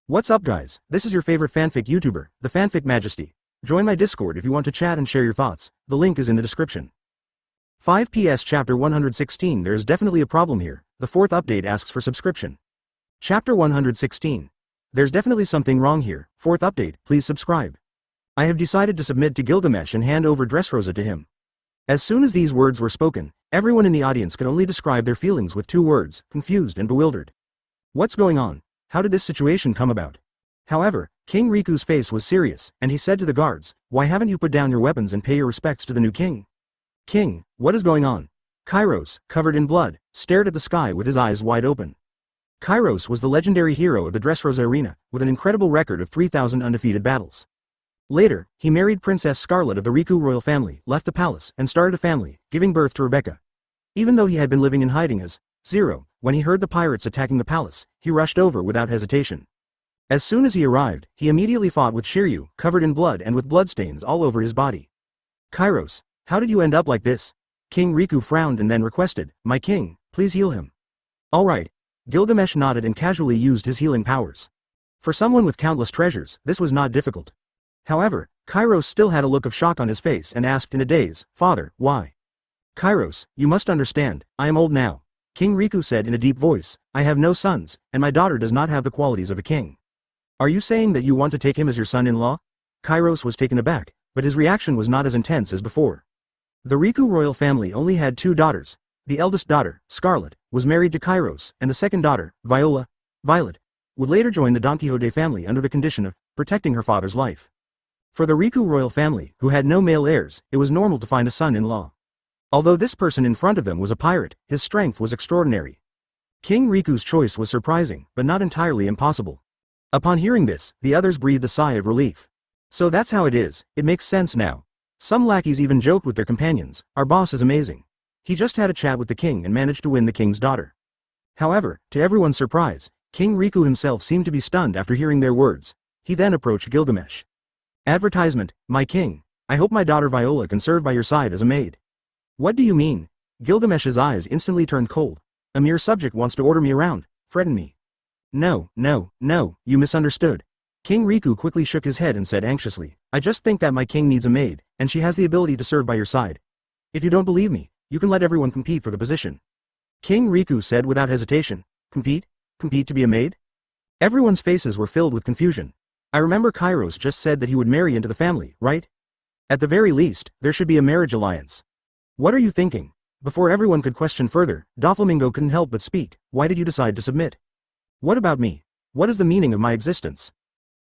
What's up guys, this is your favorite fanfic YouTuber, the Fanfic Majesty. Join my Discord if you want to chat and share your thoughts, the link is in the description. 5 PS Chapter 116 There's definitely a problem here, the fourth update asks for subscription. Chapter 116. There's definitely something wrong here, fourth update, please subscribe. I have decided to submit to Gilgamesh and hand over Dressrosa to him. As soon as these words were spoken, everyone in the audience could only describe their feelings with two words, confused and bewildered. What's going on? How did this situation come about? However, King Riku's face was serious, and he said to the guards, "Why haven't you put down your weapons and pay your respects to the new king?" "King, what is going on?" Kairos, covered in blood, stared at the sky with his eyes wide open. Kairos was the legendary hero of the Dressrosa arena, with an incredible record of 3,000 undefeated battles. Later, he married Princess Scarlet of the Riku royal family, left the palace, and started a family, giving birth to Rebecca. Even though he had been living in hiding as Zero, when he heard the pirates attacking the palace, he rushed over without hesitation. As soon as he arrived, he immediately fought with Shiryu, covered in blood and with bloodstains all over his body. "Kairos, how did you end up like this?" King Riku frowned and then requested, "My king, please heal him." "Alright." Gilgamesh nodded and casually used his healing powers. For someone with countless treasures, this was not difficult. However, Kairos still had a look of shock on his face and asked in a daze, "Father, why?" "Kairos, you must understand, I am old now." King Riku said in a deep voice, "I have no sons, and my daughter does not have the qualities of a king." "Are you saying that you want to take him as your son-in-law?" Kairos was taken aback, but his reaction was not as intense as before. The Riku royal family only had two daughters. The eldest daughter, Scarlet, was married to Kairos, and the second daughter, Violet, would later join the Don Quixote family under the condition of protecting her father's life. For the Riku royal family, who had no male heirs, it was normal to find a son-in-law. Although this person in front of them was a pirate, his strength was extraordinary. King Riku's choice was surprising, but not entirely impossible. Upon hearing this, the others breathed a sigh of relief. So that's how it is, it makes sense now. Some lackeys even joked with their companions, "Our boss is amazing. He just had a chat with the king and managed to win the king's daughter." However, to everyone's surprise, King Riku himself seemed to be stunned after hearing their words. He then approached Gilgamesh. "Advertisement, my king. I hope my daughter Viola can serve by your side as a maid." "What do you mean?" Gilgamesh's eyes instantly turned cold. "A mere subject wants to order me around, threaten me." No, you misunderstood." King Riku quickly shook his head and said anxiously, "I just think that my king needs a maid, and she has the ability to serve by your side. If you don't believe me, you can let everyone compete for the position." King Riku said without hesitation, "Compete? Compete to be a maid?" Everyone's faces were filled with confusion. I remember Kairos just said that he would marry into the family, right? At the very least, there should be a marriage alliance. "What are you thinking?" Before everyone could question further, Doflamingo couldn't help but speak. "Why did you decide to submit?" "What about me? What is the meaning of my existence?"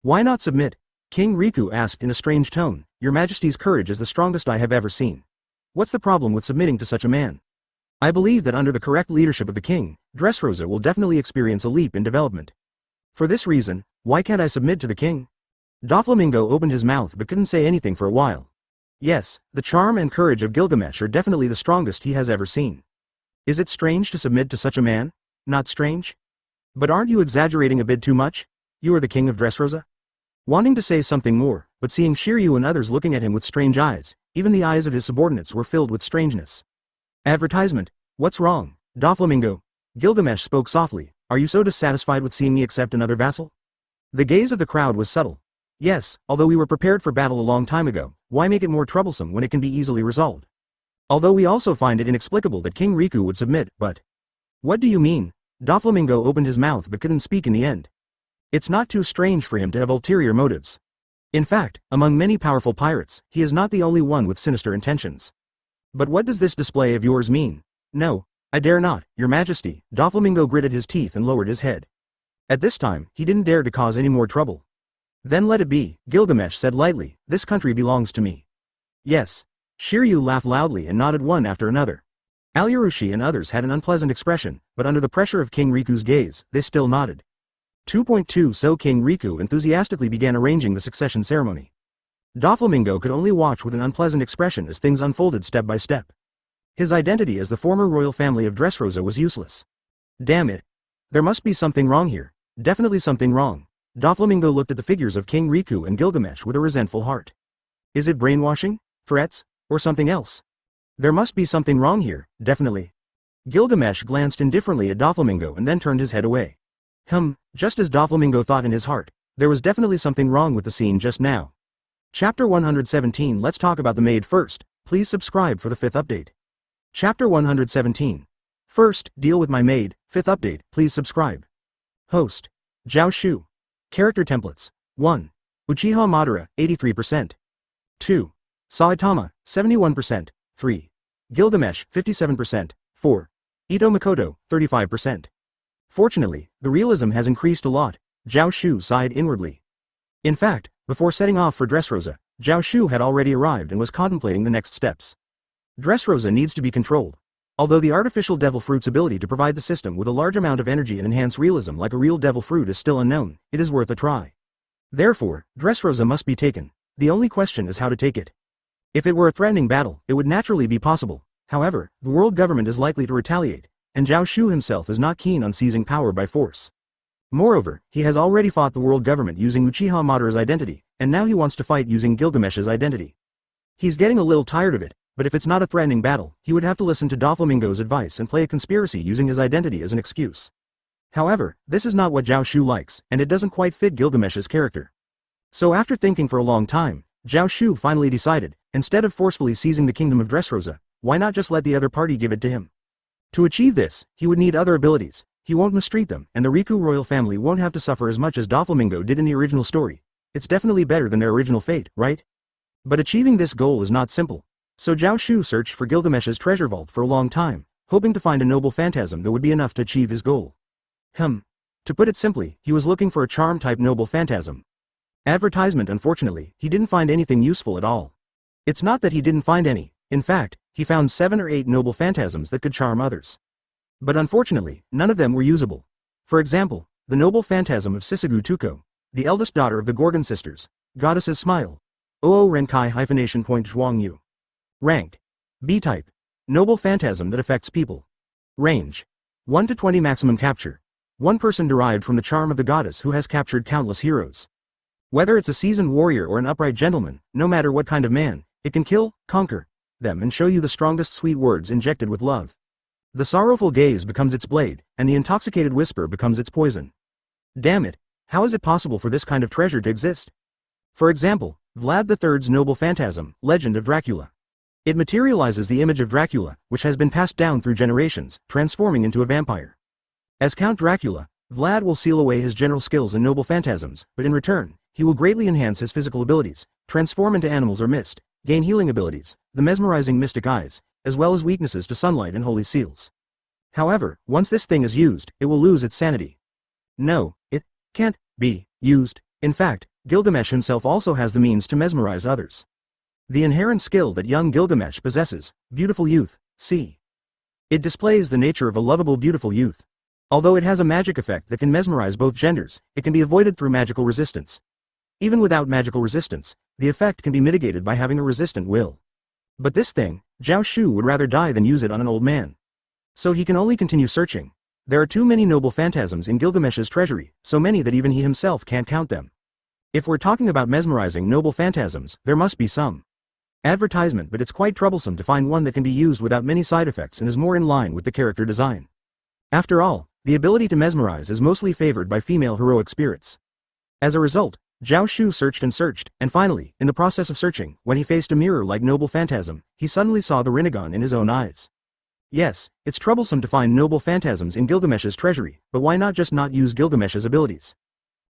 "Why not submit?" King Riku asked in a strange tone. "Your Majesty's courage is the strongest I have ever seen. What's the problem with submitting to such a man? I believe that under the correct leadership of the king, Dressrosa will definitely experience a leap in development. For this reason, why can't I submit to the king?" Doflamingo opened his mouth but couldn't say anything for a while. Yes, the charm and courage of Gilgamesh are definitely the strongest he has ever seen. Is it strange to submit to such a man? Not strange? But aren't you exaggerating a bit too much? You are the king of Dressrosa? Wanting to say something more, but seeing Shiryu and others looking at him with strange eyes, even the eyes of his subordinates were filled with strangeness. "Advertisement? What's wrong?" "Doflamingo." Gilgamesh spoke softly, "Are you so dissatisfied with seeing me accept another vassal?" The gaze of the crowd was subtle. "Yes, although we were prepared for battle a long time ago, why make it more troublesome when it can be easily resolved? Although we also find it inexplicable that King Riku would submit, but..." "What do you mean?" Doflamingo opened his mouth but couldn't speak in the end. It's not too strange for him to have ulterior motives. In fact, among many powerful pirates, he is not the only one with sinister intentions. "But what does this display of yours mean?" "No, I dare not, Your Majesty." Doflamingo gritted his teeth and lowered his head. At this time, he didn't dare to cause any more trouble. "Then let it be," Gilgamesh said lightly, "this country belongs to me." "Yes." Shiryu laughed loudly and nodded one after another. Aliarushi and others had an unpleasant expression, but under the pressure of King Riku's gaze, they still nodded. 2.2 So King Riku enthusiastically began arranging the succession ceremony. Doflamingo could only watch with an unpleasant expression as things unfolded step by step. His identity as the former royal family of Dressrosa was useless. Damn it. There must be something wrong here. Definitely something wrong. Doflamingo looked at the figures of King Riku and Gilgamesh with a resentful heart. Is it brainwashing, threats, or something else? There must be something wrong here, definitely. Gilgamesh glanced indifferently at Doflamingo and then turned his head away. Just as Doflamingo thought in his heart, there was definitely something wrong with the scene just now. Chapter 117. Let's talk about the maid first. Please subscribe for the 5th update. Chapter 117. First, deal with my maid. 5th update. Please subscribe. Host: Zhao Xu. Character templates. 1. Uchiha Madara, 83%. 2. Saitama, 71%. 3. Gilgamesh, 57%. 4. Ito Makoto, 35%. Fortunately, the realism has increased a lot. Zhao Xu sighed inwardly. In fact, before setting off for Dressrosa, Zhao Xu had already arrived and was contemplating the next steps. Dressrosa needs to be controlled. Although the artificial devil fruit's ability to provide the system with a large amount of energy and enhance realism like a real devil fruit is still unknown, it is worth a try. Therefore, Dressrosa must be taken. The only question is how to take it. If it were a threatening battle, it would naturally be possible. However, the world government is likely to retaliate, and Zhao Xu himself is not keen on seizing power by force. Moreover, he has already fought the world government using Uchiha Madara's identity, and now he wants to fight using Gilgamesh's identity. He's getting a little tired of it, but if it's not a threatening battle, he would have to listen to Doflamingo's advice and play a conspiracy using his identity as an excuse. However, this is not what Zhao Xu likes, and it doesn't quite fit Gilgamesh's character. So after thinking for a long time, Zhao Xu finally decided, instead of forcefully seizing the kingdom of Dressrosa, why not just let the other party give it to him? To achieve this, he would need other abilities. He won't mistreat them, and the Riku royal family won't have to suffer as much as Doflamingo did in the original story. It's definitely better than their original fate, right? But achieving this goal is not simple. So Zhao Xu searched for Gilgamesh's treasure vault for a long time, hoping to find a noble phantasm that would be enough to achieve his goal. To put it simply, he was looking for a charm-type noble phantasm. Advertisement. Unfortunately, he didn't find anything useful at all. It's not that he didn't find any. In fact, he found 7 or 8 noble phantasms that could charm others. But unfortunately, none of them were usable. For example, the noble phantasm of Sisegu Tuko, the eldest daughter of the Gorgon sisters, Goddess's Smile. Oo Renkai Zhuangyu. Rank: B-type. Noble phantasm that affects people. Range: 1 to 20 maximum capture. One person derived from the charm of the goddess who has captured countless heroes. Whether it's a seasoned warrior or an upright gentleman, no matter what kind of man, it can kill, conquer them and show you the strongest sweet words injected with love. The sorrowful gaze becomes its blade, and the intoxicated whisper becomes its poison. Damn it, how is it possible for this kind of treasure to exist? For example, Vlad III's noble phantasm, Legend of Dracula. It materializes the image of Dracula, which has been passed down through generations, transforming into a vampire. As Count Dracula, Vlad will seal away his general skills and noble phantasms, but in return, he will greatly enhance his physical abilities, transform into animals or mist, gain healing abilities, the mesmerizing mystic eyes, as well as weaknesses to sunlight and holy seals. However, once this thing is used, it will lose its sanity. No, it can't be used. In fact, Gilgamesh himself also has the means to mesmerize others. The inherent skill that young Gilgamesh possesses, beautiful youth, see. It displays the nature of a lovable beautiful youth. Although it has a magic effect that can mesmerize both genders, it can be avoided through magical resistance. Even without magical resistance, the effect can be mitigated by having a resistant will. But this thing, Zhao Xu would rather die than use it on an old man. So he can only continue searching. There are too many noble phantasms in Gilgamesh's treasury, so many that even he himself can't count them. If we're talking about mesmerizing noble phantasms, there must be some advertisement, but it's quite troublesome to find one that can be used without many side effects and is more in line with the character design. After all, the ability to mesmerize is mostly favored by female heroic spirits. As a result, Zhao Xu searched, and finally, in the process of searching, when he faced a mirror-like noble phantasm, he suddenly saw the Rinnegan in his own eyes. Yes, it's troublesome to find noble phantasms in Gilgamesh's treasury, but why not just not use Gilgamesh's abilities?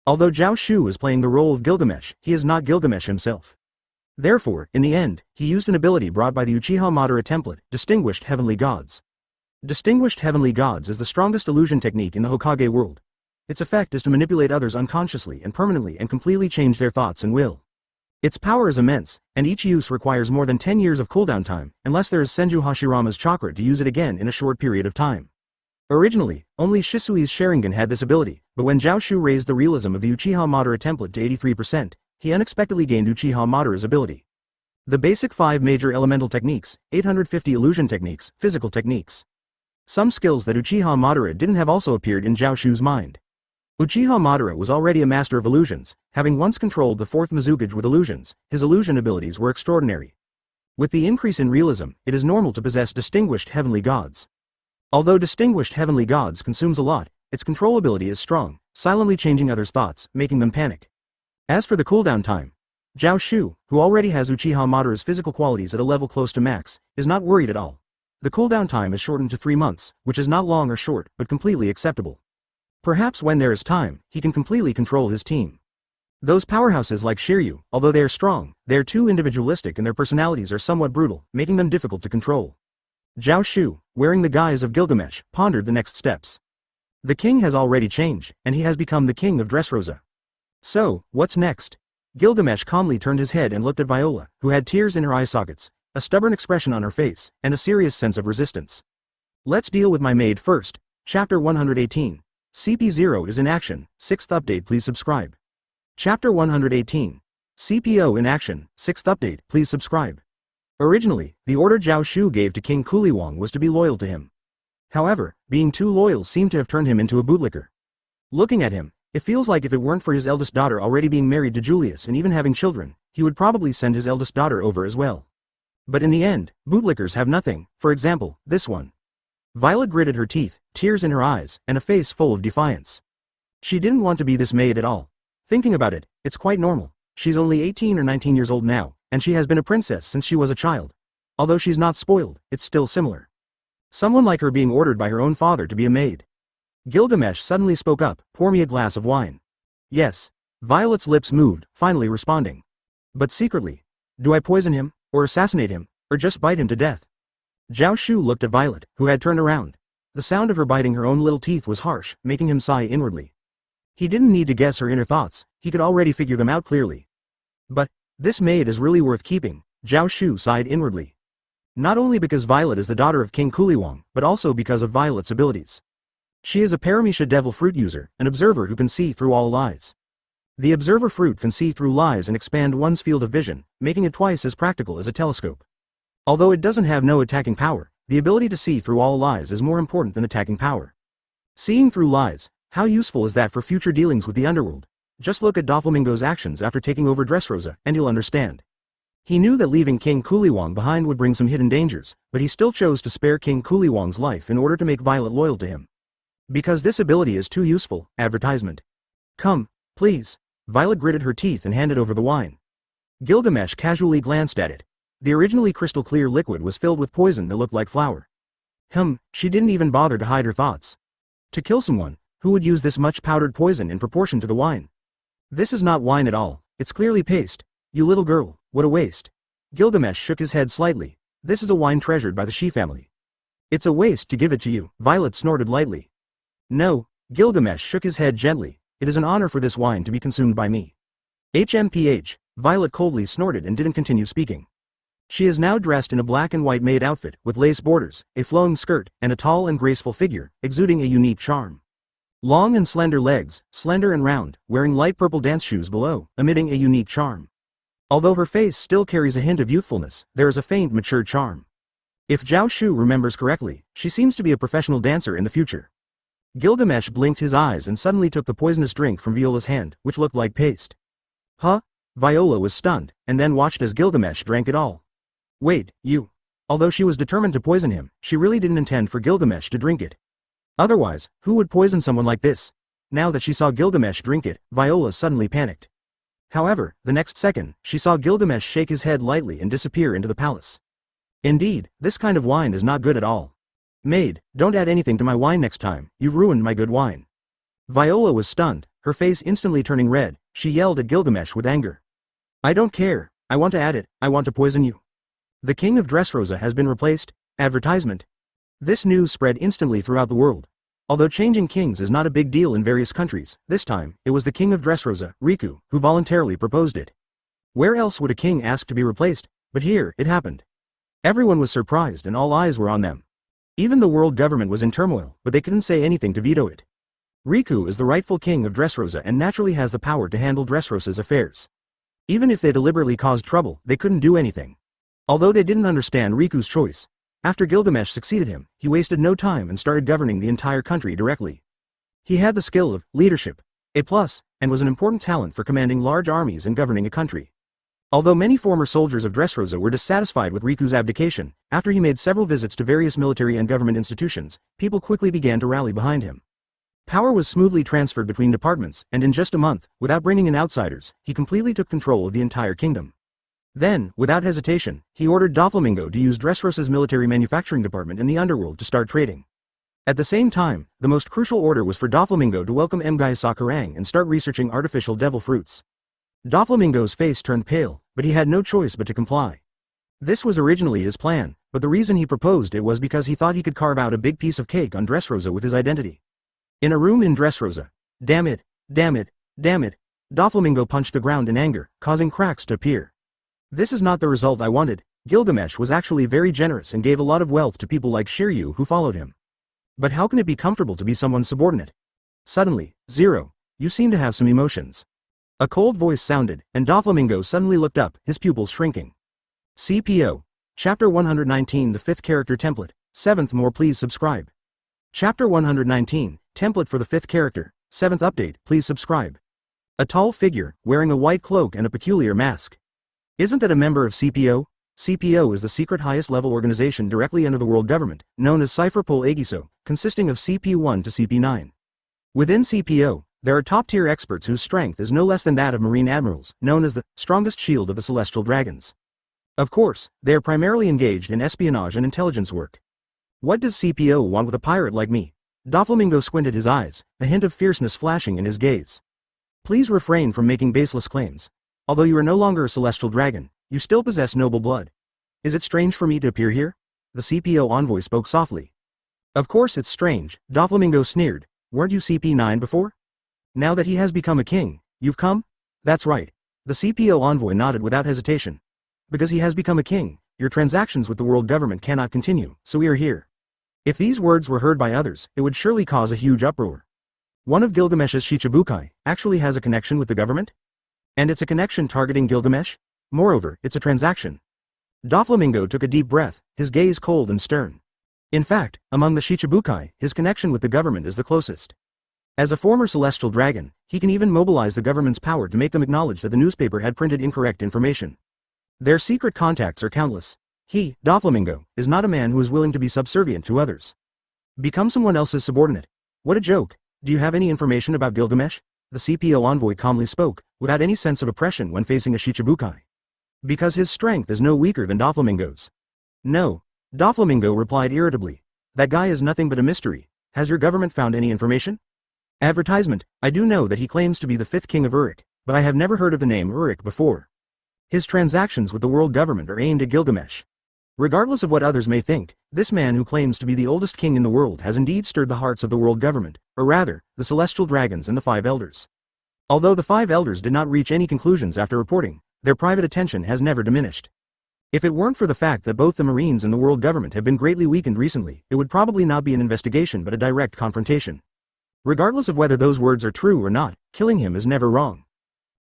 Although Zhao Xu is playing the role of Gilgamesh, he is not Gilgamesh himself. Therefore, in the end, he used an ability brought by the Uchiha Madara template, Distinguished Heavenly Gods. Distinguished Heavenly Gods is the strongest illusion technique in the Hokage world. Its effect is to manipulate others unconsciously and permanently and completely change their thoughts and will. Its power is immense, and each use requires more than 10 years of cooldown time, unless there is Senju Hashirama's chakra to use it again in a short period of time. Originally, only Shisui's Sharingan had this ability, but when Zhao Xu raised the realism of the Uchiha Madara template to 83%, he unexpectedly gained Uchiha Madara's ability. The basic 5 major elemental techniques, 850 illusion techniques, physical techniques. Some skills that Uchiha Madara didn't have also appeared in Zhao Xu's mind. Uchiha Madara was already a master of illusions, having once controlled the 4th Mizukage with illusions. His illusion abilities were extraordinary. With the increase in realism, it is normal to possess distinguished heavenly gods. Although distinguished heavenly gods consumes a lot, its controllability is strong, silently changing others' thoughts, making them panic. As for the cooldown time, Zhao Xu, who already has Uchiha Madara's physical qualities at a level close to max, is not worried at all. The cooldown time is shortened to 3 months, which is not long or short, but completely acceptable. Perhaps when there is time, he can completely control his team. Those powerhouses like Shiryu, although they are strong, they are too individualistic and their personalities are somewhat brutal, making them difficult to control. Zhao Xu, wearing the guise of Gilgamesh, pondered the next steps. The king has already changed, and he has become the king of Dressrosa. So, what's next? Gilgamesh calmly turned his head and looked at Viola, who had tears in her eye sockets, a stubborn expression on her face, and a serious sense of resistance. Let's deal with my maid first. Chapter 118. CP0 is in action. 6th update, please subscribe. Chapter 118. CPO in action. 6th update, please subscribe. Originally, the order Zhao Xu gave to King Kuliwang was to be loyal to him. However, being too loyal seemed to have turned him into a bootlicker. Looking at him, it feels like if it weren't for his eldest daughter already being married to Julius and even having children, he would probably send his eldest daughter over as well. But in the end, bootlickers have nothing, for example, this one. Violet gritted her teeth, tears in her eyes, and a face full of defiance. She didn't want to be this maid at all. Thinking about it, it's quite normal. She's only 18 or 19 years old now, and she has been a princess since she was a child. Although she's not spoiled, it's still similar. Someone like her being ordered by her own father to be a maid. Gilgamesh suddenly spoke up, pour me a glass of wine. Yes. Violet's lips moved, finally responding. But secretly. Do I poison him, or assassinate him, or just bite him to death? Zhao Xu looked at Violet, who had turned around. The sound of her biting her own little teeth was harsh, making him sigh inwardly. He didn't need to guess her inner thoughts, he could already figure them out clearly. But, this maid is really worth keeping, Zhao Xu sighed inwardly. Not only because Violet is the daughter of King Kuliwang, but also because of Violet's abilities. She is a Paramecia Devil Fruit user, an observer who can see through all lies. The observer fruit can see through lies and expand one's field of vision, making it twice as practical as a telescope. Although it doesn't have no attacking power, the ability to see through all lies is more important than attacking power. Seeing through lies, how useful is that for future dealings with the underworld? Just look at Doflamingo's actions after taking over Dressrosa, and you'll understand. He knew that leaving King Kuliwang behind would bring some hidden dangers, but he still chose to spare King Kuliwang's life in order to make Violet loyal to him. Because this ability is too useful. Advertisement. Come, please. Violet gritted her teeth and handed over the wine. Gilgamesh casually glanced at it. The originally crystal clear liquid was filled with poison that looked like flour. She didn't even bother to hide her thoughts. To kill someone, who would use this much powdered poison in proportion to the wine? This is not wine at all, it's clearly paste. You little girl, what a waste. Gilgamesh shook his head slightly. This is a wine treasured by the Shi family. It's a waste to give it to you, Violet snorted lightly. No, Gilgamesh shook his head gently, it is an honor for this wine to be consumed by me. HMPH, Violet coldly snorted and didn't continue speaking. She is now dressed in a black and white maid outfit, with lace borders, a flowing skirt, and a tall and graceful figure, exuding a unique charm. Long and slender legs, slender and round, wearing light purple dance shoes below, emitting a unique charm. Although her face still carries a hint of youthfulness, there is a faint mature charm. If Zhao Xu remembers correctly, she seems to be a professional dancer in the future. Gilgamesh blinked his eyes and suddenly took the poisonous drink from Viola's hand, which looked like paste. Huh? Viola was stunned, and then watched as Gilgamesh drank it all. Wait, you. Although she was determined to poison him, she really didn't intend for Gilgamesh to drink it. Otherwise, who would poison someone like this? Now that she saw Gilgamesh drink it, Viola suddenly panicked. However, the next second, she saw Gilgamesh shake his head lightly and disappear into the palace. Indeed, this kind of wine is not good at all. Maid, don't add anything to my wine next time, you've ruined my good wine. Viola was stunned, her face instantly turning red, she yelled at Gilgamesh with anger. I don't care, I want to add it, I want to poison you. The king of Dressrosa has been replaced. Advertisement. This news spread instantly throughout the world. Although changing kings is not a big deal in various countries, this time, it was the king of Dressrosa, Riku, who voluntarily proposed it. Where else would a king ask to be replaced? But here, it happened. Everyone was surprised and all eyes were on them. Even the world government was in turmoil, but they couldn't say anything to veto it. Riku is the rightful king of Dressrosa and naturally has the power to handle Dressrosa's affairs. Even if they deliberately caused trouble, they couldn't do anything. Although they didn't understand Riku's choice, after Gilgamesh succeeded him, he wasted no time and started governing the entire country directly. He had the skill of leadership, A+, and was an important talent for commanding large armies and governing a country. Although many former soldiers of Dressrosa were dissatisfied with Riku's abdication, after he made several visits to various military and government institutions, people quickly began to rally behind him. Power was smoothly transferred between departments, and in just a month, without bringing in outsiders, he completely took control of the entire kingdom. Then, without hesitation, he ordered Doflamingo to use Dressrosa's military manufacturing department in the underworld to start trading. At the same time, the most crucial order was for Doflamingo to welcome Mgai Sakurang and start researching artificial devil fruits. Doflamingo's face turned pale, but he had no choice but to comply. This was originally his plan, but the reason he proposed it was because he thought he could carve out a big piece of cake on Dressrosa with his identity. In a room in Dressrosa. Damn it, damn it, damn it. Doflamingo punched the ground in anger, causing cracks to appear. This is not the result I wanted. Gilgamesh was actually very generous and gave a lot of wealth to people like Shiryu who followed him. But how can it be comfortable to be someone's subordinate? Suddenly, Zero, you seem to have some emotions. A cold voice sounded, and Doflamingo suddenly looked up, his pupils shrinking. CPO. Chapter 119 The Fifth Character Template. 7th more please subscribe. Chapter 119, Template for the Fifth Character. 7th update, please subscribe. A tall figure, wearing a white cloak and a peculiar mask. Isn't that a member of CPO? CPO is the secret highest level organization directly under the world government, known as Cypherpol Aegiso, consisting of CP1 to CP9. Within CPO, there are top-tier experts whose strength is no less than that of marine admirals, known as the strongest shield of the celestial dragons. Of course, they are primarily engaged in espionage and intelligence work. What does CPO want with a pirate like me? Doflamingo squinted his eyes, a hint of fierceness flashing in his gaze. Please refrain from making baseless claims. Although you are no longer a celestial dragon, you still possess noble blood. Is it strange for me to appear here? The CPO envoy spoke softly. Of course it's strange, Doflamingo sneered. Weren't you CP9 before? Now that he has become a king, you've come? That's right. The CPO envoy nodded without hesitation. Because he has become a king, your transactions with the world government cannot continue, so we are here. If these words were heard by others, it would surely cause a huge uproar. One of Gilgamesh's Shichibukai actually has a connection with the government? And it's a connection targeting Gilgamesh? Moreover, it's a transaction. Doflamingo took a deep breath, his gaze cold and stern. In fact, among the Shichibukai, his connection with the government is the closest. As a former celestial dragon, he can even mobilize the government's power to make them acknowledge that the newspaper had printed incorrect information. Their secret contacts are countless. He, Doflamingo, is not a man who is willing to be subservient to others. Become someone else's subordinate. What a joke. Do you have any information about Gilgamesh? The CPO envoy calmly spoke, without any sense of oppression when facing a Shichibukai. Because his strength is no weaker than Doflamingo's. No. Doflamingo replied irritably. That guy is nothing but a mystery. Has your government found any information? Advertisement. I do know that he claims to be the 5th king of Uruk, but I have never heard of the name Uruk before. His transactions with the world government are aimed at Gilgamesh. Regardless of what others may think, this man who claims to be the oldest king in the world has indeed stirred the hearts of the world government, or rather, the celestial dragons and the 5 elders. Although the 5 elders did not reach any conclusions after reporting, their private attention has never diminished. If it weren't for the fact that both the Marines and the world government have been greatly weakened recently, it would probably not be an investigation but a direct confrontation. Regardless of whether those words are true or not, killing him is never wrong.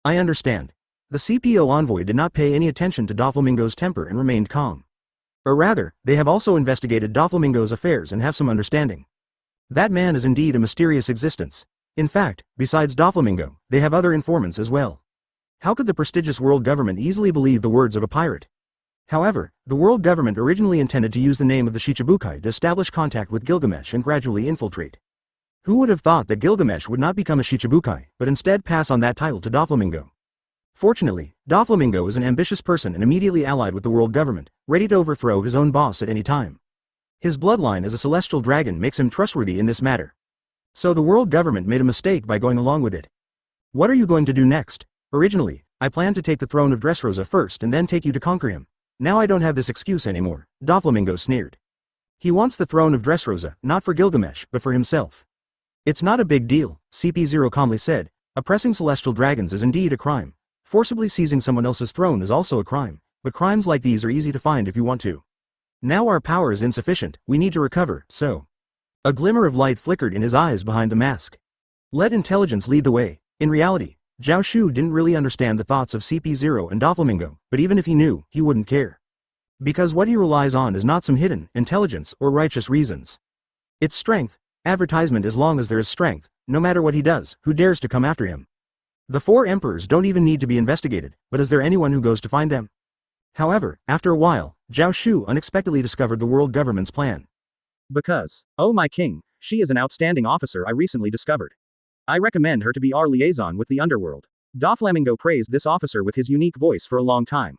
I understand. The CPO envoy did not pay any attention to Doflamingo's temper and remained calm. Or rather, they have also investigated Doflamingo's affairs and have some understanding. That man is indeed a mysterious existence. In fact, besides Doflamingo, they have other informants as well. How could the prestigious world government easily believe the words of a pirate? However, the world government originally intended to use the name of the Shichibukai to establish contact with Gilgamesh and gradually infiltrate. Who would have thought that Gilgamesh would not become a Shichibukai, but instead pass on that title to Doflamingo? Fortunately, Doflamingo is an ambitious person and immediately allied with the world government, ready to overthrow his own boss at any time. His bloodline as a celestial dragon makes him trustworthy in this matter. So the world government made a mistake by going along with it. What are you going to do next? Originally, I planned to take the throne of Dressrosa first and then take you to conquer him. Now I don't have this excuse anymore, Doflamingo sneered. He wants the throne of Dressrosa, not for Gilgamesh, but for himself. It's not a big deal, CP0 calmly said. Oppressing celestial dragons is indeed a crime. Forcibly seizing someone else's throne is also a crime, but crimes like these are easy to find if you want to. Now our power is insufficient, we need to recover, so. A glimmer of light flickered in his eyes behind the mask. Let intelligence lead the way. In reality, Zhao Xu didn't really understand the thoughts of CP0 and Doflamingo, but even if he knew, he wouldn't care. Because what he relies on is not some hidden intelligence or righteous reasons. It's strength, advertisement as long as there is strength, no matter what he does, who dares to come after him. The 4 emperors don't even need to be investigated, but is there anyone who goes to find them? However, after a while, Zhao Xu unexpectedly discovered the world government's plan. Because, oh my king, She is an outstanding officer I recently discovered. I recommend her to be our liaison with the underworld. Doflamingo praised this officer with his unique voice for a long time.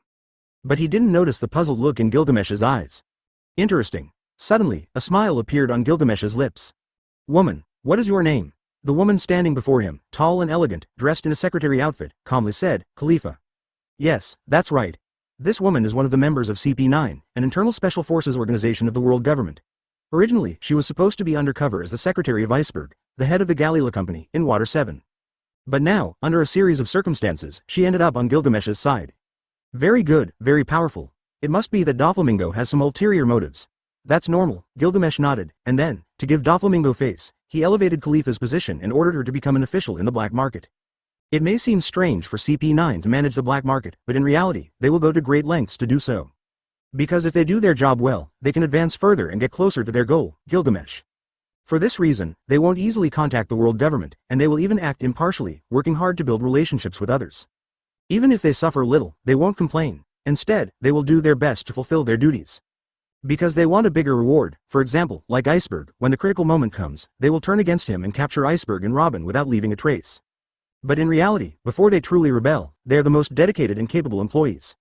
But he didn't notice the puzzled look in Gilgamesh's eyes. Interesting. Suddenly, a smile appeared on Gilgamesh's lips. Woman, what is your name? The woman standing before him, tall and elegant, dressed in a secretary outfit, calmly said, Khalifa. Yes, that's right. This woman is one of the members of CP9, an internal special forces organization of the world government. Originally, she was supposed to be undercover as the secretary of Iceberg, the head of the Galila Company, in Water 7. But now, under a series of circumstances, she ended up on Gilgamesh's side. Very good, very powerful. It must be that Doflamingo has some ulterior motives. That's normal, Gilgamesh nodded, and then, to give Doflamingo face, he elevated Khalifa's position and ordered her to become an official in the black market. It may seem strange for CP9 to manage the black market, but in reality, they will go to great lengths to do so. Because if they do their job well, they can advance further and get closer to their goal, Gilgamesh. For this reason, they won't easily contact the world government, and they will even act impartially, working hard to build relationships with others. Even if they suffer little, they won't complain. Instead, they will do their best to fulfill their duties. Because they want a bigger reward, for example, like Iceberg, when the critical moment comes, they will turn against him and capture Iceberg and Robin without leaving a trace. But in reality, before they truly rebel, they are the most dedicated and capable employees.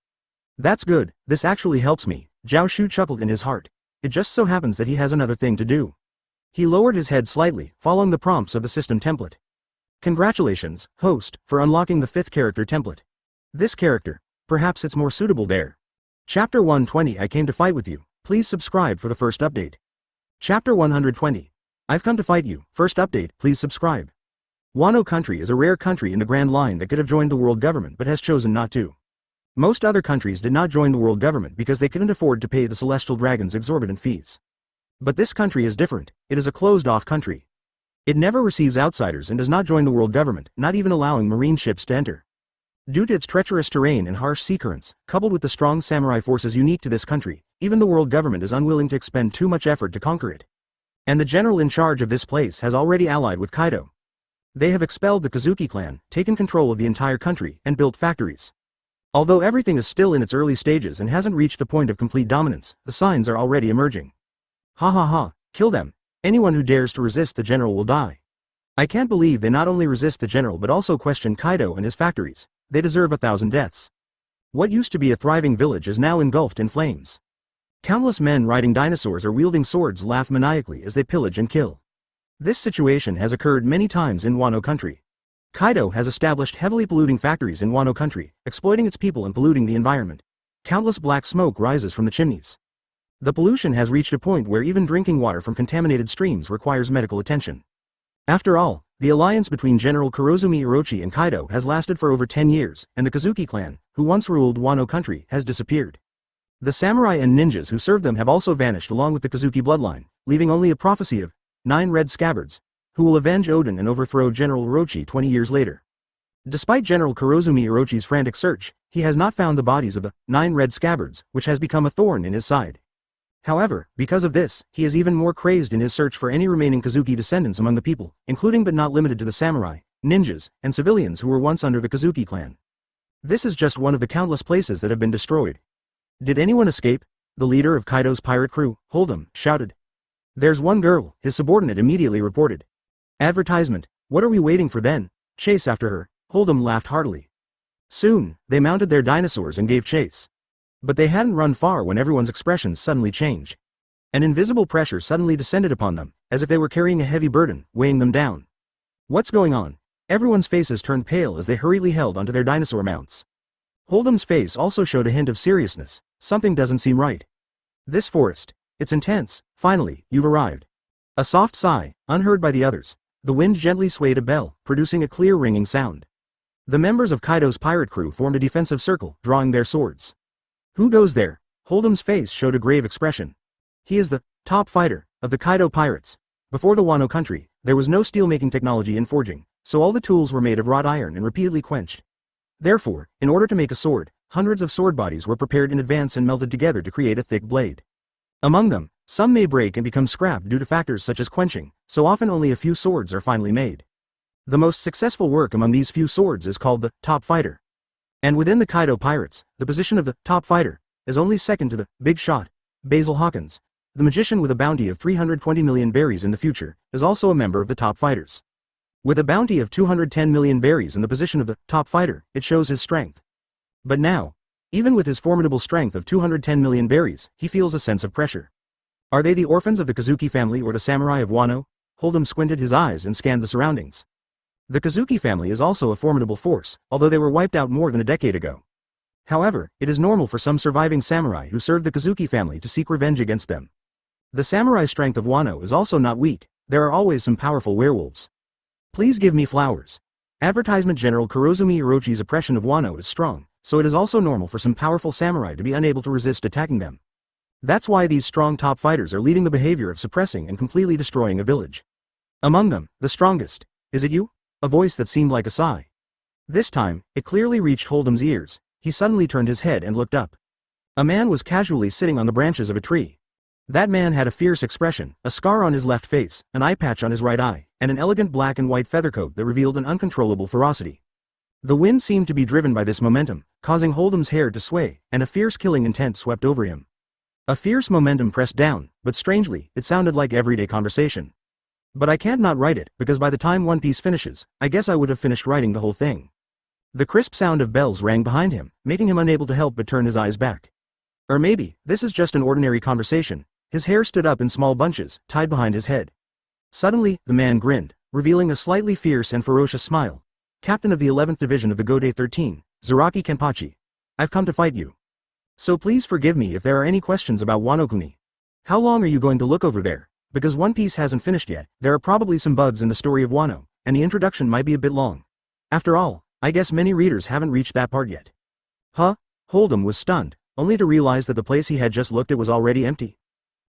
That's good, this actually helps me, Zhao Xu chuckled in his heart. It just so happens that he has another thing to do. He lowered his head slightly, following the prompts of the system template. Congratulations, host, for unlocking the 5th character template. This character, perhaps it's more suitable there. Chapter 120 I came to fight with you, please subscribe for the first update. Chapter 120. I've come to fight you, first update, please subscribe. Wano country is a rare country in the Grand Line that could have joined the world government but has chosen not to. Most other countries did not join the world government because they couldn't afford to pay the celestial dragons exorbitant fees. But this country is different, it is a closed-off country. It never receives outsiders and does not join the world government, not even allowing marine ships to enter. Due to its treacherous terrain and harsh sea currents, coupled with the strong samurai forces unique to this country, even the world government is unwilling to expend too much effort to conquer it. And the general in charge of this place has already allied with Kaido. They have expelled the Kazuki clan, taken control of the entire country, and built factories. Although everything is still in its early stages and hasn't reached the point of complete dominance, the signs are already emerging. Ha ha ha, kill them. Anyone who dares to resist the general will die. I can't believe they not only resist the general but also question Kaido and his factories. They deserve 1,000 deaths. What used to be a thriving village is now engulfed in flames. Countless men riding dinosaurs or wielding swords laugh maniacally as they pillage and kill. This situation has occurred many times in Wano country. Kaido has established heavily polluting factories in Wano country, exploiting its people and polluting the environment. Countless black smoke rises from the chimneys. The pollution has reached a point where even drinking water from contaminated streams requires medical attention. After all, the alliance between General Kurozumi Orochi and Kaido has lasted for over 10 years, and the Kazuki clan, who once ruled Wano country, has disappeared. The samurai and ninjas who served them have also vanished along with the Kazuki bloodline, leaving only a prophecy of 9 red scabbards, who will avenge Odin and overthrow General Orochi 20 years later. Despite General Kurozumi Orochi's frantic search, he has not found the bodies of the 9 red scabbards, which has become a thorn in his side. However, because of this, he is even more crazed in his search for any remaining Kazuki descendants among the people, including but not limited to the samurai, ninjas, and civilians who were once under the Kazuki clan. This is just one of the countless places that have been destroyed. Did anyone escape? The leader of Kaido's pirate crew, Hold'em, shouted. There's one girl, his subordinate immediately reported. Advertisement, what are we waiting for then? Chase after her, Hold'em laughed heartily. Soon, they mounted their dinosaurs and gave chase. But they hadn't run far when everyone's expressions suddenly changed. An invisible pressure suddenly descended upon them, as if they were carrying a heavy burden, weighing them down. What's going on? Everyone's faces turned pale as they hurriedly held onto their dinosaur mounts. Hold'em's face also showed a hint of seriousness. Something doesn't seem right. This forest, it's intense. Finally, you've arrived. A soft sigh, unheard by the others. The wind gently swayed a bell, producing a clear ringing sound. The members of Kaido's pirate crew formed a defensive circle, drawing their swords. Who goes there? Hold'em's face showed a grave expression. He is the top fighter of the Kaido pirates. Before the Wano country, there was no steelmaking technology in forging, so all the tools were made of wrought iron and repeatedly quenched. Therefore, in order to make a sword, hundreds of sword bodies were prepared in advance and melted together to create a thick blade. Among them, some may break and become scrap due to factors such as quenching, so often only a few swords are finally made. The most successful work among these few swords is called the top fighter. And within the Kaido pirates, the position of the top fighter is only second to the big shot, Basil Hawkins, the magician with a bounty of 320 million berries in the future, is also a member of the top fighters. With a bounty of 210 million berries in the position of the top fighter, it shows his strength. But now, even with his formidable strength of 210 million berries, he feels a sense of pressure. Are they the orphans of the Kazuki family or the samurai of Wano? Hold'em squinted his eyes and scanned the surroundings. The Kazuki family is also a formidable force, although they were wiped out more than a decade ago. However, it is normal for some surviving samurai who served the Kazuki family to seek revenge against them. The samurai strength of Wano is also not weak, there are always some powerful werewolves. Please give me flowers. Advertisement General Kurozumi Orochi's oppression of Wano is strong, so it is also normal for some powerful samurai to be unable to resist attacking them. That's why these strong top fighters are leading the behavior of suppressing and completely destroying a village. Among them, the strongest. Is it you? A voice that seemed like a sigh. This time, it clearly reached Hold'em's ears. He suddenly turned his head and looked up. A man was casually sitting on the branches of a tree. That man had a fierce expression, a scar on his left face, an eye patch on his right eye, and an elegant black and white feather coat that revealed an uncontrollable ferocity. The wind seemed to be driven by this momentum, causing Hold'em's hair to sway, and a fierce killing intent swept over him. A fierce momentum pressed down, but strangely, it sounded like everyday conversation. But I can't not write it, because by the time One Piece finishes, I guess I would have finished writing the whole thing. The crisp sound of bells rang behind him, making him unable to help but turn his eyes back. Or maybe, this is just an ordinary conversation. His hair stood up in small bunches, tied behind his head. Suddenly, the man grinned, revealing a slightly fierce and ferocious smile. Captain of the 11th Division of the Godai 13, Zaraki Kenpachi. I've come to fight you. So please forgive me if there are any questions about Wano Kuni. How long are you going to look over there? Because One Piece hasn't finished yet, there are probably some bugs in the story of Wano, and the introduction might be a bit long. After all, I guess many readers haven't reached that part yet. Huh? Hold'em was stunned, only to realize that the place he had just looked at was already empty.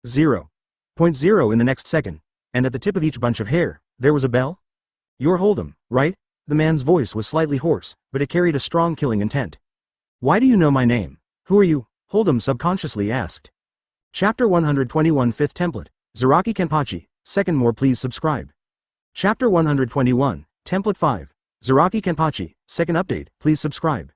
0.0 in the next second, and at the tip of each bunch of hair, there was a bell? You're Hold'em, right? The man's voice was slightly hoarse, but it carried a strong killing intent. Why do you know my name? Who are you? Hold'em subconsciously asked. Chapter 121 Fifth Template. Zaraki Kenpachi, second more please subscribe. Chapter 121, Template 5. Zaraki Kenpachi, second update, please subscribe.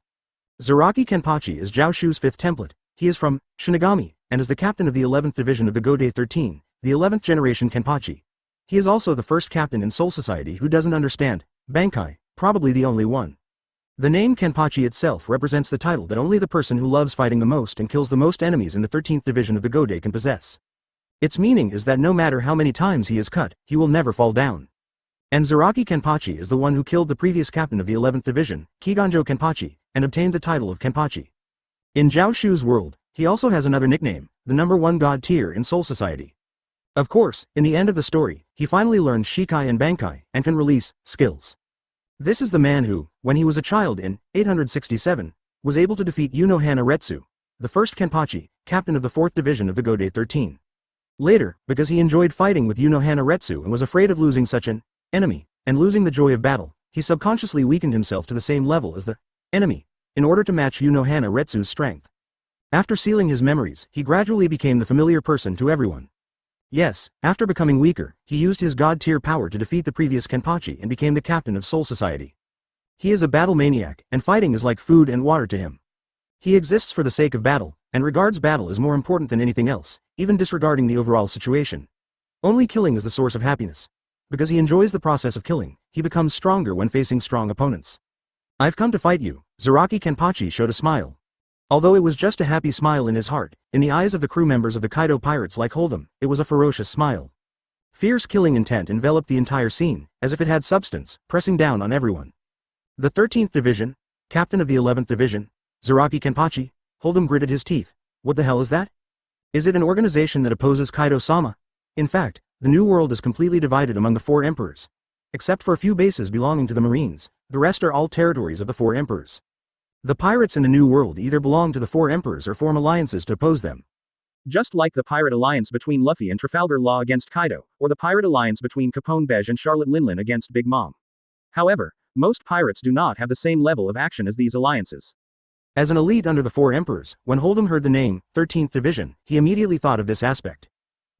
Zaraki Kenpachi is Zhao Xu's fifth template. He is from Shinigami, and is the captain of the 11th Division of the Godai 13, the 11th generation Kenpachi. He is also the first captain in Soul Society who doesn't understand Bankai, probably the only one. The name Kenpachi itself represents the title that only the person who loves fighting the most and kills the most enemies in the 13th Division of the Godai can possess. Its meaning is that no matter how many times he is cut, he will never fall down. And Zaraki Kenpachi is the one who killed the previous captain of the 11th Division, Kiganjo Kenpachi, and obtained the title of Kenpachi. In Zhao Xu's world, he also has another nickname, the number 1 god tier in Soul Society. Of course, in the end of the story, he finally learned Shikai and Bankai, and can release skills. This is the man who, when he was a child in 867, was able to defeat Unohana Retsu, the first Kenpachi, captain of the 4th Division of the Godai 13. Later, because he enjoyed fighting with Unohana Retsu and was afraid of losing such an enemy, and losing the joy of battle, he subconsciously weakened himself to the same level as the enemy, in order to match Unohana Retsu's strength. After sealing his memories, he gradually became the familiar person to everyone. Yes, after becoming weaker, he used his god-tier power to defeat the previous Kenpachi and became the captain of Soul Society. He is a battle maniac, and fighting is like food and water to him. He exists for the sake of battle, and regards battle as more important than anything else, even disregarding the overall situation. Only killing is the source of happiness. Because he enjoys the process of killing, he becomes stronger when facing strong opponents. I've come to fight you, Zaraki Kenpachi showed a smile. Although it was just a happy smile in his heart, in the eyes of the crew members of the Kaido pirates like Hold'em, it was a ferocious smile. Fierce killing intent enveloped the entire scene, as if it had substance, pressing down on everyone. The 13th Division, captain of the 11th Division, Zaraki Kenpachi, Hold'em gritted his teeth. What the hell is that? Is it an organization that opposes Kaido-sama? In fact, the New World is completely divided among the 4 emperors. Except for a few bases belonging to the Marines, the rest are all territories of the 4 emperors. The pirates in the New World either belong to the 4 emperors or form alliances to oppose them. Just like the pirate alliance between Luffy and Trafalgar Law against Kaido, or the pirate alliance between Capone Bej and Charlotte Linlin against Big Mom. However, most pirates do not have the same level of action as these alliances. As an elite under the 4 emperors, when Hold'em heard the name, 13th Division, he immediately thought of this aspect.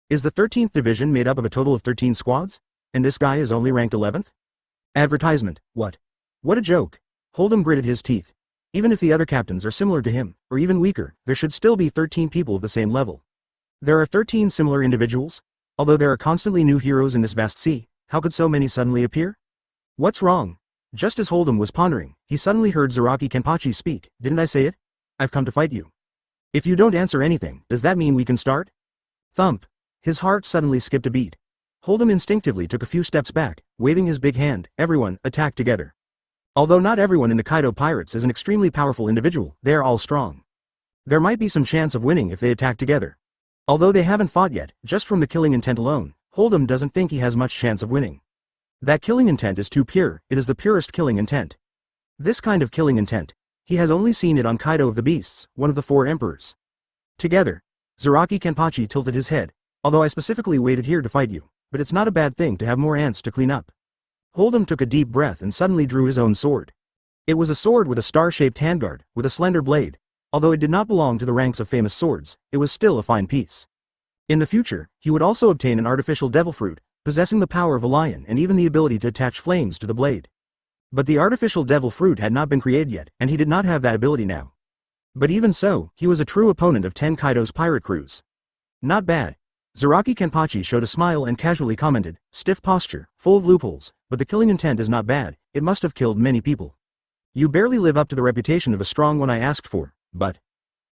Is the 13th Division made up of a total of 13 squads? And this guy is only ranked 11th? Advertisement, what? What a joke. Hold'em gritted his teeth. Even if the other captains are similar to him, or even weaker, there should still be 13 people of the same level. There are 13 similar individuals? Although there are constantly new heroes in this vast sea, how could so many suddenly appear? What's wrong? Just as Hold'em was pondering, he suddenly heard Zaraki Kenpachi speak. Didn't I say it? I've come to fight you. If you don't answer anything, does that mean we can start? Thump. His heart suddenly skipped a beat. Hold'em instinctively took a few steps back, waving his big hand. Everyone, attack together. Although not everyone in the Kaido Pirates is an extremely powerful individual, they are all strong. There might be some chance of winning if they attack together. Although they haven't fought yet, just from the killing intent alone, Hold'em doesn't think he has much chance of winning. That killing intent is too pure, it is the purest killing intent. This kind of killing intent, he has only seen it on Kaido of the Beasts, one of the 4 emperors. Together, Zaraki Kenpachi tilted his head. Although I specifically waited here to fight you, but it's not a bad thing to have more ants to clean up. Hold'em took a deep breath and suddenly drew his own sword. It was a sword with a star-shaped handguard, with a slender blade. Although it did not belong to the ranks of famous swords, it was still a fine piece. In the future, he would also obtain an artificial devil fruit, possessing the power of a lion and even the ability to attach flames to the blade. But the artificial devil fruit had not been created yet, and he did not have that ability now. But even so, he was a true opponent of 10 Kaido's pirate crews. Not bad. Zaraki Kenpachi showed a smile and casually commented, stiff posture, full of loopholes, but the killing intent is not bad, it must have killed many people. You barely live up to the reputation of a strong one I asked for, but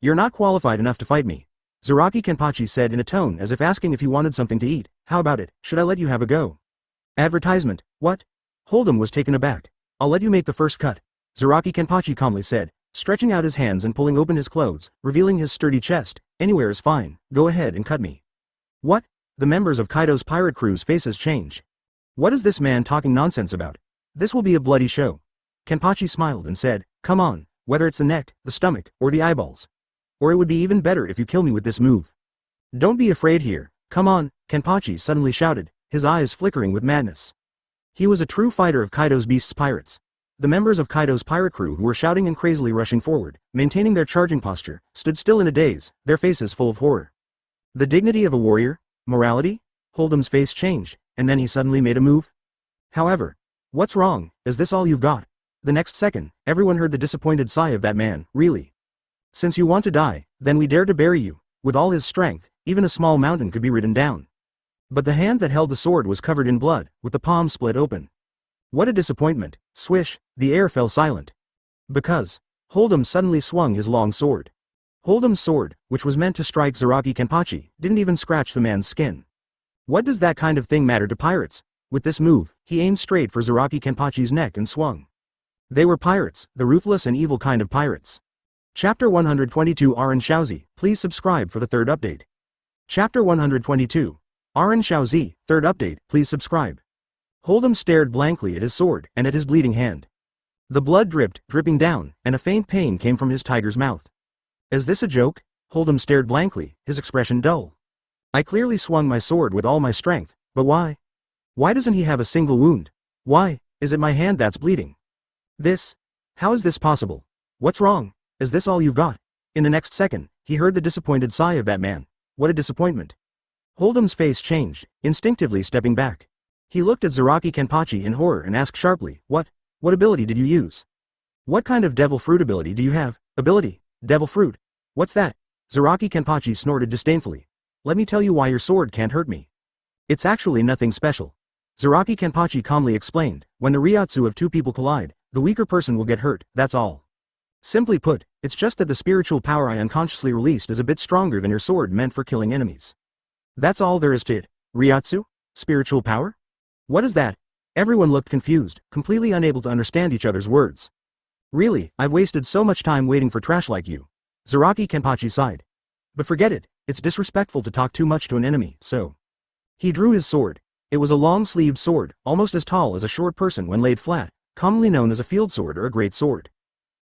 you're not qualified enough to fight me. Zaraki Kenpachi said in a tone as if asking if he wanted something to eat. How about it, should I let you have a go? Advertisement, what? Hold'em was taken aback. I'll let you make the first cut. Zaraki Kenpachi calmly said, stretching out his hands and pulling open his clothes, revealing his sturdy chest. Anywhere is fine, go ahead and cut me. What? The members of Kaido's pirate crew's faces change. What is this man talking nonsense about? This will be a bloody show. Kenpachi smiled and said, come on, whether it's the neck, the stomach, or the eyeballs. Or it would be even better if you kill me with this move. Don't be afraid here, come on, Kenpachi suddenly shouted, his eyes flickering with madness. He was a true fighter of Kaido's Beasts pirates. The members of Kaido's pirate crew who were shouting and crazily rushing forward, maintaining their charging posture, stood still in a daze, their faces full of horror. The dignity of a warrior? Morality? Hold'em's face changed, and then he suddenly made a move. However, what's wrong, is this all you've got? The next second, everyone heard the disappointed sigh of that man, really? Since you want to die, then we dare to bury you. With all his strength, even a small mountain could be ridden down. But the hand that held the sword was covered in blood, with the palm split open. What a disappointment. Swish, the air fell silent. Because Hold'em suddenly swung his long sword. Hold'em's sword, which was meant to strike Zaraki Kenpachi, didn't even scratch the man's skin. What does that kind of thing matter to pirates? With this move, he aimed straight for Zaraki Kenpachi's neck and swung. They were pirates, the ruthless and evil kind of pirates. Chapter 122 Aran Shaozi, please subscribe for the 3rd update. Chapter 122. Aran Shaozi, 3rd update, please subscribe. Hold'em stared blankly at his sword and at his bleeding hand. The blood dripping down, and a faint pain came from his tiger's mouth. Is this a joke? Hold'em stared blankly, his expression dull. I clearly swung my sword with all my strength, but why? Why doesn't he have a single wound? Why, is it my hand that's bleeding? How is this possible? What's wrong? Is this all you've got? In the next second, he heard the disappointed sigh of that man. What a disappointment. Hold'em's face changed, instinctively stepping back. He looked at Zaraki Kenpachi in horror and asked sharply, What ability did you use? What kind of devil fruit ability do you have? Ability? Devil fruit? What's that? Zaraki Kenpachi snorted disdainfully. Let me tell you why your sword can't hurt me. It's actually nothing special. Zaraki Kenpachi calmly explained, when the Ryatsu of 2 people collide, the weaker person will get hurt, that's all. Simply put, it's just that the spiritual power I unconsciously released is a bit stronger than your sword meant for killing enemies. That's all there is to it. Ryatsu? Spiritual power? What is that? Everyone looked confused, completely unable to understand each other's words. Really, I've wasted so much time waiting for trash like you. Zaraki Kenpachi sighed. But forget it, it's disrespectful to talk too much to an enemy, so. He drew his sword. It was a long-sleeved sword, almost as tall as a short person when laid flat, commonly known as a field sword or a great sword.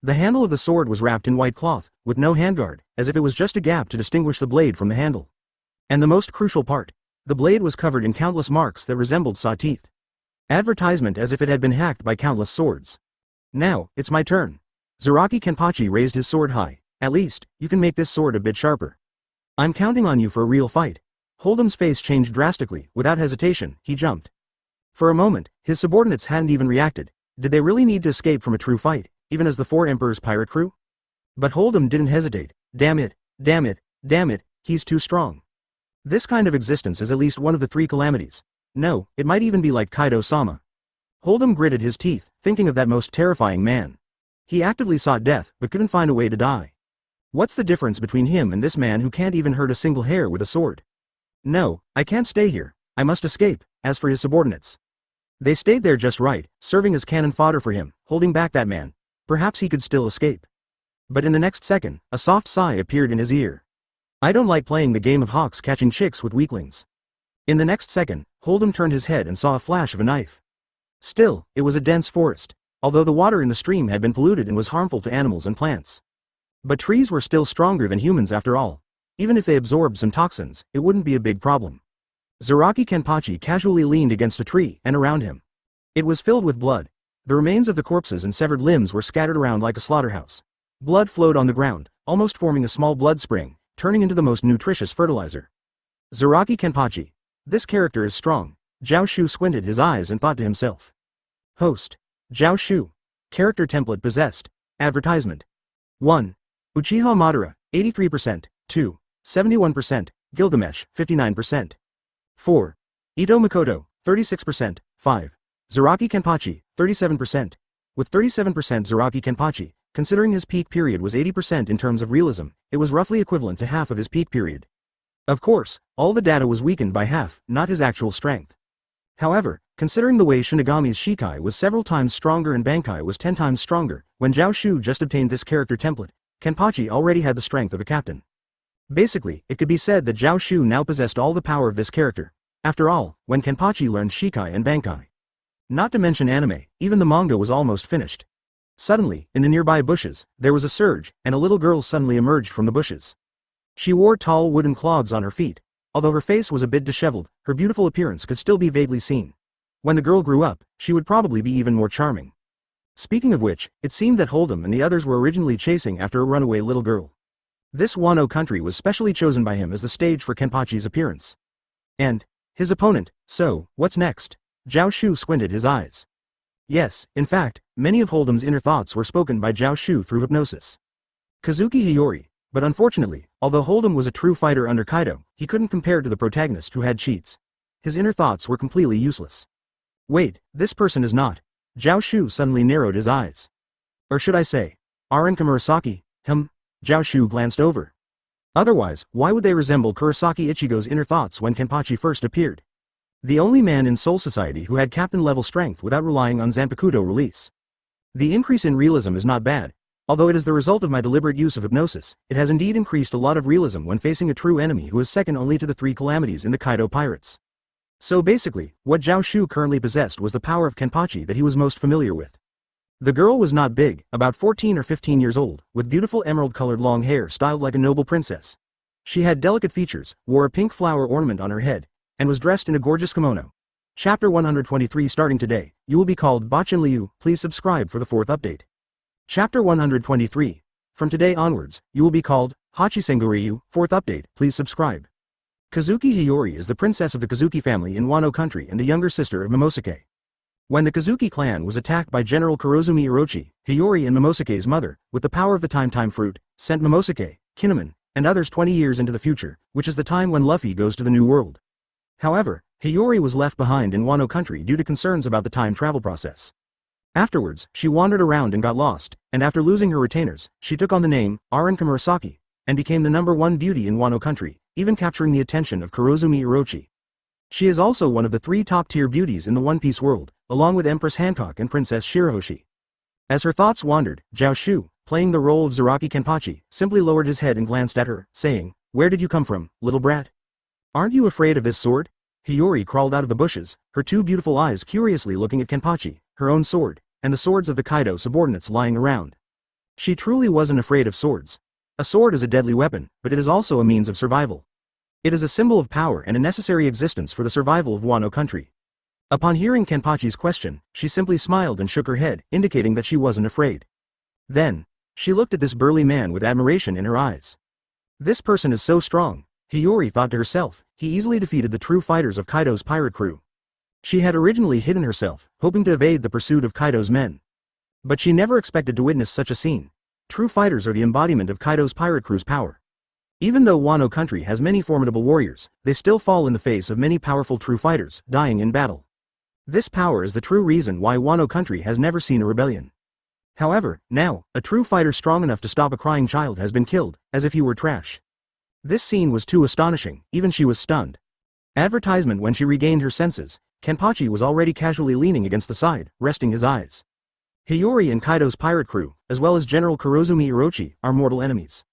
The handle of the sword was wrapped in white cloth, with no handguard, as if it was just a gap to distinguish the blade from the handle. And the most crucial part, the blade was covered in countless marks that resembled saw teeth. Advertisement as if it had been hacked by countless swords. Now, it's my turn. Zaraki Kenpachi raised his sword high. At least, you can make this sword a bit sharper. I'm counting on you for a real fight. Hold'em's face changed drastically. Without hesitation, he jumped. For a moment, his subordinates hadn't even reacted. Did they really need to escape from a true fight, even as the 4 Emperors' pirate crew? But Hold'em didn't hesitate. Damn it, he's too strong. This kind of existence is at least one of the three calamities. No, it might even be like Kaido-sama. Hold'em gritted his teeth, thinking of that most terrifying man. He actively sought death, but couldn't find a way to die. What's the difference between him and this man who can't even hurt a single hair with a sword? No, I can't stay here, I must escape. As for his subordinates, they stayed there just right, serving as cannon fodder for him, holding back that man. Perhaps he could still escape. But in the next second, a soft sigh appeared in his ear. I don't like playing the game of hawks catching chicks with weaklings. In the next second, Hold'em turned his head and saw a flash of a knife. Still, it was a dense forest, although the water in the stream had been polluted and was harmful to animals and plants. But trees were still stronger than humans after all. Even if they absorbed some toxins, it wouldn't be a big problem. Zaraki Kenpachi casually leaned against a tree, and around him, it was filled with blood. The remains of the corpses and severed limbs were scattered around like a slaughterhouse. Blood flowed on the ground, almost forming a small blood spring, turning into the most nutritious fertilizer. Zaraki Kenpachi. This character is strong. Zhao Xu squinted his eyes and thought to himself. Host. Zhao Xu. Character template possessed. Advertisement. 1. Uchiha Madara, 83%. 2. 71%. Gilgamesh, 59%. 4. Ito Makoto, 36%. 5. Zaraki Kenpachi, 37%. With 37% Zaraki Kenpachi, considering his peak period was 80% in terms of realism, it was roughly equivalent to half of his peak period. Of course, all the data was weakened by half, not his actual strength. However, considering the way Shinigami's Shikai was several times stronger and Bankai was 10 times stronger, when Zhao Xu just obtained this character template, Kenpachi already had the strength of a captain. Basically, it could be said that Zhao Xu now possessed all the power of this character. After all, when Kenpachi learned Shikai and Bankai. Not to mention anime, even the manga was almost finished. Suddenly, in the nearby bushes, there was a surge, and a little girl suddenly emerged from the bushes. She wore tall wooden clogs on her feet. Although her face was a bit disheveled, her beautiful appearance could still be vaguely seen. When the girl grew up, she would probably be even more charming. Speaking of which, it seemed that Hold'em and the others were originally chasing after a runaway little girl. This Wano country was specially chosen by him as the stage for Kenpachi's appearance. And his opponent. So, what's next? Zhao Xu squinted his eyes. Yes, in fact, many of Hold'em's inner thoughts were spoken by Zhao Xu through hypnosis. Kazuki Hiyori. But unfortunately, although Hold'em was a true fighter under Kaido, he couldn't compare to the protagonist who had cheats. His inner thoughts were completely useless. Wait, this person is not. Zhao Xu suddenly narrowed his eyes. Or should I say, Aran Kurosaki? Zhao Xu glanced over. Otherwise, why would they resemble Kurosaki Ichigo's inner thoughts when Kenpachi first appeared? The only man in Soul Society who had captain-level strength without relying on Zanpakuto release. The increase in realism is not bad. Although it is the result of my deliberate use of hypnosis, it has indeed increased a lot of realism when facing a true enemy who is second only to the three calamities in the Kaido pirates. So basically, what Zhao Xu currently possessed was the power of Kenpachi that he was most familiar with. The girl was not big, about 14 or 15 years old, with beautiful emerald-colored long hair styled like a noble princess. She had delicate features, wore a pink flower ornament on her head, and was dressed in a gorgeous kimono. Chapter 123 starting today, you will be called Bachin Liu. Please subscribe for the 4th update. Chapter 123. From today onwards, you will be called Hachisengoryu. 4th update. Please subscribe. Kazuki Hiyori is the princess of the Kazuki family in Wano country and the younger sister of Momosuke. When the Kazuki clan was attacked by General Kurozumi Orochi, Hiyori and Momosuke's mother, with the power of the Time Fruit, sent Momosuke, Kinemon, and others 20 years into the future, which is the time when Luffy goes to the New World. However, Hiyori was left behind in Wano country due to concerns about the time travel process. Afterwards, she wandered around and got lost, and after losing her retainers, she took on the name Aran Kurosaki, and became the #1 beauty in Wano country, even capturing the attention of Kurozumi Orochi. She is also one of the 3 top-tier beauties in the One Piece world, along with Empress Hancock and Princess Shirahoshi. As her thoughts wandered, Zhao Xu, playing the role of Zaraki Kenpachi, simply lowered his head and glanced at her, saying, "Where did you come from, little brat? Aren't you afraid of this sword?" Hiyori crawled out of the bushes, her 2 beautiful eyes curiously looking at Kenpachi, her own sword, and the swords of the Kaido subordinates lying around. She truly wasn't afraid of swords. A sword is a deadly weapon, but it is also a means of survival. It is a symbol of power and a necessary existence for the survival of Wano country. Upon hearing Kenpachi's question, she simply smiled and shook her head, indicating that she wasn't afraid. Then, she looked at this burly man with admiration in her eyes. This person is so strong, Hiyori thought to herself. He easily defeated the true fighters of Kaido's pirate crew. She had originally hidden herself, hoping to evade the pursuit of Kaido's men. But she never expected to witness such a scene. True fighters are the embodiment of Kaido's pirate crew's power. Even though Wano country has many formidable warriors, they still fall in the face of many powerful true fighters, dying in battle. This power is the true reason why Wano country has never seen a rebellion. However, now, a true fighter strong enough to stop a crying child has been killed, as if he were trash. This scene was too astonishing, even she was stunned. Advertisement. When she regained her senses, Kenpachi was already casually leaning against the side, resting his eyes. Hiyori and Kaido's pirate crew, as well as General Kurozumi Orochi, are mortal enemies.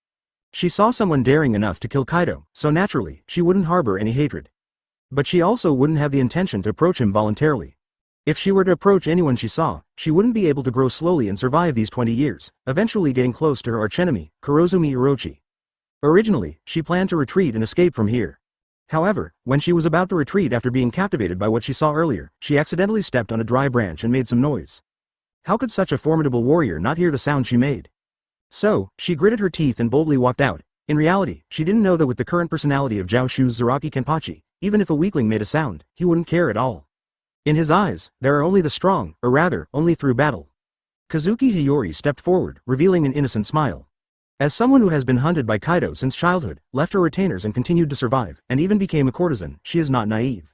She saw someone daring enough to kill Kaido, so naturally, she wouldn't harbor any hatred. But she also wouldn't have the intention to approach him voluntarily. If she were to approach anyone she saw, she wouldn't be able to grow slowly and survive these 20 years, eventually getting close to her archenemy, Kurozumi Orochi. Originally, she planned to retreat and escape from here. However, when she was about to retreat after being captivated by what she saw earlier, she accidentally stepped on a dry branch and made some noise. How could such a formidable warrior not hear the sound she made? So, she gritted her teeth and boldly walked out. In reality, she didn't know that with the current personality of Zhao Xu's Zaraki Kenpachi, even if a weakling made a sound, he wouldn't care at all. In his eyes, there are only the strong, or rather, only through battle. Kazuki Hiyori stepped forward, revealing an innocent smile. As someone who has been hunted by Kaido since childhood, left her retainers and continued to survive, and even became a courtesan, she is not naive.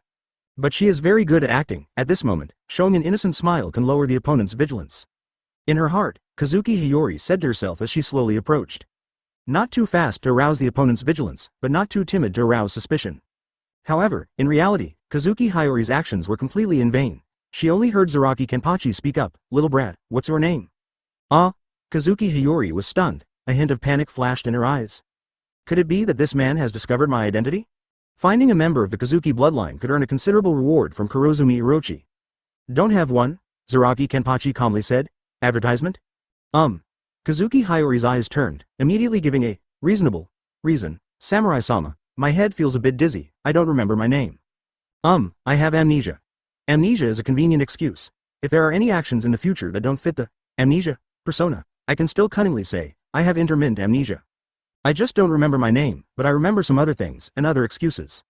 But she is very good at acting. At this moment, showing an innocent smile can lower the opponent's vigilance. In her heart, Kazuki Hiyori said to herself as she slowly approached. Not too fast to arouse the opponent's vigilance, but not too timid to arouse suspicion. However, in reality, Kazuki Hiyori's actions were completely in vain. She only heard Zaraki Kenpachi speak up, "Little brat, what's your name?" Ah! Kazuki Hiyori was stunned. A hint of panic flashed in her eyes. Could it be that this man has discovered my identity? Finding a member of the Kazuki bloodline could earn a considerable reward from Kurozumi Orochi. Don't have one, Zaraki Kenpachi calmly said. Advertisement? Kazuki Hiyori's eyes turned, immediately giving a reasonable reason. Samurai-sama, my head feels a bit dizzy, I don't remember my name. I have amnesia. Amnesia is a convenient excuse. If there are any actions in the future that don't fit the amnesia persona, I can still cunningly say, I have intermittent amnesia. I just don't remember my name, but I remember some other things, and other excuses.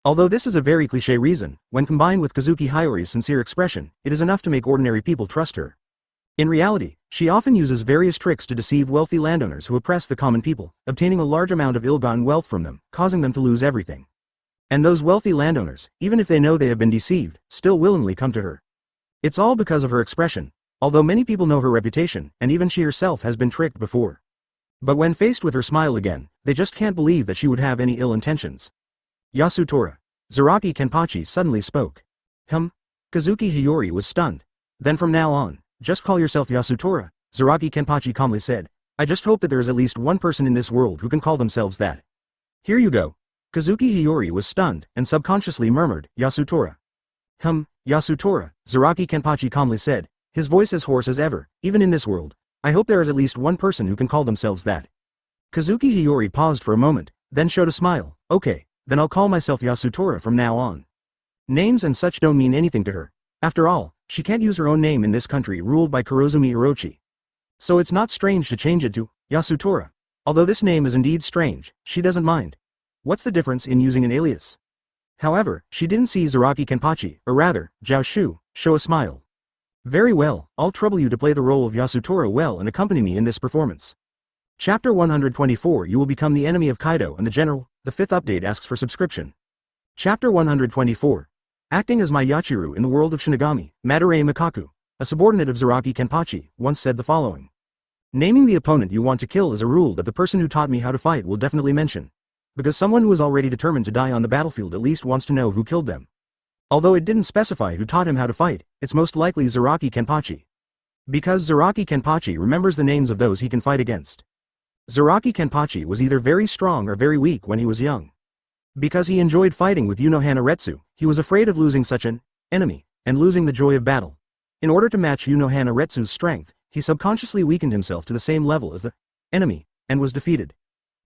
Although this is a very cliché reason, when combined with Kazuki Hiyori's sincere expression, it is enough to make ordinary people trust her. In reality, she often uses various tricks to deceive wealthy landowners who oppress the common people, obtaining a large amount of ill-gotten wealth from them, causing them to lose everything. And those wealthy landowners, even if they know they have been deceived, still willingly come to her. It's all because of her expression, although many people know her reputation, and even she herself has been tricked before. But when faced with her smile again, they just can't believe that she would have any ill intentions. Yasutora. Zaraki Kenpachi suddenly spoke. Kazuki Hiyori was stunned. Then from now on, just call yourself Yasutora, Zaraki Kenpachi calmly said. I just hope that there is at least one person in this world who can call themselves that. Here you go. Kazuki Hiyori was stunned, and subconsciously murmured, Yasutora. Yasutora, Zaraki Kenpachi calmly said, his voice as hoarse as ever. Even in this world, I hope there is at least one person who can call themselves that. Kazuki Hiyori paused for a moment, then showed a smile. Okay, then I'll call myself Yasutora from now on. Names and such don't mean anything to her. After all, she can't use her own name in this country ruled by Kurozumi Orochi. So it's not strange to change it to Yasutora. Although this name is indeed strange, she doesn't mind. What's the difference in using an alias? However, she didn't see Zaraki Kenpachi, or rather, Zhao Xu, show a smile. Very well, I'll trouble you to play the role of Yasutora well and accompany me in this performance. Chapter 124. You will become the enemy of Kaido and the General. The 5th update asks for subscription. Chapter 124. Acting as my Yachiru in the world of Shinigami, Madara Mikaku, a subordinate of Zaraki Kenpachi, once said the following. Naming the opponent you want to kill is a rule that the person who taught me how to fight will definitely mention. Because someone who is already determined to die on the battlefield at least wants to know who killed them. Although it didn't specify who taught him how to fight, it's most likely Zaraki Kenpachi. Because Zaraki Kenpachi remembers the names of those he can fight against. Zaraki Kenpachi was either very strong or very weak when he was young. Because he enjoyed fighting with Unohana Retsu, he was afraid of losing such an enemy, and losing the joy of battle. In order to match Unohana Retsu's strength, he subconsciously weakened himself to the same level as the enemy, and was defeated.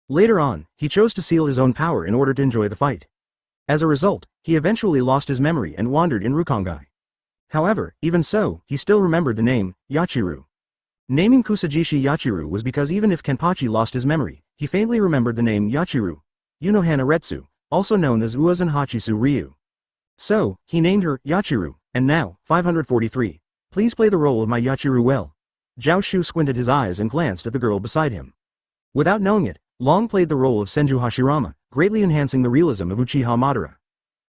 Later on, he chose to seal his own power in order to enjoy the fight. As a result, he eventually lost his memory and wandered in Rukongai. However, even so, he still remembered the name, Yachiru. Naming Kusajishi Yachiru was because even if Kenpachi lost his memory, he faintly remembered the name Yachiru, Unohana Retsu, also known as Uazan Hachisu Ryu. So, he named her Yachiru, and now, 543. Please play the role of my Yachiru well. Zhao Xu squinted his eyes and glanced at the girl beside him. Without knowing it, long played the role of Senju Hashirama, greatly enhancing the realism of Uchiha Madara.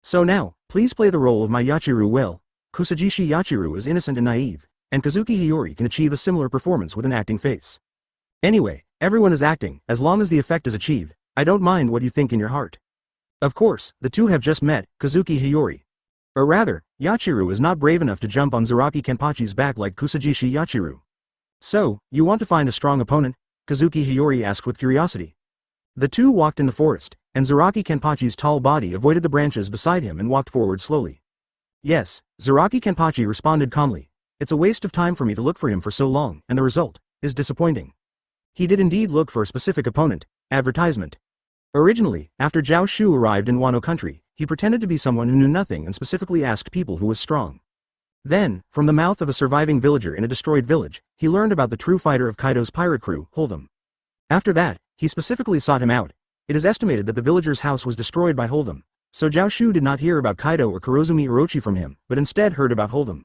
So now, please play the role of my Yachiru well. Kusajishi Yachiru is innocent and naive, and Kazuki Hiyori can achieve a similar performance with an acting face. Anyway, everyone is acting, as long as the effect is achieved. I don't mind what you think in your heart. Of course, the two have just met, Kazuki Hiyori. Or rather, Yachiru is not brave enough to jump on Zaraki Kenpachi's back like Kusajishi Yachiru. So, you want to find a strong opponent? Kazuki Hiyori asked with curiosity. The two walked in the forest, and Zaraki Kenpachi's tall body avoided the branches beside him and walked forward slowly. Yes, Zaraki Kenpachi responded calmly. It's a waste of time for me to look for him for so long, and the result is disappointing. He did indeed look for a specific opponent, advertisement. Originally, after Zhao Xu arrived in Wano country, he pretended to be someone who knew nothing and specifically asked people who was strong. Then, from the mouth of a surviving villager in a destroyed village, he learned about the true fighter of Kaido's pirate crew, Hold'em. After that, he specifically sought him out. It is estimated that the villager's house was destroyed by Hold'em, so Zhao Xu did not hear about Kaido or Kurozumi Orochi from him, but instead heard about Hold'em.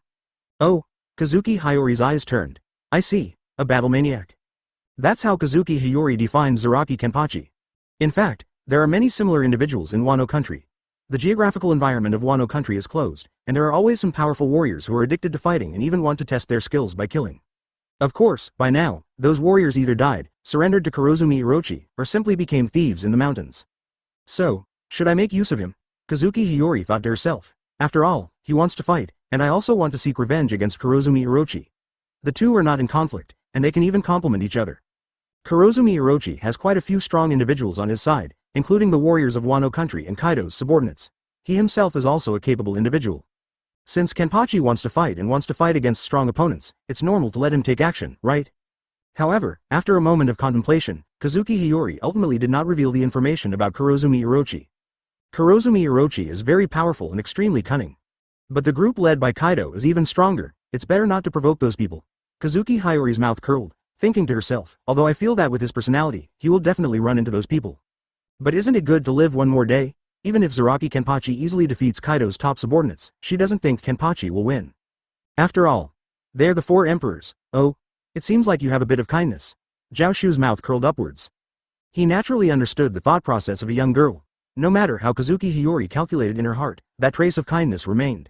Oh, Kazuki Hiyori's eyes turned. I see, a battle maniac. That's how Kazuki Hiyori defined Zaraki Kenpachi. In fact, there are many similar individuals in Wano country. The geographical environment of Wano country is closed, and there are always some powerful warriors who are addicted to fighting and even want to test their skills by killing. Of course, by now, those warriors either died, surrendered to Kurozumi Orochi, or simply became thieves in the mountains. So, should I make use of him? Kazuki Hiyori thought to herself. After all, he wants to fight, and I also want to seek revenge against Kurozumi Orochi. The two are not in conflict, and they can even complement each other. Kurozumi Orochi has quite a few strong individuals on his side, including the warriors of Wano country and Kaido's subordinates. He himself is also a capable individual. Since Kenpachi wants to fight and wants to fight against strong opponents, it's normal to let him take action, right? However, after a moment of contemplation, Kazuki Hiyori ultimately did not reveal the information about Kurozumi Orochi. Kurozumi Orochi is very powerful and extremely cunning. But the group led by Kaido is even stronger. It's better not to provoke those people. Kazuki Hiyori's mouth curled, thinking to herself, although I feel that with his personality, he will definitely run into those people. But isn't it good to live one more day? Even if Zaraki Kenpachi easily defeats Kaido's top subordinates, she doesn't think Kenpachi will win. After all, they're the four emperors. Oh, it seems like you have a bit of kindness. Zhao Xu's mouth curled upwards. He naturally understood the thought process of a young girl. No matter how Kazuki Hiyori calculated in her heart, that trace of kindness remained.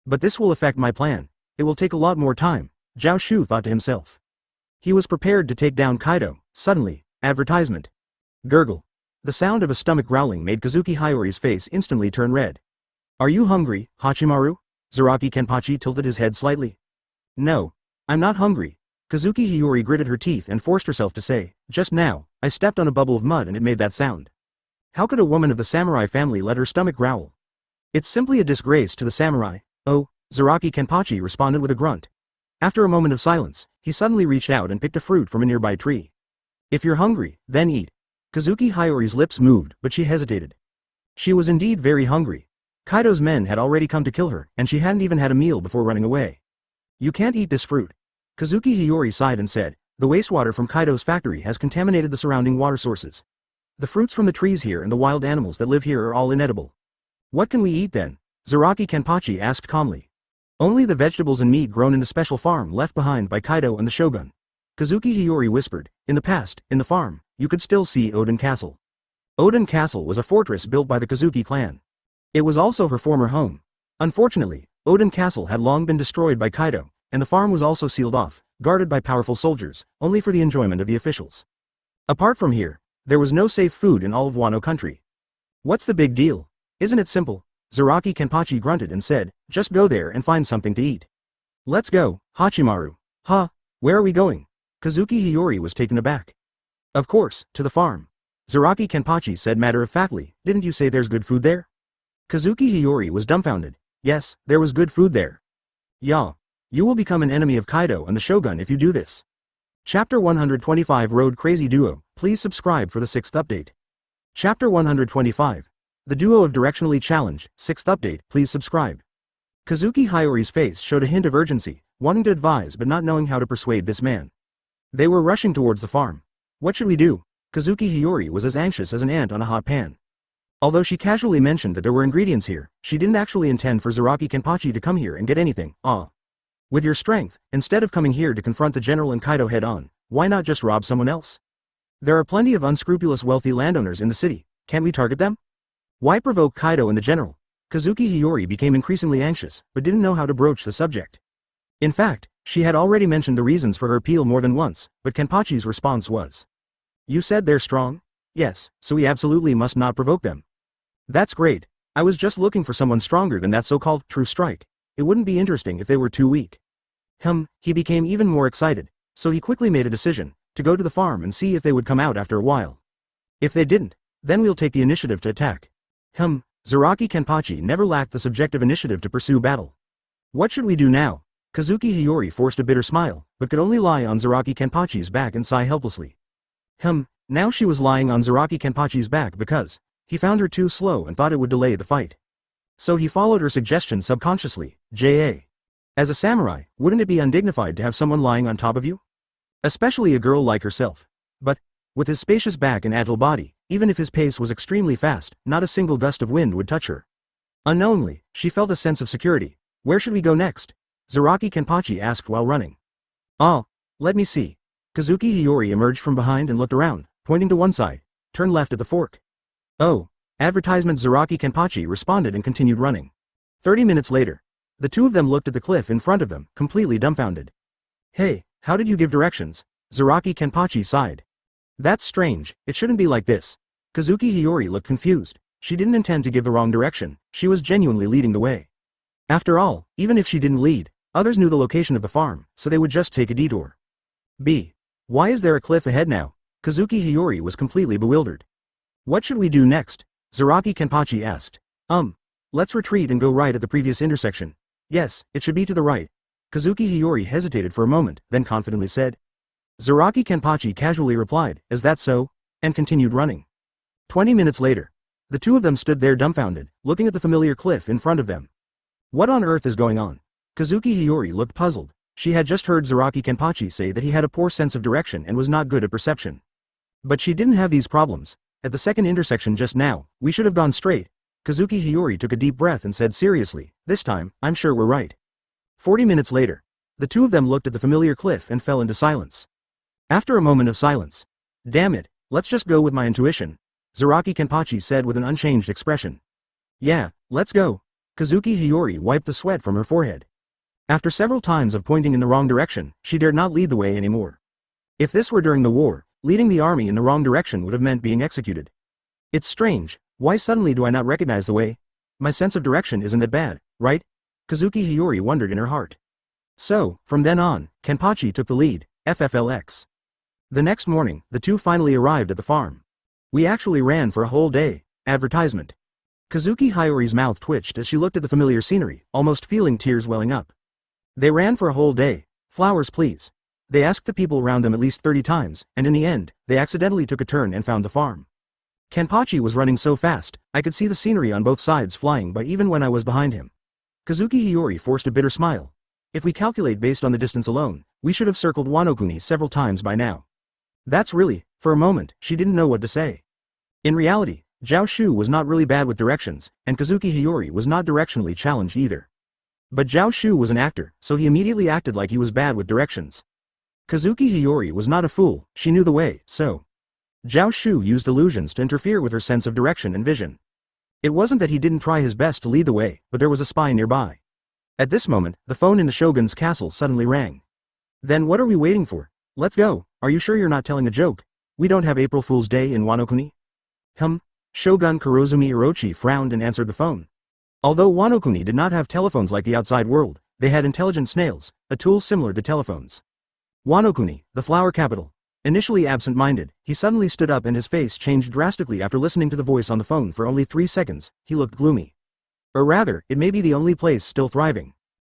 But this will affect my plan. It will take a lot more time, Zhao Xu thought to himself. He was prepared to take down Kaido. Suddenly, advertisement. Gurgle. The sound of a stomach growling made Kazuki Hiyori's face instantly turn red. Are you hungry, Hachimaru? Zaraki Kenpachi tilted his head slightly. No, I'm not hungry. Kazuki Hiyori gritted her teeth and forced herself to say, just now, I stepped on a bubble of mud and it made that sound. How could a woman of the samurai family let her stomach growl? It's simply a disgrace to the samurai. Oh, Zaraki Kenpachi responded with a grunt. After a moment of silence, he suddenly reached out and picked a fruit from a nearby tree. If you're hungry, then eat. Kazuki Hiyori's lips moved, but she hesitated. She was indeed very hungry. Kaido's men had already come to kill her, and she hadn't even had a meal before running away. You can't eat this fruit. Kazuki Hiyori sighed and said, the wastewater from Kaido's factory has contaminated the surrounding water sources. The fruits from the trees here and the wild animals that live here are all inedible. What can we eat then? Zaraki Kenpachi asked calmly. Only the vegetables and meat grown in the special farm left behind by Kaido and the shogun. Kazuki Hiyori whispered, in the past, in the farm, you could still see Oden Castle. Oden Castle was a fortress built by the Kazuki clan. It was also her former home. Unfortunately, Oden Castle had long been destroyed by Kaido, and the farm was also sealed off, guarded by powerful soldiers, only for the enjoyment of the officials. Apart from here, there was no safe food in all of Wano country. What's the big deal? Isn't it simple? Zaraki Kenpachi grunted and said, just go there and find something to eat. Let's go, Hachimaru. Huh? Where are we going? Kazuki Hiyori was taken aback. Of course, to the farm. Zaraki Kenpachi said matter-of-factly, didn't you say there's good food there? Kazuki Hiyori was dumbfounded. Yes, there was good food there. Yeah. You will become an enemy of Kaido and the Shogun if you do this. Chapter 125 Road Crazy Duo, please subscribe for the 6th update. Chapter 125. The Duo of Directionally Challenge, 6th update, please subscribe. Kazuki Hiyori's face showed a hint of urgency, wanting to advise but not knowing how to persuade this man. They were rushing towards the farm. What should we do? Kazuki Hiyori was as anxious as an ant on a hot pan. Although she casually mentioned that there were ingredients here, she didn't actually intend for Zaraki Kenpachi to come here and get anything. With your strength, instead of coming here to confront the general and Kaido head-on, why not just rob someone else? There are plenty of unscrupulous wealthy landowners in the city, can't we target them? Why provoke Kaido and the general? Kazuki Hiyori became increasingly anxious, but didn't know how to broach the subject. In fact, she had already mentioned the reasons for her appeal more than once, but Kenpachi's response was, "You said they're strong? Yes, so we absolutely must not provoke them." "That's great. I was just looking for someone stronger than that so-called true strike. It wouldn't be interesting if they were too weak." He became even more excited, so he quickly made a decision, to go to the farm and see if they would come out after a while. If they didn't, then we'll take the initiative to attack. Zaraki Kenpachi never lacked the subjective initiative to pursue battle. What should we do now? Kazuki Hiyori forced a bitter smile, but could only lie on Zaraki Kenpachi's back and sigh helplessly. Now she was lying on Zaraki Kenpachi's back because he found her too slow and thought it would delay the fight. So he followed her suggestion subconsciously. As a samurai, wouldn't it be undignified to have someone lying on top of you? Especially a girl like herself. But, with his spacious back and agile body, even if his pace was extremely fast, not a single gust of wind would touch her. Unknowingly, she felt a sense of security. Where should we go next? Zaraki Kenpachi asked while running. Let me see. Kazuki Hiyori emerged from behind and looked around, pointing to one side. Turn left at the fork. "Oh." Advertisement. Zaraki Kenpachi responded and continued running. 30 minutes later. The two of them looked at the cliff in front of them, completely dumbfounded. "Hey, how did you give directions?" Zaraki Kenpachi sighed. "That's strange, it shouldn't be like this." Kazuki Hiyori looked confused. She didn't intend to give the wrong direction, she was genuinely leading the way. After all, even if she didn't lead, others knew the location of the farm, so they would just take a detour. Why is there a cliff ahead now? Kazuki Hiyori was completely bewildered. "What should we do next?" Zaraki Kenpachi asked. Let's retreat and go right at the previous intersection." "Yes, it should be to the right." Kazuki Hiyori hesitated for a moment, then confidently said. Zaraki Kenpachi casually replied, "Is that so?" and continued running. 20 minutes later. The two of them stood there dumbfounded, looking at the familiar cliff in front of them. What on earth is going on? Kazuki Hiyori looked puzzled. She had just heard Zaraki Kenpachi say that he had a poor sense of direction and was not good at perception. But she didn't have these problems. At the second intersection just now, we should have gone straight. Kazuki Hiyori took a deep breath and said seriously, "This time, I'm sure we're right." 40 minutes later. The two of them looked at the familiar cliff and fell into silence. After a moment of silence. "Damn it, let's just go with my intuition," Zaraki Kenpachi said with an unchanged expression. "Yeah, let's go." Kazuki Hiyori wiped the sweat from her forehead. After several times of pointing in the wrong direction, she dared not lead the way anymore. If this were during the war, leading the army in the wrong direction would have meant being executed. It's strange, why suddenly do I not recognize the way? My sense of direction isn't that bad, right? Kazuki Hiyori wondered in her heart. So, from then on, Kenpachi took the lead, FFLX. The next morning, the two finally arrived at the farm. "We actually ran for a whole day." Advertisement. Kazuki Hiyori's mouth twitched as she looked at the familiar scenery, almost feeling tears welling up. They ran for a whole day. Flowers please. They asked the people around them at least 30 times, and in the end, they accidentally took a turn and found the farm. Kenpachi was running so fast, I could see the scenery on both sides flying by even when I was behind him. Kazuki Hiyori forced a bitter smile. If we calculate based on the distance alone, we should have circled Wano-kuni several times by now. That's really, for a moment, she didn't know what to say. In reality, Zhao Xu was not really bad with directions, and Kazuki Hiyori was not directionally challenged either. But Zhao Xu was an actor, so he immediately acted like he was bad with directions. Kazuki Hiyori was not a fool, she knew the way, so. Zhao Xu used illusions to interfere with her sense of direction and vision. It wasn't that he didn't try his best to lead the way, but there was a spy nearby. At this moment, the phone in the shogun's castle suddenly rang. "Then what are we waiting for? Let's go. Are you sure you're not telling a joke? We don't have April Fool's Day in Wano-kuni?" Shogun Kurozumi Orochi frowned and answered the phone. Although Wano-kuni did not have telephones like the outside world, they had intelligent snails, a tool similar to telephones. Wano-kuni, the flower capital. Initially absent-minded, he suddenly stood up and his face changed drastically after listening to the voice on the phone for only 3 seconds, he looked gloomy. Or rather, it may be the only place still thriving.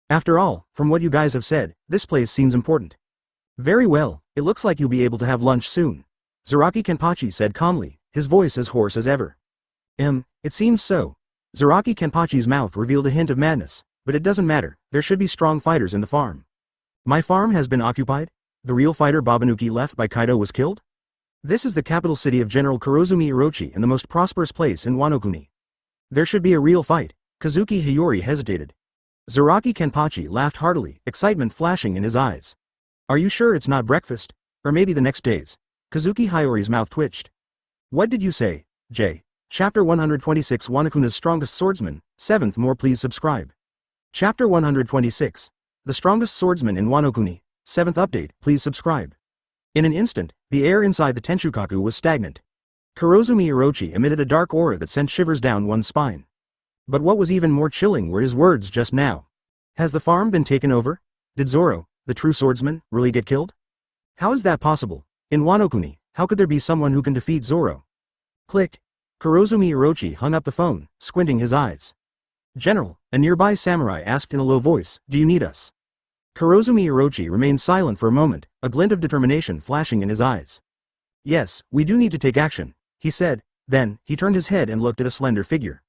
After all, from what you guys have said, this place seems important. "Very well, it looks like you'll be able to have lunch soon," Zaraki Kenpachi said calmly, his voice as hoarse as ever. It seems so." Zaraki Kenpachi's mouth revealed a hint of madness, but it doesn't matter, there should be strong fighters in the farm. "My farm has been occupied? The real fighter Babanuki left by Kaido was killed? This is the capital city of General Kurozumi Orochi and the most prosperous place in Wano-kuni. There should be a real fight." Kazuki Hiyori hesitated. Zaraki Kenpachi laughed heartily, excitement flashing in his eyes. "Are you sure it's not breakfast? Or maybe the next days?" Kazuki Hiyori's mouth twitched. What did you say, J? Chapter 126 Wanokuna's Strongest Swordsman, 7th more please subscribe. Chapter 126. The Strongest Swordsman in Wano-kuni, 7th update, please subscribe. In an instant, the air inside the Tenshukaku was stagnant. Kurozumi Orochi emitted a dark aura that sent shivers down one's spine. But what was even more chilling were his words just now. Has the farm been taken over? Did Zoro, the true swordsman, really get killed? How is that possible? In Wano-kuni, how could there be someone who can defeat Zoro? Click. Kurozumi Orochi hung up the phone, squinting his eyes. General, a nearby samurai asked in a low voice, do you need us? Kurozumi Orochi remained silent for a moment, a glint of determination flashing in his eyes. Yes, we do need to take action, he said, then, he turned his head and looked at a slender figure.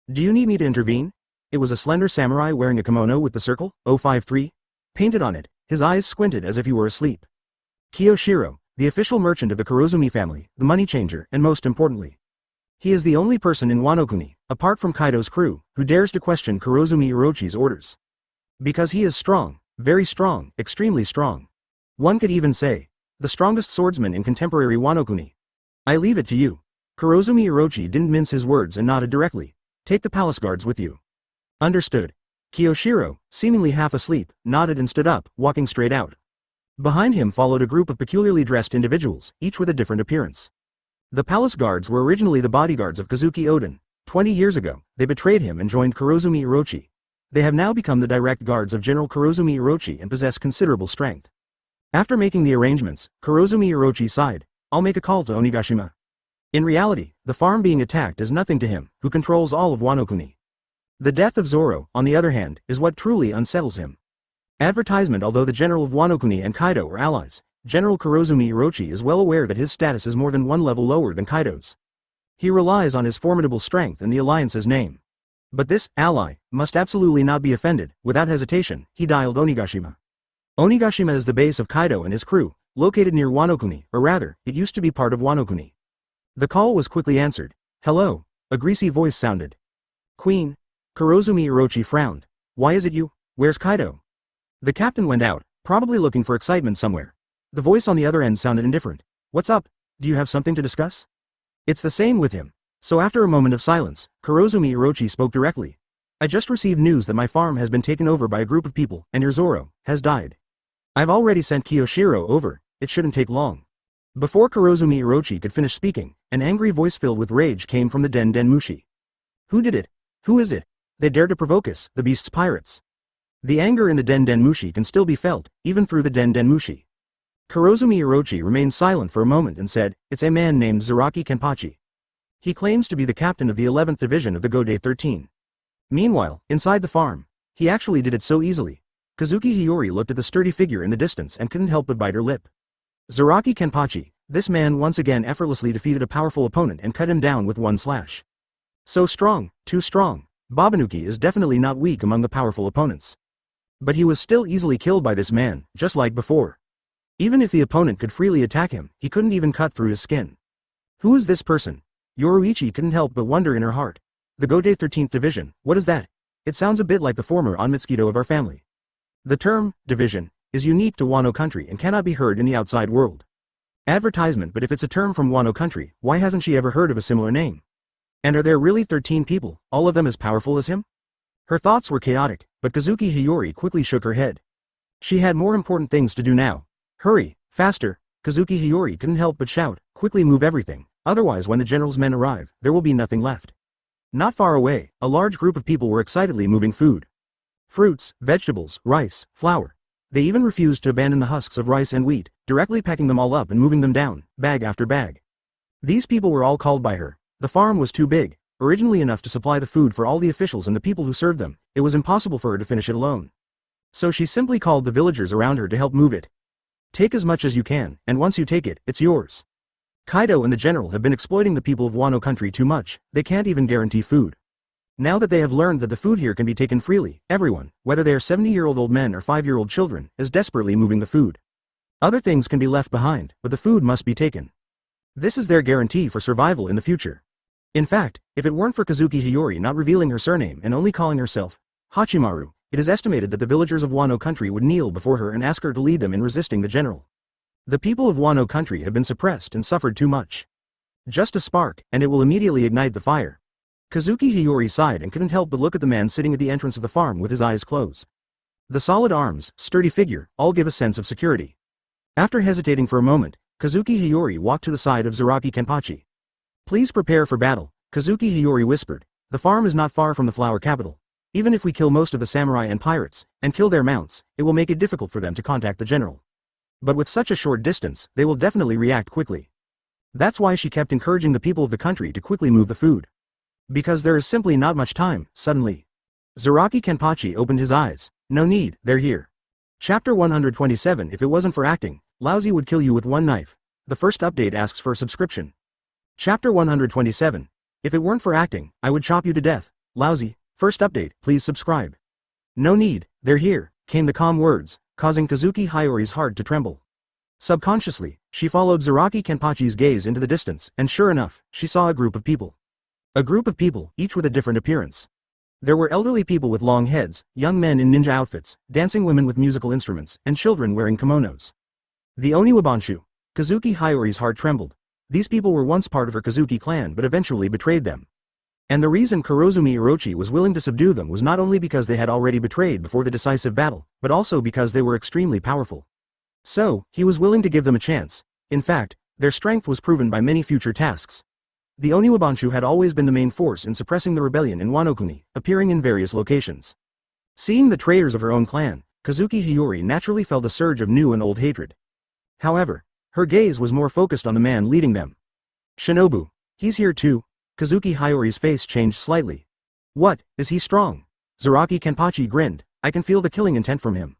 Do you need me to intervene? It was a slender samurai wearing a kimono with the circle, 053, painted on it, his eyes squinted as if he were asleep. Kiyoshiro, the official merchant of the Kurozumi family, the money changer, and most importantly, he is the only person in Wano-kuni, apart from Kaido's crew, who dares to question Kurozumi Orochi's orders. Because he is strong, very strong, extremely strong. One could even say, the strongest swordsman in contemporary Wano-kuni. I leave it to you. Kurozumi Orochi didn't mince his words and nodded directly. Take the palace guards with you. Understood. Kiyoshiro, seemingly half asleep, nodded and stood up, walking straight out. Behind him followed a group of peculiarly dressed individuals, each with a different appearance. The palace guards were originally the bodyguards of Kazuki Oden. 20 years ago, they betrayed him and joined Kurozumi Orochi. They have now become the direct guards of General Kurozumi Orochi and possess considerable strength. After making the arrangements, Kurozumi Orochi sighed, I'll make a call to Onigashima. In reality, the farm being attacked is nothing to him, who controls all of Wano-kuni. The death of Zoro, on the other hand, is what truly unsettles him. Advertisement. Although the general of Wano-kuni and Kaido are allies, General Kurozumi Orochi is well aware that his status is more than one level lower than Kaido's. He relies on his formidable strength and the alliance's name. But this ally must absolutely not be offended. Without hesitation, he dialed Onigashima. Onigashima is the base of Kaido and his crew, located near Wano-kuni, or rather, it used to be part of Wano-kuni. The call was quickly answered. Hello, a greasy voice sounded. Queen. Kurozumi Orochi frowned. Why is it you? Where's Kaido? The captain went out, probably looking for excitement somewhere. The voice on the other end sounded indifferent. What's up? Do you have something to discuss? It's the same with him. So after a moment of silence, Kurozumi Orochi spoke directly. I just received news that my farm has been taken over by a group of people, and your Zoro has died. I've already sent Kiyoshiro over, it shouldn't take long. Before Kurozumi Orochi could finish speaking, an angry voice filled with rage came from the Den Den Mushi. Who did it? Who is it? They dared to provoke us, the beast's pirates. The anger in the Den Den Mushi can still be felt, even through the Den Den Mushi. Kurozumi Orochi remained silent for a moment and said, it's a man named Zaraki Kenpachi. He claims to be the captain of the 11th Division of the Gode 13. Meanwhile, inside the farm, he actually did it so easily. Kazuki Hiyori looked at the sturdy figure in the distance and couldn't help but bite her lip. Zaraki Kenpachi, this man once again effortlessly defeated a powerful opponent and cut him down with one slash. So strong, too strong. Babanuki is definitely not weak among the powerful opponents. But he was still easily killed by this man, just like before. Even if the opponent could freely attack him, he couldn't even cut through his skin. Who is this person? Yoruichi couldn't help but wonder in her heart. The Gode 13th Division, what is that? It sounds a bit like the former Onmitsukido of our family. The term, division, is unique to Wano country and cannot be heard in the outside world. Advertisement. But if it's a term from Wano country, why hasn't she ever heard of a similar name? And are there really 13 people, all of them as powerful as him? Her thoughts were chaotic, but Kazuki Hiyori quickly shook her head. She had more important things to do now. Hurry, faster, Kazuki Hiyori couldn't help but shout, quickly move everything, otherwise when the general's men arrive, there will be nothing left. Not far away, a large group of people were excitedly moving food. Fruits, vegetables, rice, flour. They even refused to abandon the husks of rice and wheat, directly packing them all up and moving them down, bag after bag. These people were all called by her. The farm was too big, originally enough to supply the food for all the officials and the people who served them. It was impossible for her to finish it alone. So she simply called the villagers around her to help move it. Take as much as you can, and once you take it, it's yours. Kaido and the general have been exploiting the people of Wano country too much, they can't even guarantee food. Now that they have learned that the food here can be taken freely, everyone, whether they are 70-year-old old men or 5-year-old children, is desperately moving the food. Other things can be left behind, but the food must be taken. This is their guarantee for survival in the future. In fact, if it weren't for Kazuki Hiyori not revealing her surname and only calling herself Hachimaru, it is estimated that the villagers of Wano country would kneel before her and ask her to lead them in resisting the general. The people of Wano country have been suppressed and suffered too much. Just a spark, and it will immediately ignite the fire. Kazuki Hiyori sighed and couldn't help but look at the man sitting at the entrance of the farm with his eyes closed. The solid arms, sturdy figure, all give a sense of security. After hesitating for a moment, Kazuki Hiyori walked to the side of Zaraki Kenpachi. Please prepare for battle, Kazuki Hiyori whispered. The farm is not far from the flower capital. Even if we kill most of the samurai and pirates, and kill their mounts, it will make it difficult for them to contact the general. But with such a short distance, they will definitely react quickly. That's why she kept encouraging the people of the country to quickly move the food. Because there is simply not much time. Suddenly, Zaraki Kenpachi opened his eyes. No need, they're here. Chapter 127. If it wasn't for acting, Lousy would kill you with one knife. The first update asks for a subscription. Chapter 127. If it weren't for acting, I would chop you to death. Lousy, first update, please subscribe. No need, they're here, came the calm words, causing Kazuki Hiyori's heart to tremble. Subconsciously, she followed Zaraki Kenpachi's gaze into the distance, and sure enough, she saw a group of people. A group of people, each with a different appearance. There were elderly people with long heads, young men in ninja outfits, dancing women with musical instruments, and children wearing kimonos. The Oniwabanshu. Kazuki Hiyori's heart trembled. These people were once part of her Kazuki clan but eventually betrayed them. And the reason Kurozumi Orochi was willing to subdue them was not only because they had already betrayed before the decisive battle, but also because they were extremely powerful. So, he was willing to give them a chance. In fact, their strength was proven by many future tasks. The Oniwabanshu had always been the main force in suppressing the rebellion in Wano-kuni, appearing in various locations. Seeing the traitors of her own clan, Kazuki Hiyori naturally felt a surge of new and old hatred. However, her gaze was more focused on the man leading them. Shinobu. He's here too. Kazuki Hiyori's face changed slightly. What, is he strong? Zaraki Kenpachi grinned. I can feel the killing intent from him.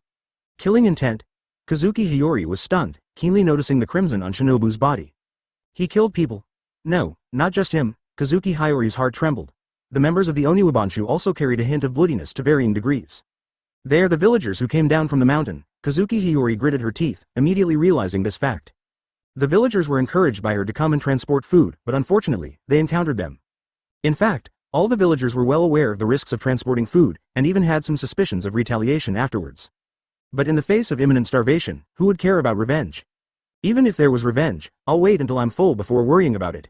Killing intent? Kazuki Hiyori was stunned, keenly noticing the crimson on Shinobu's body. He killed people. No, not just him. Kazuki Hiyori's heart trembled. The members of the Oniwabanshu also carried a hint of bloodiness to varying degrees. They are the villagers who came down from the mountain. Kazuki Hiyori gritted her teeth, immediately realizing this fact. The villagers were encouraged by her to come and transport food, but unfortunately, they encountered them. In fact, all the villagers were well aware of the risks of transporting food, and even had some suspicions of retaliation afterwards. But in the face of imminent starvation, who would care about revenge? Even if there was revenge, I'll wait until I'm full before worrying about it.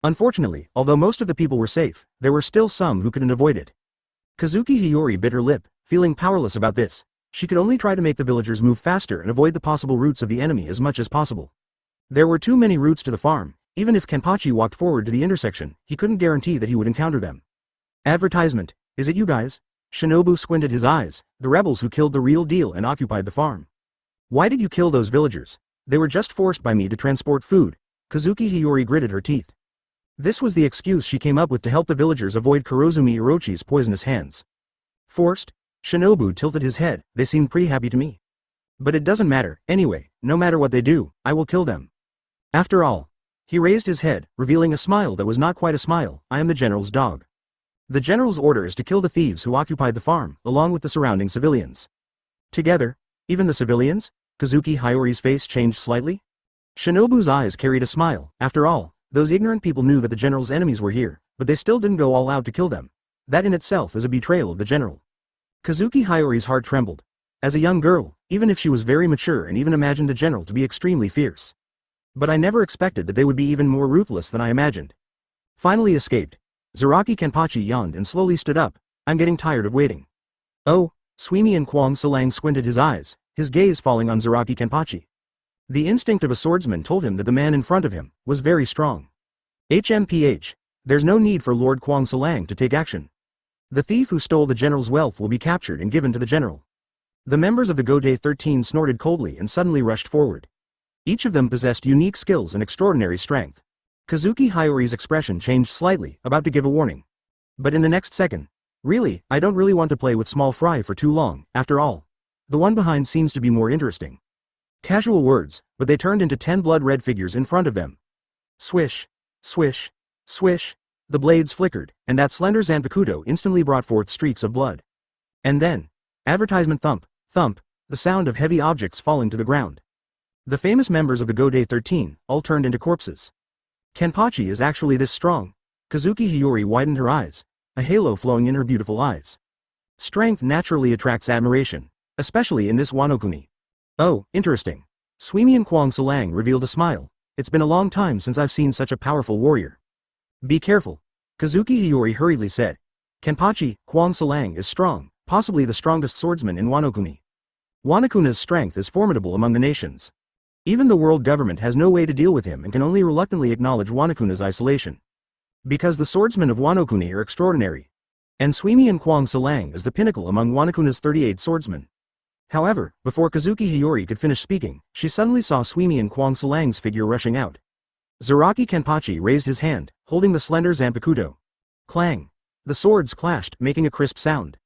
Unfortunately, although most of the people were safe, there were still some who couldn't avoid it. Kazuki Hiyori bit her lip, feeling powerless about this. She could only try to make the villagers move faster and avoid the possible routes of the enemy as much as possible. There were too many routes to the farm. Even if Kenpachi walked forward to the intersection, he couldn't guarantee that he would encounter them. Advertisement. Is it you guys? Shinobu squinted his eyes, the rebels who killed the real deal and occupied the farm. Why did you kill those villagers? They were just forced by me to transport food. Kazuki Hiyori gritted her teeth. This was the excuse she came up with to help the villagers avoid Kurozumi Orochi's poisonous hands. Forced? Shinobu tilted his head. They seemed pretty happy to me. But it doesn't matter, anyway, no matter what they do, I will kill them. After all. He raised his head, revealing a smile that was not quite a smile. I am the general's dog. The general's order is to kill the thieves who occupied the farm, along with the surrounding civilians. Together? Even the civilians? Kazuki Hiyori's face changed slightly. Shinobu's eyes carried a smile. After all, those ignorant people knew that the general's enemies were here, but they still didn't go all out to kill them. That in itself is a betrayal of the general. Kazuki Hiyori's heart trembled. As a young girl, even if she was very mature and even imagined the general to be extremely fierce. But I never expected that they would be even more ruthless than I imagined. Finally escaped. Zaraki Kenpachi yawned and slowly stood up. I'm getting tired of waiting. Oh, Suimi and Kwang Salang squinted his eyes, his gaze falling on Zaraki Kenpachi. The instinct of a swordsman told him that the man in front of him was very strong. HMPH. There's no need for Lord Kwang Salang to take action. The thief who stole the general's wealth will be captured and given to the general. The members of the Godai 13 snorted coldly and suddenly rushed forward. Each of them possessed unique skills and extraordinary strength. Kazuki Hiyori's expression changed slightly, about to give a warning. But in the next second, really, I don't really want to play with small fry for too long, after all. The one behind seems to be more interesting. Casual words, but they turned into 10 blood-red figures in front of them. Swish, swish, swish, the blades flickered, and that slender Zanpakuto instantly brought forth streaks of blood. And then, advertisement thump, thump, the sound of heavy objects falling to the ground. The famous members of the Godai 13 all turned into corpses. Kenpachi is actually this strong. Kazuki Hiyori widened her eyes, a halo flowing in her beautiful eyes. Strength naturally attracts admiration, especially in this Wano-kuni. Oh, interesting. Suimian Kwang Salang revealed a smile. It's been a long time since I've seen such a powerful warrior. Be careful. Kazuki Hiyori hurriedly said. Kenpachi, Kwang Salang is strong, possibly the strongest swordsman in Wano-kuni. Wano-kuni's strength is formidable among the nations. Even the world government has no way to deal with him and can only reluctantly acknowledge Wano-kuni's isolation. Because the swordsmen of Wano-kuni are extraordinary. And Suimian Kwang Salang is the pinnacle among Wano-kuni's 38 swordsmen. However, before Kazuki Hiyori could finish speaking, she suddenly saw Suimian Kwang Salang's figure rushing out. Zaraki Kenpachi raised his hand, holding the slender Zanpakuto. Clang! The swords clashed, making a crisp sound.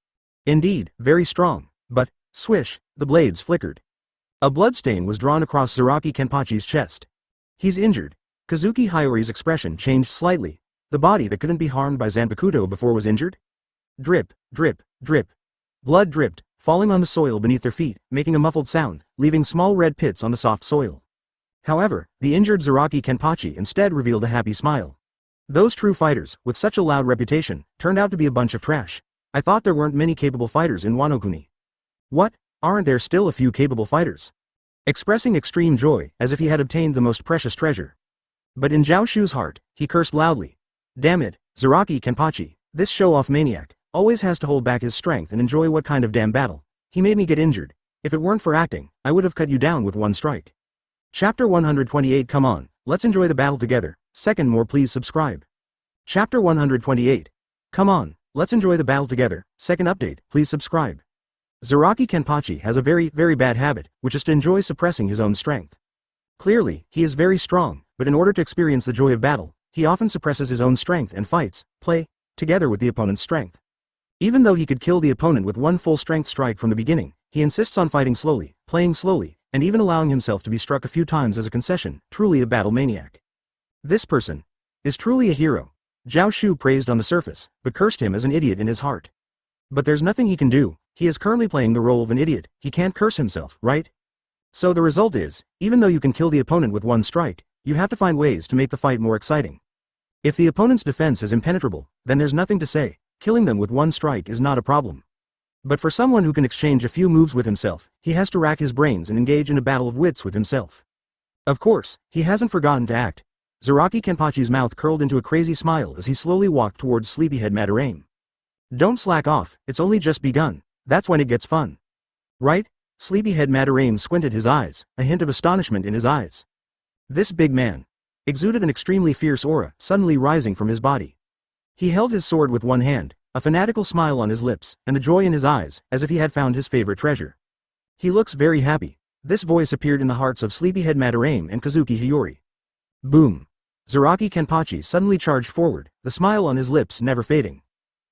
Indeed, very strong, but, swish, the blades flickered. A bloodstain was drawn across Zaraki Kenpachi's chest. He's injured. Kazuki Hiyori's expression changed slightly. The body that couldn't be harmed by Zanpakuto before was injured? Drip, drip, drip. Blood dripped, falling on the soil beneath their feet, making a muffled sound, leaving small red pits on the soft soil. However, the injured Zaraki Kenpachi instead revealed a happy smile. Those true fighters, with such a loud reputation, turned out to be a bunch of trash. I thought there weren't many capable fighters in Wano-kuni. What? Aren't there still a few capable fighters? Expressing extreme joy, as if he had obtained the most precious treasure. But in Zhao Xu's heart, he cursed loudly. Damn it, Zaraki Kenpachi, this show-off maniac, always has to hold back his strength and enjoy what kind of damn battle. He made me get injured. If it weren't for acting, I would have cut you down with one strike. Chapter 128. Come on, let's enjoy the battle together. Second more, please subscribe. Chapter 128. Come on, let's enjoy the battle together. Second update, please subscribe. Zaraki Kenpachi has a very, very bad habit, which is to enjoy suppressing his own strength. Clearly, he is very strong, but in order to experience the joy of battle, he often suppresses his own strength and fights, together with the opponent's strength. Even though he could kill the opponent with one full strength strike from the beginning, he insists on fighting slowly, playing slowly, and even allowing himself to be struck a few times as a concession, truly a battle maniac. This person is truly a hero. Zhao Xu praised on the surface, but cursed him as an idiot in his heart. But there's nothing he can do. He is currently playing the role of an idiot. He can't curse himself, right? So the result is, even though you can kill the opponent with one strike, you have to find ways to make the fight more exciting. If the opponent's defense is impenetrable, then there's nothing to say. Killing them with one strike is not a problem. But for someone who can exchange a few moves with himself, he has to rack his brains and engage in a battle of wits with himself. Of course, he hasn't forgotten to act. Zaraki Kenpachi's mouth curled into a crazy smile as he slowly walked towards Sleepyhead Madara. Don't slack off, it's only just begun. That's when it gets fun. Right? Sleepyhead Madara squinted his eyes, a hint of astonishment in his eyes. This big man exuded an extremely fierce aura, suddenly rising from his body. He held his sword with one hand, a fanatical smile on his lips, and the joy in his eyes, as if he had found his favorite treasure. He looks very happy. This voice appeared in the hearts of Sleepyhead Madara and Kazuki Hiyori. Boom! Zaraki Kenpachi suddenly charged forward, the smile on his lips never fading.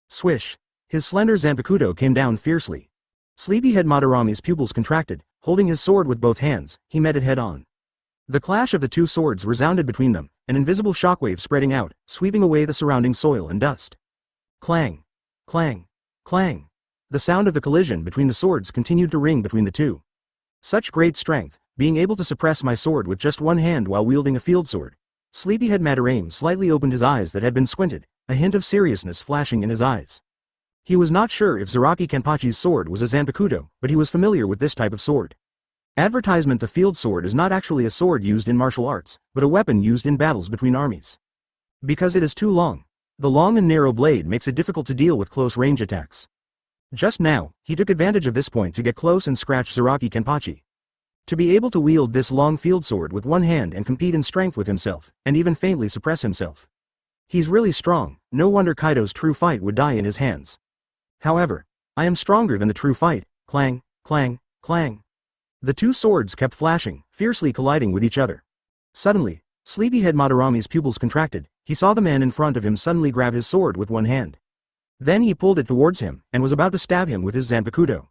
Swish! His slender Zanpakuto came down fiercely. Sleepyhead Madarami's pupils contracted, holding his sword with both hands, he met it head-on. The clash of the two swords resounded between them, an invisible shockwave spreading out, sweeping away the surrounding soil and dust. Clang! Clang! Clang! The sound of the collision between the swords continued to ring between the two. Such great strength, being able to suppress my sword with just one hand while wielding a field sword. Sleepyhead Madara slightly opened his eyes that had been squinted, a hint of seriousness flashing in his eyes. He was not sure if Zaraki Kenpachi's sword was a Zanpakuto, but he was familiar with this type of sword. Advertisement: the field sword is not actually a sword used in martial arts, but a weapon used in battles between armies. Because it is too long. The long and narrow blade makes it difficult to deal with close-range attacks. Just now, he took advantage of this point to get close and scratch Zaraki Kenpachi. To be able to wield this long field sword with one hand and compete in strength with himself, and even faintly suppress himself. He's really strong, no wonder Kaido's true fight would die in his hands. However, I am stronger than the true fight. Clang, clang, clang. The two swords kept flashing, fiercely colliding with each other. Suddenly, Sleepyhead Madarami's pupils contracted. He saw the man in front of him suddenly grab his sword with one hand. Then he pulled it towards him, and was about to stab him with his Zanpakuto.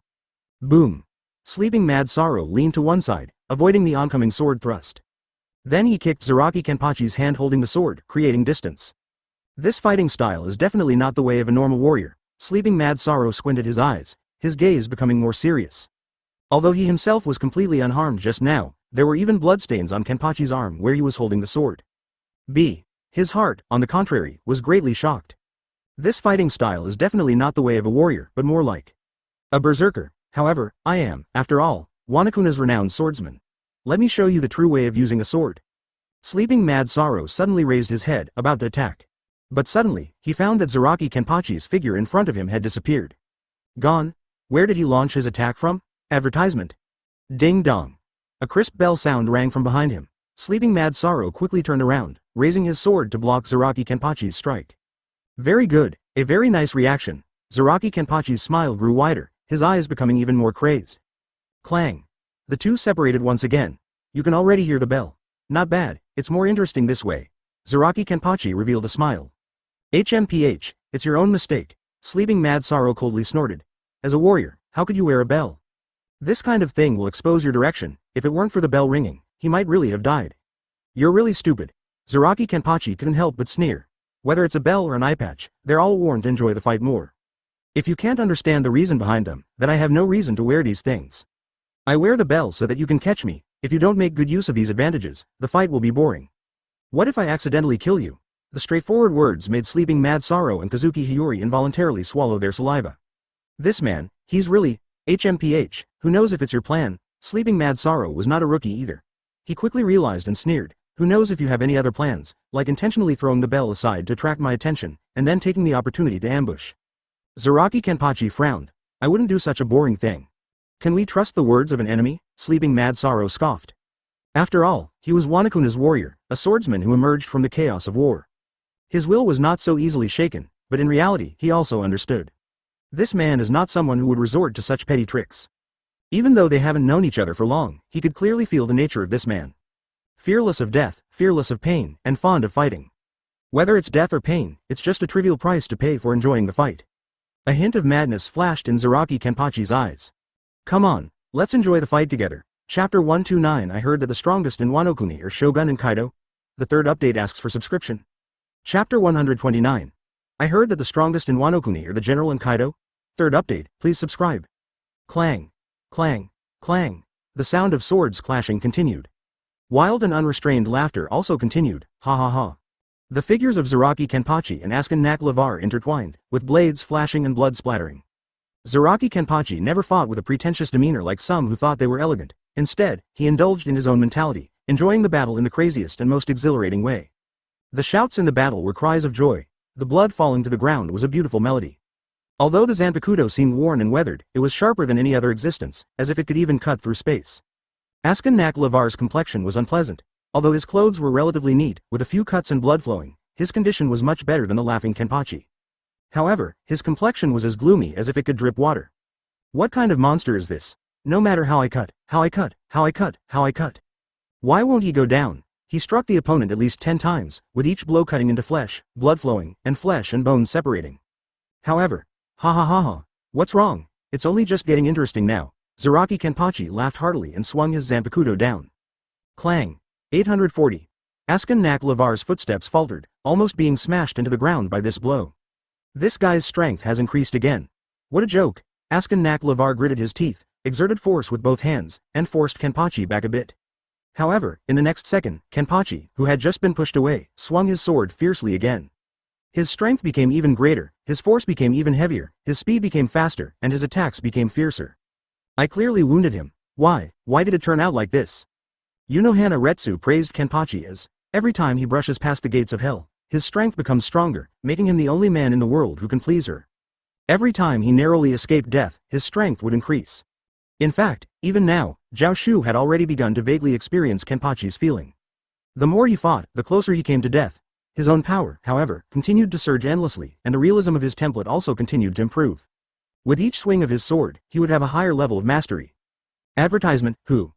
Boom! Sleeping Mad Sorrow leaned to one side, avoiding the oncoming sword thrust. Then he kicked Zaraki Kenpachi's hand holding the sword, creating distance. This fighting style is definitely not the way of a normal warrior. Sleeping Mad Sorrow squinted his eyes, his gaze becoming more serious. Although he himself was completely unharmed just now, there were even bloodstains on Kenpachi's arm where he was holding the sword. His heart, on the contrary, was greatly shocked. This fighting style is definitely not the way of a warrior, but more like a berserker. However, I am, after all, Wano-kuna's renowned swordsman. Let me show you the true way of using a sword. Sleeping Mad Sorrow suddenly raised his head, about to attack. But suddenly, he found that Zaraki Kenpachi's figure in front of him had disappeared. Gone? Where did he launch his attack from? Advertisement. Ding dong. A crisp bell sound rang from behind him. Sleeping Mad Sorrow quickly turned around, raising his sword to block Zaraki Kenpachi's strike. Very good, a very nice reaction. Zaraki Kenpachi's smile grew wider, his eyes becoming even more crazed. Clang. The two separated once again. You can already hear the bell. Not bad, it's more interesting this way. Zaraki Kenpachi revealed a smile. HMPH, it's your own mistake. Sleeping Mad Sorrow coldly snorted. As a warrior, how could you wear a bell? This kind of thing will expose your direction. If it weren't for the bell ringing, he might really have died. You're really stupid. Zaraki Kenpachi couldn't help but sneer. Whether it's a bell or an eye patch, they're all warned to enjoy the fight more. If you can't understand the reason behind them, then I have no reason to wear these things. I wear the bell so that you can catch me. If you don't make good use of these advantages, the fight will be boring. What if I accidentally kill you? The straightforward words made Sleeping Mad Sorrow and Kazuki Hiyori involuntarily swallow their saliva. This man, he's really, HMPH, who knows if it's your plan? Sleeping Mad Sorrow was not a rookie either. He quickly realized and sneered, who knows if you have any other plans, like intentionally throwing the bell aside to attract my attention, and then taking the opportunity to ambush. Zaraki Kenpachi frowned. I wouldn't do such a boring thing. Can we trust the words of an enemy? Sleeping Mad Sorrow scoffed. After all, he was Wanakuna's warrior, a swordsman who emerged from the chaos of war. His will was not so easily shaken, but in reality he also understood. This man is not someone who would resort to such petty tricks. Even though they haven't known each other for long, he could clearly feel the nature of this man. Fearless of death, fearless of pain, and fond of fighting. Whether it's death or pain, it's just a trivial price to pay for enjoying the fight. A hint of madness flashed in Zaraki Kenpachi's eyes. Come on, let's enjoy the fight together. Chapter 129. I heard that the strongest in Wano Kuni are Shogun and Kaido. The third update asks for subscription. Chapter 129. I heard that the strongest in Wano Kuni are the General and Kaido. Third update, please subscribe. Clang. Clang. Clang. The sound of swords clashing continued. Wild and unrestrained laughter also continued, ha ha ha. The figures of Zaraki Kenpachi and Askin Naklavar intertwined, with blades flashing and blood splattering. Zaraki Kenpachi never fought with a pretentious demeanor like some who thought they were elegant. Instead, he indulged in his own mentality, enjoying the battle in the craziest and most exhilarating way. The shouts in the battle were cries of joy. The blood falling to the ground was a beautiful melody. Although the Zanpakuto seemed worn and weathered, it was sharper than any other existence, as if it could even cut through space. Askin Naklavar's complexion was unpleasant. Although his clothes were relatively neat, with a few cuts and blood flowing, his condition was much better than the laughing Kenpachi. However, his complexion was as gloomy as if it could drip water. What kind of monster is this? No matter how I cut, how I cut, how I cut, how I cut. Why won't he go down? He struck the opponent at least 10 times, with each blow cutting into flesh, blood flowing, and flesh and bones separating. However, ha ha ha ha, what's wrong? It's only just getting interesting now. Zaraki Kenpachi laughed heartily and swung his Zanpakuto down. Clang. 840. Askin Naklavar's footsteps faltered, almost being smashed into the ground by this blow. This guy's strength has increased again. What a joke. Askin Naklavar gritted his teeth, exerted force with both hands, and forced Kenpachi back a bit. However, in the next second, Kenpachi, who had just been pushed away, swung his sword fiercely again. His strength became even greater, his force became even heavier, his speed became faster, and his attacks became fiercer. I clearly wounded him. Why did it turn out like this? Unohana Retsu praised Kenpachi as, every time he brushes past the gates of hell, his strength becomes stronger, making him the only man in the world who can please her. Every time he narrowly escaped death, his strength would increase. In fact, even now, Zhao Xu had already begun to vaguely experience Kenpachi's feeling. The more he fought, the closer he came to death. His own power, however, continued to surge endlessly, and the realism of his template also continued to improve. With each swing of his sword, he would have a higher level of mastery. Advertisement, who?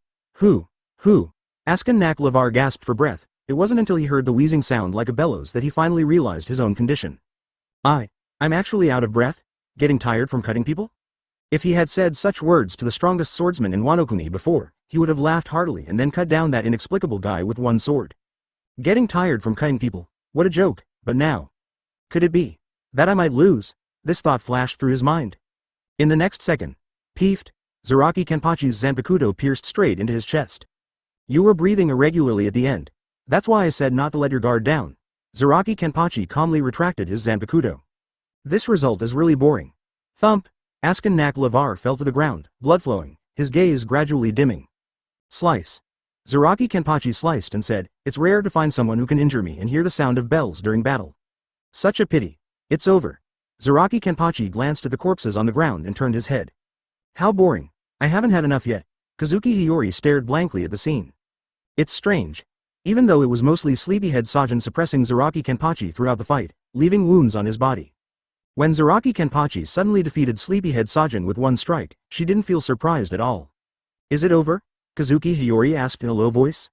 Askin Naklavar gasped for breath. It wasn't until he heard the wheezing sound like a bellows that he finally realized his own condition. I'm actually out of breath? Getting tired from cutting people? If he had said such words to the strongest swordsman in Wano Kuni before, he would have laughed heartily and then cut down that inexplicable guy with one sword. Getting tired from cutting people? What a joke, but now. Could it be that I might lose? This thought flashed through his mind. In the next second, peefed, Zaraki Kenpachi's Zanpakuto pierced straight into his chest. You were breathing irregularly at the end. That's why I said not to let your guard down. Zaraki Kenpachi calmly retracted his Zanpakuto. This result is really boring. Thump! Askin Naklavar fell to the ground, blood flowing, his gaze gradually dimming. Slice. Zaraki Kenpachi sliced and said, "It's rare to find someone who can injure me and hear the sound of bells during battle. Such a pity. It's over." Zaraki Kenpachi glanced at the corpses on the ground and turned his head. "How boring. I haven't had enough yet." Kazuki Hiyori stared blankly at the scene. It's strange. Even though it was mostly Sleepyhead Sajin suppressing Zaraki Kenpachi throughout the fight, leaving wounds on his body. When Zaraki Kenpachi suddenly defeated Sleepyhead Sajin with one strike, she didn't feel surprised at all. "Is it over?" Kazuki Hiyori asked in a low voice.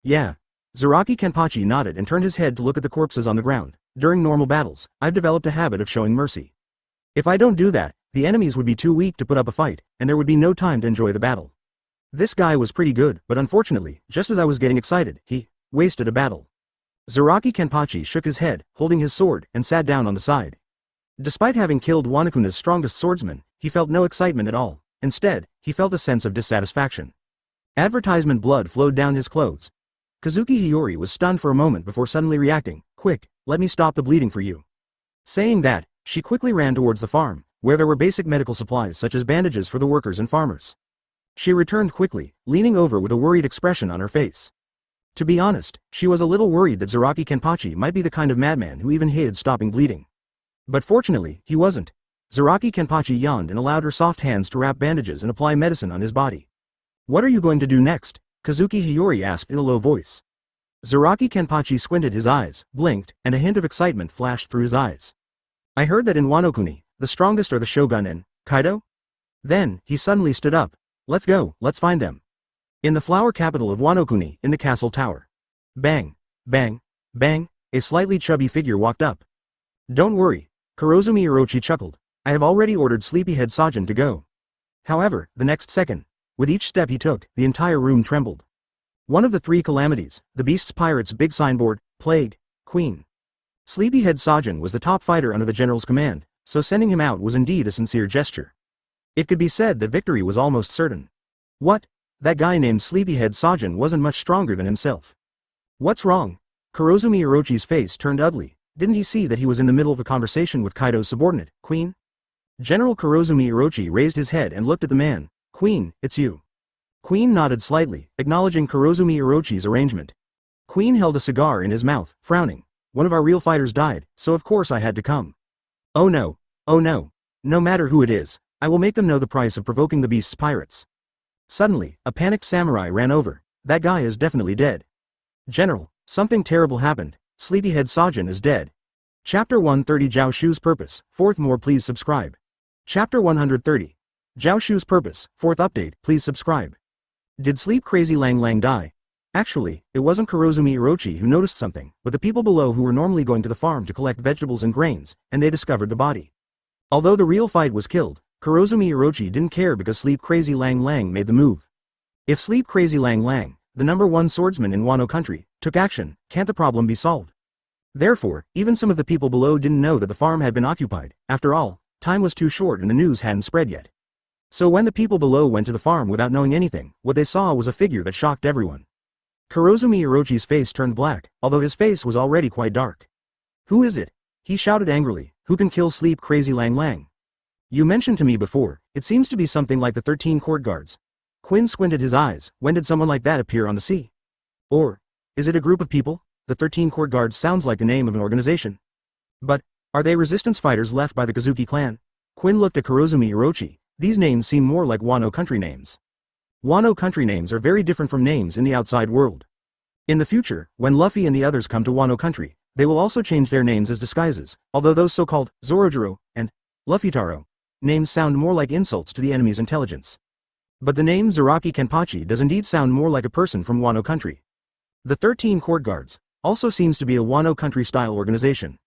"Yeah." Zaraki Kenpachi nodded and turned his head to look at the corpses on the ground. "During normal battles, I've developed a habit of showing mercy. If I don't do that, the enemies would be too weak to put up a fight, and there would be no time to enjoy the battle. This guy was pretty good, but unfortunately, just as I was getting excited, he wasted a battle." Zaraki Kenpachi shook his head, holding his sword, and sat down on the side. Despite having killed Wanakuna's strongest swordsman, he felt no excitement at all. Instead, he felt a sense of dissatisfaction. Advertisement blood flowed down his clothes. Kazuki Hiyori was stunned for a moment before suddenly reacting. "Quick, let me stop the bleeding for you." Saying that, she quickly ran towards the farm, where there were basic medical supplies such as bandages for the workers and farmers. She returned quickly, leaning over with a worried expression on her face. To be honest, she was a little worried that Zaraki Kenpachi might be the kind of madman who even hated stopping bleeding. But fortunately, he wasn't. Zaraki Kenpachi yawned and allowed her soft hands to wrap bandages and apply medicine on his body. "What are you going to do next?" Kazuki Hiyori asked in a low voice. Zaraki Kenpachi squinted his eyes, blinked, and a hint of excitement flashed through his eyes. "I heard that in Wano Kuni, the strongest are the Shogun and Kaido?" Then, he suddenly stood up. "Let's go, let's find them." In the flower capital of Wano Kuni, in the castle tower. Bang, bang, bang, a slightly chubby figure walked up. "Don't worry," Kurozumi Orochi chuckled. "I have already ordered Sleepyhead Sajin to go." However, the next second, with each step he took, the entire room trembled. One of the three calamities, the Beast's Pirate's big signboard, plagued Queen. Sleepyhead Sajin was the top fighter under the general's command, so sending him out was indeed a sincere gesture. It could be said that victory was almost certain. What? That guy named Sleepyhead Sajin wasn't much stronger than himself. What's wrong? Kurozumi Orochi's face turned ugly. Didn't he see that he was in the middle of a conversation with Kaido's subordinate, Queen? General Kurozumi Orochi raised his head and looked at the man. "Queen, it's you." Queen nodded slightly, acknowledging Kurozumi Orochi's arrangement. Queen held a cigar in his mouth, frowning. "One of our real fighters died, so of course I had to come." "Oh no. Oh no. No matter who it is, I will make them know the price of provoking the Beast's pirates." Suddenly, a panicked samurai ran over. "That guy is definitely dead. General, something terrible happened. Sleepyhead Sajin is dead." Chapter 130 Zhao Xu's Purpose, 4th more please subscribe. Chapter 130. Zhao Xu's Purpose, 4th update, please subscribe. Did Sleep Crazy Lang Lang die? Actually, it wasn't Kurozumi Orochi who noticed something, but the people below who were normally going to the farm to collect vegetables and grains, and they discovered the body. Although the real fight was killed, Kurozumi Orochi didn't care because Sleep Crazy Lang Lang made the move. If Sleep Crazy Lang Lang, the #1 swordsman in Wano country, took action, can't the problem be solved? Therefore, even some of the people below didn't know that the farm had been occupied. After all, time was too short and the news hadn't spread yet. So when the people below went to the farm without knowing anything, what they saw was a figure that shocked everyone. Kurozumi Orochi's face turned black, although his face was already quite dark. "Who is it?" he shouted angrily. "Who can kill Sleep Crazy Lang Lang?" "You mentioned to me before, it seems to be something like the 13 court guards." Quinn squinted his eyes. When did someone like that appear on the sea? Or, is it a group of people? The 13 court guards sounds like the name of an organization. But, are they resistance fighters left by the Kazuki clan? Quinn looked at Kurozumi Orochi. These names seem more like Wano country names. Wano country names are very different from names in the outside world. In the future, when Luffy and the others come to Wano country, they will also change their names as disguises, although those so-called Zorojiro and Luffytaro names sound more like insults to the enemy's intelligence. But the name Zaraki Kenpachi does indeed sound more like a person from Wano country. The 13 court guards also seems to be a Wano country-style organization.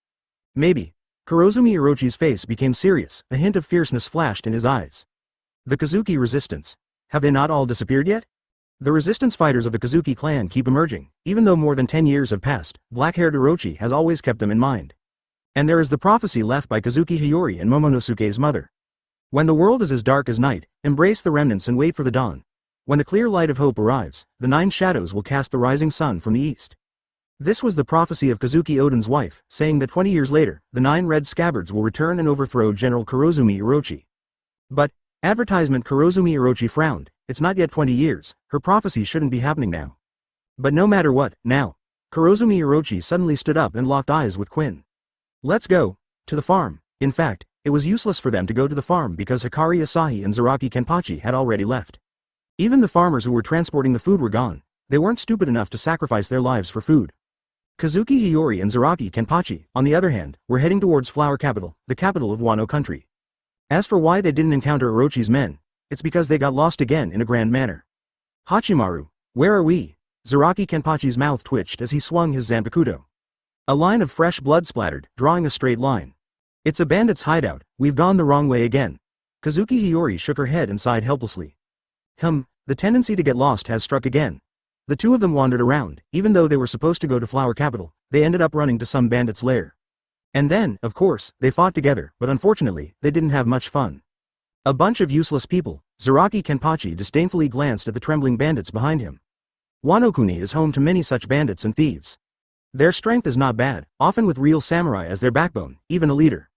Maybe. Kurozumi Orochi's face became serious, a hint of fierceness flashed in his eyes. The Kazuki resistance. Have they not all disappeared yet? The resistance fighters of the Kazuki clan keep emerging, even though more than 10 years have passed. Black-haired Orochi has always kept them in mind. And there is the prophecy left by Kazuki Hiyori and Momonosuke's mother. When the world is as dark as night, embrace the remnants and wait for the dawn. When the clear light of hope arrives, the 9 shadows will cast the rising sun from the east. This was the prophecy of Kazuki Oden's wife, saying that 20 years later, the 9 red scabbards will return and overthrow General Kurozumi Orochi. But, advertisement Kurozumi Orochi frowned. It's not yet 20 years, her prophecy shouldn't be happening now. But no matter what, now. Kurozumi Orochi suddenly stood up and locked eyes with Quinn. Let's go. To the farm. In fact, it was useless for them to go to the farm because Hikari Asahi and Zaraki Kenpachi had already left. Even the farmers who were transporting the food were gone. They weren't stupid enough to sacrifice their lives for food. Kazuki Hiyori and Zaraki Kenpachi, on the other hand, were heading towards Flower Capital, the capital of Wano country. As for why they didn't encounter Orochi's men, it's because they got lost again in a grand manner. Hachimaru, where are we? Zaraki Kenpachi's mouth twitched as he swung his Zanpakuto. A line of fresh blood splattered, drawing a straight line. It's a bandit's hideout, we've gone the wrong way again. Kazuki Hiyori shook her head and sighed helplessly. The tendency to get lost has struck again. The two of them wandered around, even though they were supposed to go to Flower Capital, they ended up running to some bandit's lair. And then, of course, they fought together, but unfortunately, they didn't have much fun. A bunch of useless people. Zaraki Kenpachi disdainfully glanced at the trembling bandits behind him. Wano-kuni is home to many such bandits and thieves. Their strength is not bad, often with real samurai as their backbone, even a leader.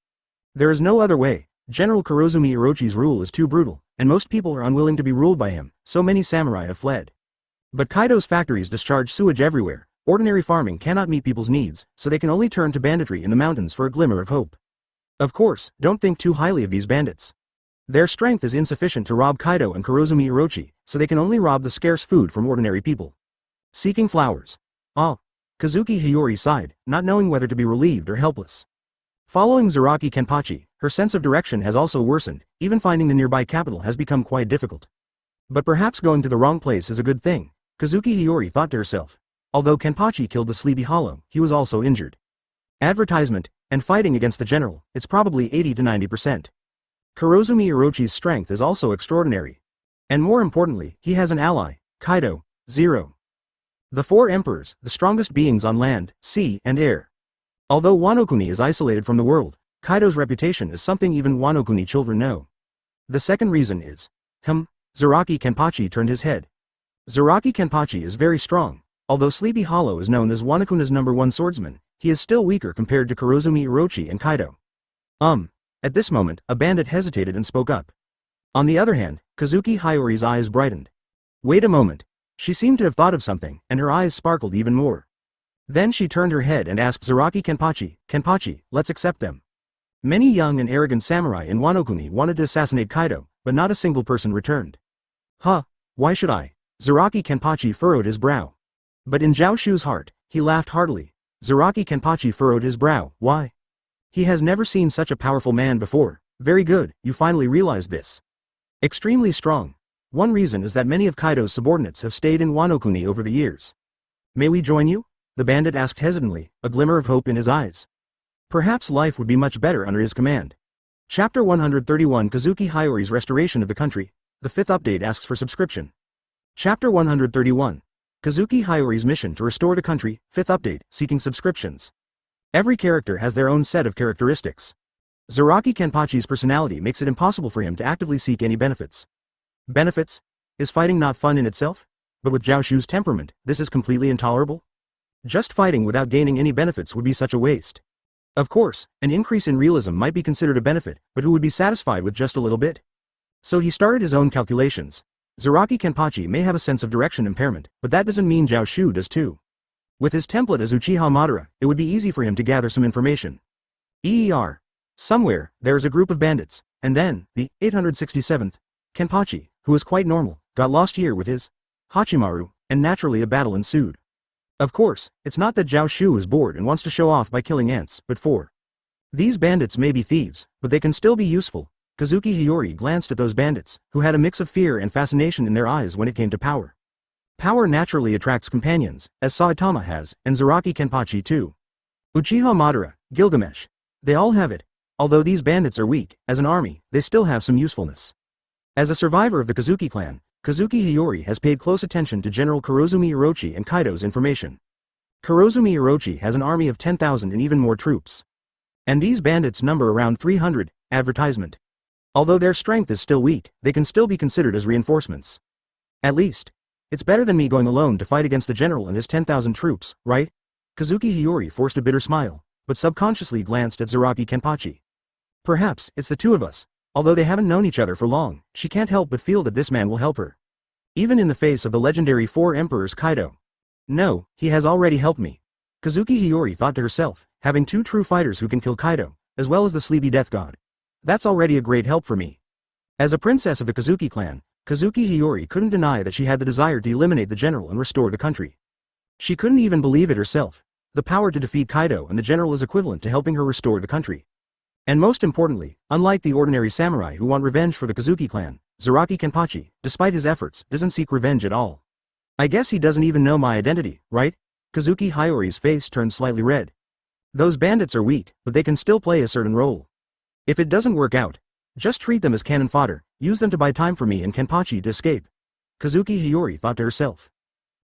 There is no other way. General Kurozumi Orochi's rule is too brutal, and most people are unwilling to be ruled by him, so many samurai have fled. But Kaido's factories discharge sewage everywhere. Ordinary farming cannot meet people's needs, so they can only turn to banditry in the mountains for a glimmer of hope. Of course, don't think too highly of these bandits. Their strength is insufficient to rob Kaido and Kurozumi Orochi, so they can only rob the scarce food from ordinary people. Seeking flowers. Ah. Kazuki Hiyori sighed, not knowing whether to be relieved or helpless. Following Zaraki Kenpachi, her sense of direction has also worsened, even finding the nearby capital has become quite difficult. But perhaps going to the wrong place is a good thing, Kazuki Hiyori thought to herself. Although Kenpachi killed the Sleepy Hollow, he was also injured. Advertisement, and fighting against the general, it's probably 80 to 90%. Kurozumi Orochi's strength is also extraordinary. And more importantly, he has an ally, Kaido, 0. The four emperors, the strongest beings on land, sea, and air. Although Wano-kuni is isolated from the world, Kaido's reputation is something even Wano-kuni children know. The second reason is, Zaraki Kenpachi turned his head. Zaraki Kenpachi is very strong. Although Sleepy Hollow is known as Wano-kuna's #1 swordsman, he is still weaker compared to Kurozumi Orochi and Kaido. At this moment, a bandit hesitated and spoke up. On the other hand, Kazuki Hiyori's eyes brightened. Wait a moment. She seemed to have thought of something, and her eyes sparkled even more. Then she turned her head and asked Zaraki Kenpachi, let's accept them. Many young and arrogant samurai in Wano-kuni wanted to assassinate Kaido, but not a single person returned. Why should I? Zaraki Kenpachi furrowed his brow. But in Zhao Xu's heart, he laughed heartily. Zaraki Kenpachi furrowed his brow. Why? He has never seen such a powerful man before. Very good, you finally realized this. Extremely strong. One reason is that many of Kaido's subordinates have stayed in Wano-kuni over the years. May we join you? The bandit asked hesitantly, a glimmer of hope in his eyes. Perhaps life would be much better under his command. Chapter 131 Kazuki Hiyori's Restoration of the Country. The 5th update asks for subscription. Chapter 131. Kazuki Hiyori's Mission to Restore the Country, 5th update, seeking subscriptions. Every character has their own set of characteristics. Zaraki Kenpachi's personality makes it impossible for him to actively seek any benefits. Benefits? Is fighting not fun in itself? But with Zhao Xu's temperament, this is completely intolerable? Just fighting without gaining any benefits would be such a waste. Of course, an increase in realism might be considered a benefit, but who would be satisfied with just a little bit? So he started his own calculations. Zaraki Kenpachi may have a sense of direction impairment, but that doesn't mean Zhao Xu does too. With his template as Uchiha Madara, it would be easy for him to gather some information. Somewhere, there is a group of bandits, and then, the 867th, Kenpachi, who is quite normal, got lost here with his Hachimaru, and naturally a battle ensued. Of course, it's not that Zhao Xu is bored and wants to show off by killing ants, but for these bandits may be thieves, but they can still be useful. Kazuki Hiyori glanced at those bandits, who had a mix of fear and fascination in their eyes when it came to power. Power naturally attracts companions, as Saitama has, and Zaraki Kenpachi too. Uchiha Madara, Gilgamesh. They all have it. Although these bandits are weak, as an army, they still have some usefulness. As a survivor of the Kazuki clan, Kazuki Hiyori has paid close attention to General Kurozumi Orochi and Kaido's information. Kurozumi Orochi has an army of 10,000 and even more troops. And these bandits number around 300, advertisement. Although their strength is still weak, they can still be considered as reinforcements. At least, it's better than me going alone to fight against the general and his 10,000 troops, right? Kazuki Hiyori forced a bitter smile, but subconsciously glanced at Zaraki Kenpachi. Perhaps, it's the two of us. Although they haven't known each other for long, she can't help but feel that this man will help her. Even in the face of the legendary 4 emperors Kaido. No, he has already helped me. Kazuki Hiyori thought to herself, having two true fighters who can kill Kaido, as well as the sleepy death god. That's already a great help for me. As a princess of the Kazuki clan, Kazuki Hiyori couldn't deny that she had the desire to eliminate the general and restore the country. She couldn't even believe it herself. The power to defeat Kaido and the general is equivalent to helping her restore the country. And most importantly, unlike the ordinary samurai who want revenge for the Kazuki clan, Zaraki Kenpachi, despite his efforts, doesn't seek revenge at all. I guess he doesn't even know my identity, right? Kazuki Hiyori's face turned slightly red. Those bandits are weak, but they can still play a certain role. If it doesn't work out, just treat them as cannon fodder, use them to buy time for me and Kenpachi to escape. Kazuki Hiyori thought to herself.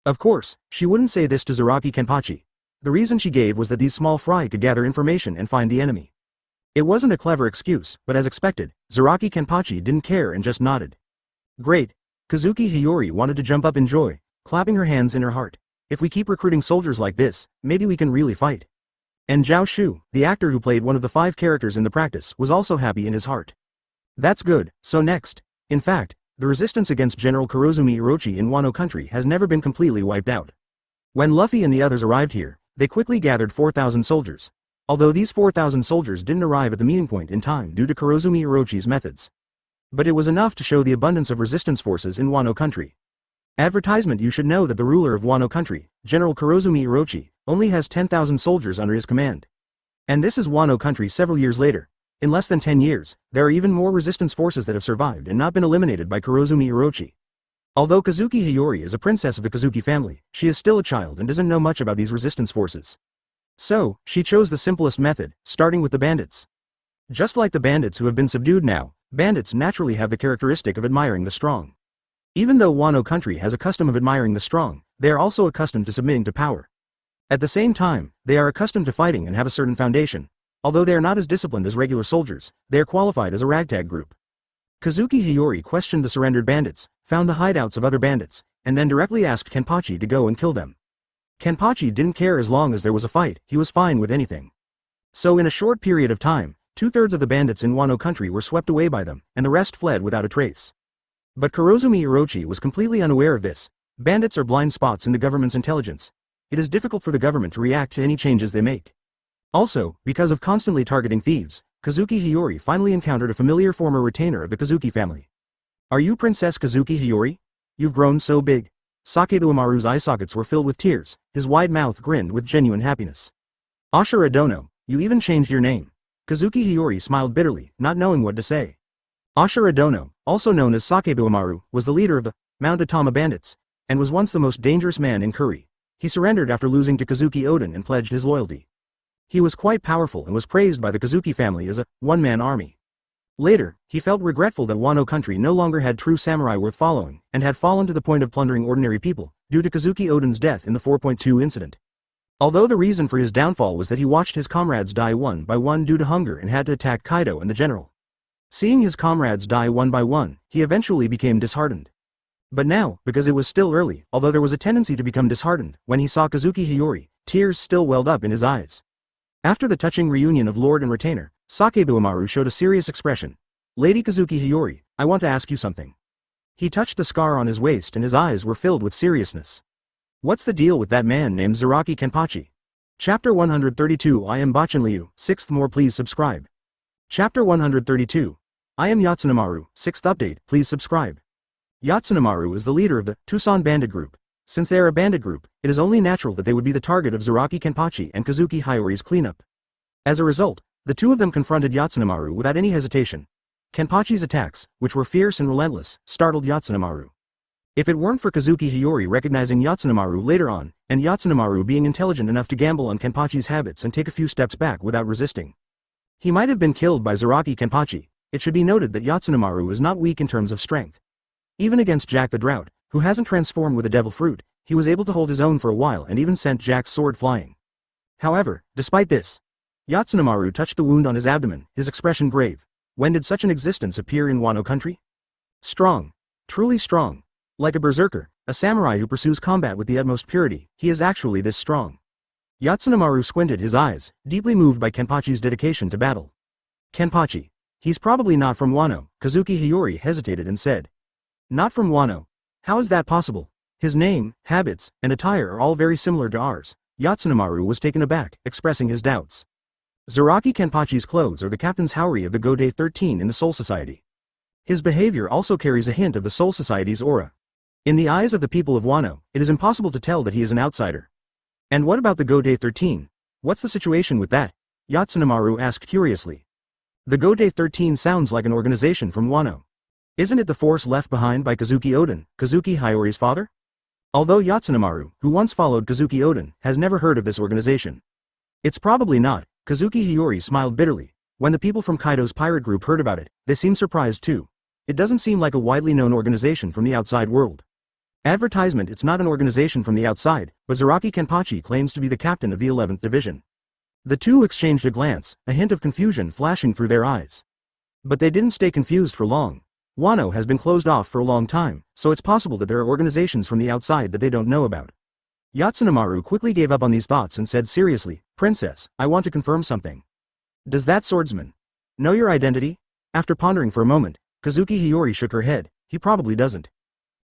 Of course, she wouldn't say this to Zaraki Kenpachi. The reason she gave was that these small fry could gather information and find the enemy. It wasn't a clever excuse, but as expected, Zaraki Kenpachi didn't care and just nodded. Great. Kazuki Hiyori wanted to jump up in joy, clapping her hands in her heart. If we keep recruiting soldiers like this, maybe we can really fight. And Zhao Xu, the actor who played one of the 5 characters in the practice, was also happy in his heart. That's good, so next. In fact, the resistance against General Kurozumi Orochi in Wano country has never been completely wiped out. When Luffy and the others arrived here, they quickly gathered 4,000 soldiers. Although these 4,000 soldiers didn't arrive at the meeting point in time due to Kurozumi Orochi's methods. But it was enough to show the abundance of resistance forces in Wano country. Advertisement: you should know that the ruler of Wano country, General Kurozumi Orochi, only has 10,000 soldiers under his command. And this is Wano country several years later. In less than 10 years, there are even more resistance forces that have survived and not been eliminated by Kurozumi Orochi. Although Kazuki Hiyori is a princess of the Kazuki family, she is still a child and doesn't know much about these resistance forces. So, she chose the simplest method, starting with the bandits. Just like the bandits who have been subdued now, bandits naturally have the characteristic of admiring the strong. Even though Wano country has a custom of admiring the strong, they are also accustomed to submitting to power. At the same time, they are accustomed to fighting and have a certain foundation. Although they are not as disciplined as regular soldiers, they are qualified as a ragtag group. Kazuki Hiyori questioned the surrendered bandits, found the hideouts of other bandits, and then directly asked Kenpachi to go and kill them. Kenpachi didn't care as long as there was a fight, he was fine with anything. So in a short period of time, 2/3 of the bandits in Wano country were swept away by them, and the rest fled without a trace. But Kurozumi Orochi was completely unaware of this. Bandits are blind spots in the government's intelligence. It is difficult for the government to react to any changes they make. Also, because of constantly targeting thieves, Kazuki Hiyori finally encountered a familiar former retainer of the Kazuki family. Are you Princess Kazuki Hiyori? You've grown so big. Sakeibuamaru's eye sockets were filled with tears, his wide mouth grinned with genuine happiness. Ashura Dono, you even changed your name. Kazuki Hiyori smiled bitterly, not knowing what to say. Ashura Dono, also known as Sakeibuamaru, was the leader of the Mount Atama bandits, and was once the most dangerous man in Kuri. He surrendered after losing to Kazuki Oden and pledged his loyalty. He was quite powerful and was praised by the Kazuki family as a one-man army. Later, he felt regretful that Wano country no longer had true samurai worth following, and had fallen to the point of plundering ordinary people, due to Kazuki Oden's death in the 4.2 incident. Although the reason for his downfall was that he watched his comrades die one by one due to hunger and had to attack Kaido and the general. Seeing his comrades die one by one, he eventually became disheartened. But now, because it was still early, although there was a tendency to become disheartened, when he saw Kazuki Hiyori, tears still welled up in his eyes. After the touching reunion of Lord and Retainer, Sakeibuamaru showed a serious expression. Lady Kazuki Hiyori, I want to ask you something. He touched the scar on his waist and his eyes were filled with seriousness. What's the deal with that man named Zaraki Kenpachi? Chapter 132 I am Bachinliu, 6th more please subscribe. Chapter 132. I am Yatsunamaru, 6th update, please subscribe. Yatsunamaru is the leader of the Tucson bandit group. Since they are a bandit group, it is only natural that they would be the target of Zaraki Kenpachi and Kazuki Hiyori's cleanup. As a result, the two of them confronted Yatsunamaru without any hesitation. Kenpachi's attacks, which were fierce and relentless, startled Yatsunamaru. If it weren't for Kazuki Hiyori recognizing Yatsunamaru later on, and Yatsunamaru being intelligent enough to gamble on Kenpachi's habits and take a few steps back without resisting, he might have been killed by Zaraki Kenpachi. It should be noted that Yatsunamaru is not weak in terms of strength. Even against Jack the Drought, who hasn't transformed with a devil fruit, he was able to hold his own for a while and even sent Jack's sword flying. However, despite this, Yatsunamaru touched the wound on his abdomen, his expression grave. When did such an existence appear in Wano country? Strong. Truly strong. Like a berserker, a samurai who pursues combat with the utmost purity, he is actually this strong. Yatsunamaru squinted his eyes, deeply moved by Kenpachi's dedication to battle. Kenpachi. He's probably not from Wano, Kazuki Hiyori hesitated and said. Not from Wano. How is that possible? His name, habits, and attire are all very similar to ours. Yatsunemaru was taken aback, expressing his doubts. Zaraki Kenpachi's clothes are the captain's Haori of the Gode 13 in the Soul Society. His behavior also carries a hint of the Soul Society's aura. In the eyes of the people of Wano, it is impossible to tell that he is an outsider. And what about the Gode 13? What's the situation with that? Yatsunemaru asked curiously. The Gode 13 sounds like an organization from Wano. Isn't it the force left behind by Kazuki Oden, Kazuki Hiyori's father? Although Yatsunemaru, who once followed Kazuki Oden, has never heard of this organization. It's probably not. Kazuki Hiyori smiled bitterly. When the people from Kaido's pirate group heard about it, they seemed surprised too. It doesn't seem like a widely known organization from the outside world. Advertisement: it's not an organization from the outside, but Zaraki Kenpachi claims to be the captain of the 11th Division. The two exchanged a glance, a hint of confusion flashing through their eyes. But they didn't stay confused for long. Wano has been closed off for a long time, so it's possible that there are organizations from the outside that they don't know about. Yatsunemaru quickly gave up on these thoughts and said seriously, "Princess, I want to confirm something. Does that swordsman know your identity?" After pondering for a moment, Kazuki Hiyori shook her head. He probably doesn't.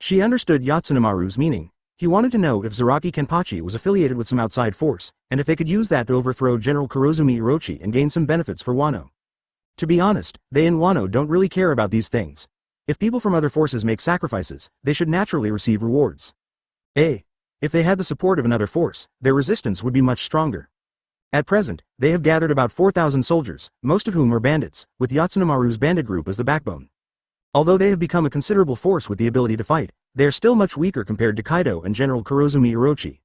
She understood Yatsunemaru's meaning. He wanted to know if Zaraki Kenpachi was affiliated with some outside force, and if they could use that to overthrow General Kurozumi Orochi and gain some benefits for Wano. To be honest, they in Wano don't really care about these things. If people from other forces make sacrifices, they should naturally receive rewards. If they had the support of another force, their resistance would be much stronger. At present, they have gathered about 4,000 soldiers, most of whom are bandits, with Yatsunemaru's bandit group as the backbone. Although they have become a considerable force with the ability to fight, they are still much weaker compared to Kaido and General Kurozumi Orochi.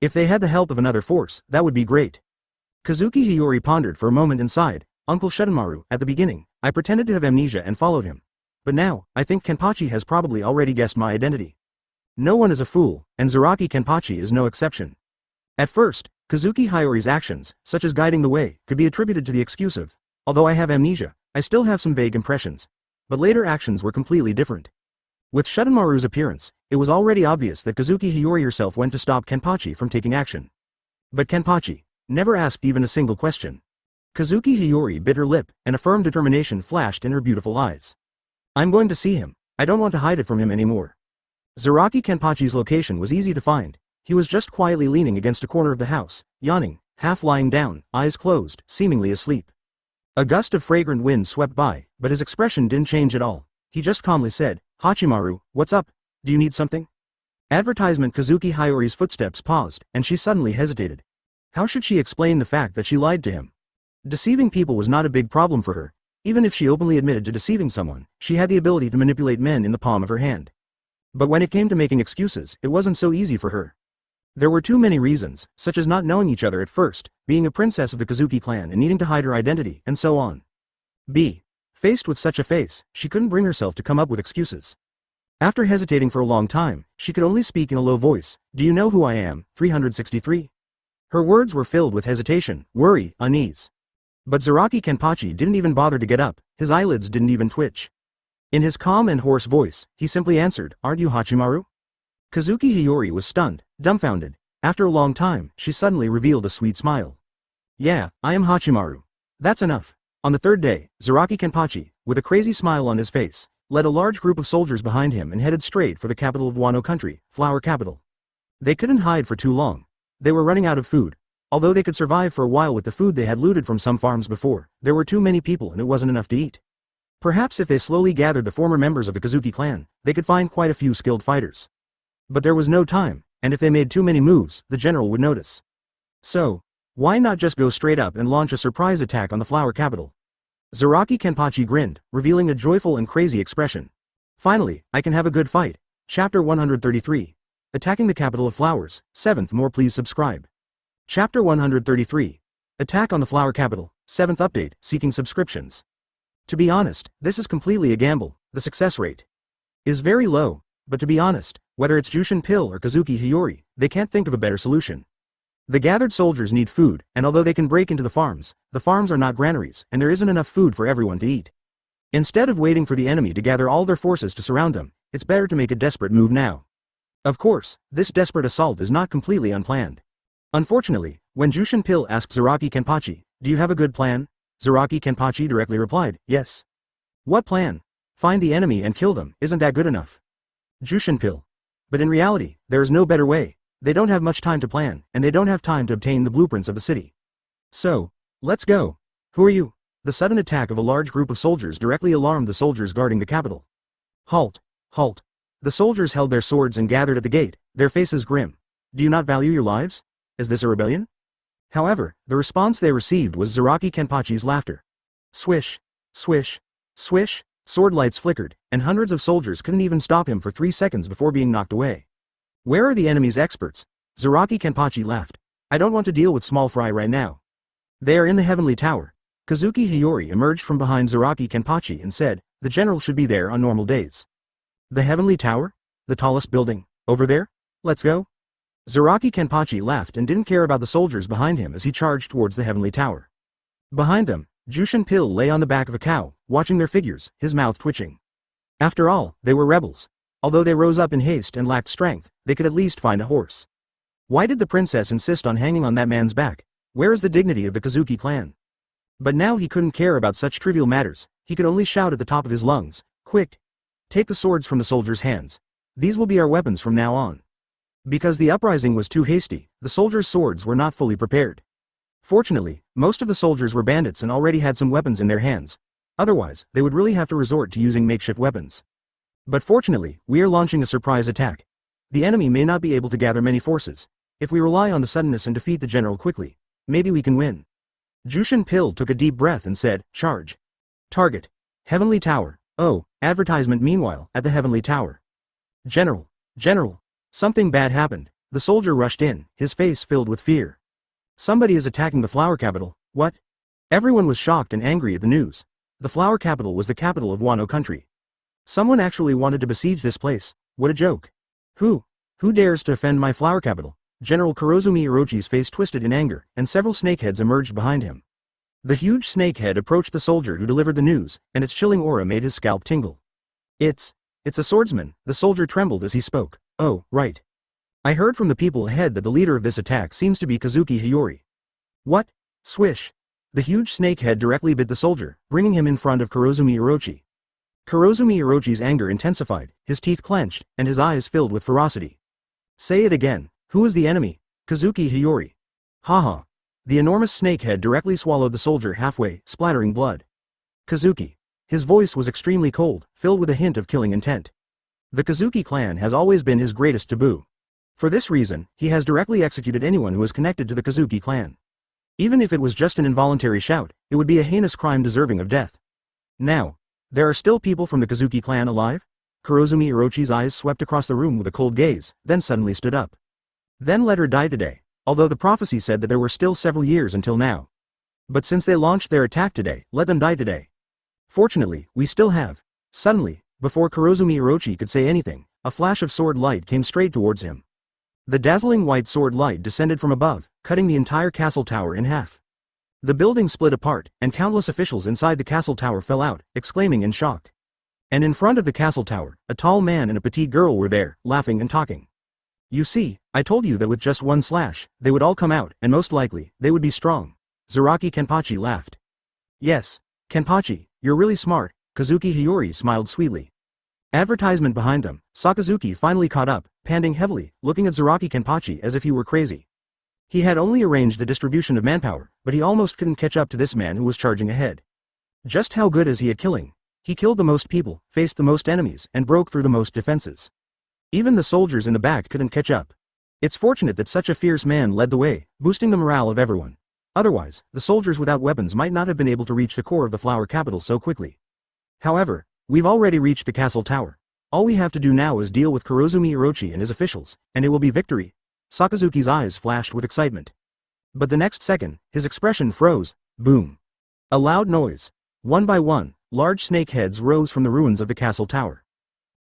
If they had the help of another force, that would be great. Kazuki Hiyori pondered for a moment and sighed. Uncle Shedemaru, at the beginning, I pretended to have amnesia and followed him. But now, I think Kenpachi has probably already guessed my identity. No one is a fool, and Zaraki Kenpachi is no exception. At first, Kazuki Hiyori's actions, such as guiding the way, could be attributed to the excuse of, although I have amnesia, I still have some vague impressions. But later actions were completely different. With Shedemaru's appearance, it was already obvious that Kazuki Hiyori herself went to stop Kenpachi from taking action. But Kenpachi never asked even a single question. Kazuki Hiyori bit her lip, and a firm determination flashed in her beautiful eyes. I'm going to see him. I don't want to hide it from him anymore. Zaraki Kenpachi's location was easy to find. He was just quietly leaning against a corner of the house, yawning, half lying down, eyes closed, seemingly asleep. A gust of fragrant wind swept by, but his expression didn't change at all. He just calmly said, Hachimaru, what's up? Do you need something? Advertisement. Kazuki Hiyori's footsteps paused, and she suddenly hesitated. How should she explain the fact that she lied to him? Deceiving people was not a big problem for her. Even if she openly admitted to deceiving someone, she had the ability to manipulate men in the palm of her hand. But when it came to making excuses, it wasn't so easy for her. There were too many reasons, such as not knowing each other at first, being a princess of the Kazuki clan and needing to hide her identity, and so on. Faced with such a face, she couldn't bring herself to come up with excuses. After hesitating for a long time, she could only speak in a low voice. Do you know who I am? 363. Her words were filled with hesitation, worry, unease. But Zaraki Kenpachi didn't even bother to get up, his eyelids didn't even twitch. In his calm and hoarse voice, he simply answered, Aren't you Hachimaru? Kazuki Hiyori was stunned, dumbfounded. After a long time, she suddenly revealed a sweet smile. Yeah, I am Hachimaru. That's enough. On the third day, Zaraki Kenpachi, with a crazy smile on his face, led a large group of soldiers behind him and headed straight for the capital of Wano country, Flower Capital. They couldn't hide for too long. They were running out of food. Although they could survive for a while with the food they had looted from some farms before, there were too many people and it wasn't enough to eat. Perhaps if they slowly gathered the former members of the Kazuki clan, they could find quite a few skilled fighters. But there was no time, and if they made too many moves, the general would notice. So, why not just go straight up and launch a surprise attack on the Flower Capital? Zaraki Kenpachi grinned, revealing a joyful and crazy expression. Finally, I can have a good fight. Chapter 133. Attacking the Capital of Flowers. 7th more please subscribe. Chapter 133. Attack on the Flower Capital. 7th update, seeking subscriptions. To be honest, this is completely a gamble. The success rate is very low, but to be honest, whether it's Jushin Pill or Kazuki Hiyori, they can't think of a better solution. The gathered soldiers need food, and although they can break into the farms are not granaries, and there isn't enough food for everyone to eat. Instead of waiting for the enemy to gather all their forces to surround them, it's better to make a desperate move now. Of course, this desperate assault is not completely unplanned. Unfortunately, when Jushin Pill asked Zaraki Kenpachi, do you have a good plan? Zaraki Kenpachi directly replied, yes. What plan? Find the enemy and kill them, isn't that good enough? Jushin Pill But in reality, there is no better way. They don't have much time to plan, and they don't have time to obtain the blueprints of the city. So, let's go. Who are you? The sudden attack of a large group of soldiers directly alarmed the soldiers guarding the capital. Halt! Halt! The soldiers held their swords and gathered at the gate, their faces grim. Do you not value your lives? Is this a rebellion? However, the response they received was Zaraki Kenpachi's laughter. Swish! Swish! Swish! Sword lights flickered, and hundreds of soldiers couldn't even stop him for 3 seconds before being knocked away. Where are the enemy's experts? Zaraki Kenpachi laughed. I don't want to deal with small fry right now. They are in the Heavenly Tower. Kazuki Hiyori emerged from behind Zaraki Kenpachi and said, the general should be there on normal days. The Heavenly Tower? The tallest building, over there? Let's go. Zaraki Kenpachi laughed and didn't care about the soldiers behind him as he charged towards the Heavenly Tower. Behind them, Jushin Pil lay on the back of a cow, watching their figures, his mouth twitching. After all, they were rebels. Although they rose up in haste and lacked strength, they could at least find a horse. Why did the princess insist on hanging on that man's back? Where is the dignity of the Kazuki clan? But now he couldn't care about such trivial matters, he could only shout at the top of his lungs, quick! Take the swords from the soldiers' hands. These will be our weapons from now on. Because the uprising was too hasty, the soldiers' swords were not fully prepared. Fortunately, most of the soldiers were bandits and already had some weapons in their hands. Otherwise, they would really have to resort to using makeshift weapons. But fortunately, we are launching a surprise attack. The enemy may not be able to gather many forces. If we rely on the suddenness and defeat the general quickly, maybe we can win. Jushin Pil took a deep breath and said, charge. Target. Heavenly Tower. Oh, advertisement meanwhile, at the Heavenly Tower. General. General. Something bad happened. The soldier rushed in, his face filled with fear. Somebody is attacking the flower capital. What? Everyone was shocked and angry at the news. The flower capital was the capital of Wano country. Someone actually wanted to besiege this place. What a joke. Who dares to offend my flower capital? General Kurozumi Orochi's face twisted in anger, and several snakeheads emerged behind him. The huge snakehead approached the soldier who delivered the news, and its chilling aura made his scalp tingle. It's a swordsman. The soldier trembled as he spoke. Oh, right. I heard from the people ahead that the leader of this attack seems to be Kazuki Hiyori. What? Swish. The huge snakehead directly bit the soldier, bringing him in front of Kurozumi Orochi. Kurozumi Orochi's anger intensified, his teeth clenched, and his eyes filled with ferocity. Say it again. Who is the enemy? Kazuki Hiyori. Haha. The enormous snakehead directly swallowed the soldier halfway, splattering blood. Kazuki. His voice was extremely cold, filled with a hint of killing intent. The Kazuki clan has always been his greatest taboo. For this reason, he has directly executed anyone who is connected to the Kazuki clan. Even if it was just an involuntary shout, it would be a heinous crime deserving of death. Now, there are still people from the Kazuki clan alive? Kurozumi Orochi's eyes swept across the room with a cold gaze, then suddenly stood up. Then let her die today, although the prophecy said that there were still several years until now. But since they launched their attack today, let them die today. Fortunately, we still have. Suddenly, before Kurozumi Orochi could say anything, a flash of sword light came straight towards him. The dazzling white sword light descended from above, cutting the entire castle tower in half. The building split apart, and countless officials inside the castle tower fell out, exclaiming in shock. And in front of the castle tower, a tall man and a petite girl were there, laughing and talking. You see, I told you that with just one slash, they would all come out, and most likely, they would be strong. Zaraki Kenpachi laughed. Yes, Kenpachi, you're really smart, Kazuki Hiyori smiled sweetly. Advertisement behind them, Sakazuki finally caught up, panting heavily, looking at Zaraki Kenpachi as if he were crazy. He had only arranged the distribution of manpower, but he almost couldn't catch up to this man who was charging ahead. Just how good is he at killing? He killed the most people, faced the most enemies, and broke through the most defenses. Even the soldiers in the back couldn't catch up. It's fortunate that such a fierce man led the way, boosting the morale of everyone. Otherwise, the soldiers without weapons might not have been able to reach the core of the flower capital so quickly. However, we've already reached the castle tower. All we have to do now is deal with Kurozumi Orochi and his officials, and it will be victory. Sakazuki's eyes flashed with excitement. But the next second, his expression froze. Boom. A loud noise. One by one, large snake heads rose from the ruins of the castle tower.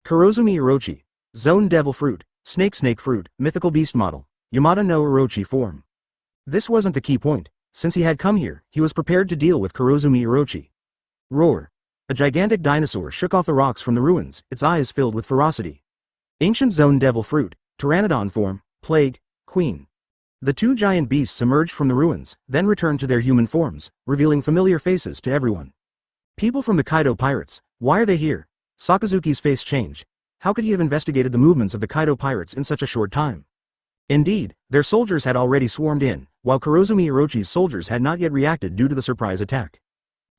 Kurozumi Orochi. Zone Devil Fruit, Snake Fruit, Mythical Beast Model, Yamada no Orochi form. This wasn't the key point. Since he had come here, he was prepared to deal with Kurozumi Orochi. Roar. A gigantic dinosaur shook off the rocks from the ruins, its eyes filled with ferocity. Ancient Zone Devil Fruit, Pteranodon form, Plague, Queen. The two giant beasts emerged from the ruins, then returned to their human forms, revealing familiar faces to everyone. People from the Kaido pirates, why are they here? Sakazuki's face changed. How could he have investigated the movements of the Kaido pirates in such a short time? Indeed, their soldiers had already swarmed in, while Kurozumi Orochi's soldiers had not yet reacted due to the surprise attack.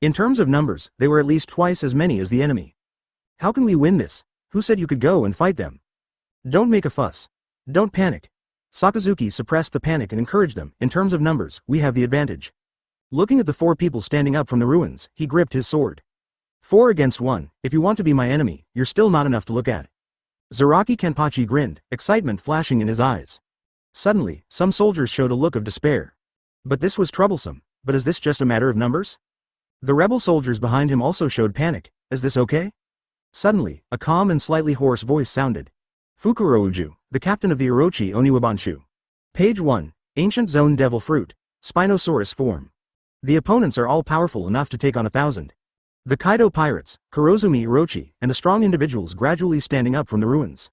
In terms of numbers, they were at least twice as many as the enemy. How can we win this? Who said you could go and fight them? Don't make a fuss. Don't panic. Sakazuki suppressed the panic and encouraged them. In terms of numbers, we have the advantage. Looking at the 4 people standing up from the ruins, he gripped his sword. 4 against 1, if you want to be my enemy, you're still not enough to look at. Zaraki Kenpachi grinned, excitement flashing in his eyes. Suddenly, some soldiers showed a look of despair. But this was troublesome. But is this just a matter of numbers? The rebel soldiers behind him also showed panic. Is this okay? Suddenly, a calm and slightly hoarse voice sounded. Fukurouju, the captain of the Orochi Oniwabanshu. Page 1, Ancient Zone Devil Fruit, Spinosaurus form. The opponents are all powerful enough to take on 1,000. The Kaido pirates, Kurozumi Orochi, and the strong individuals gradually standing up from the ruins.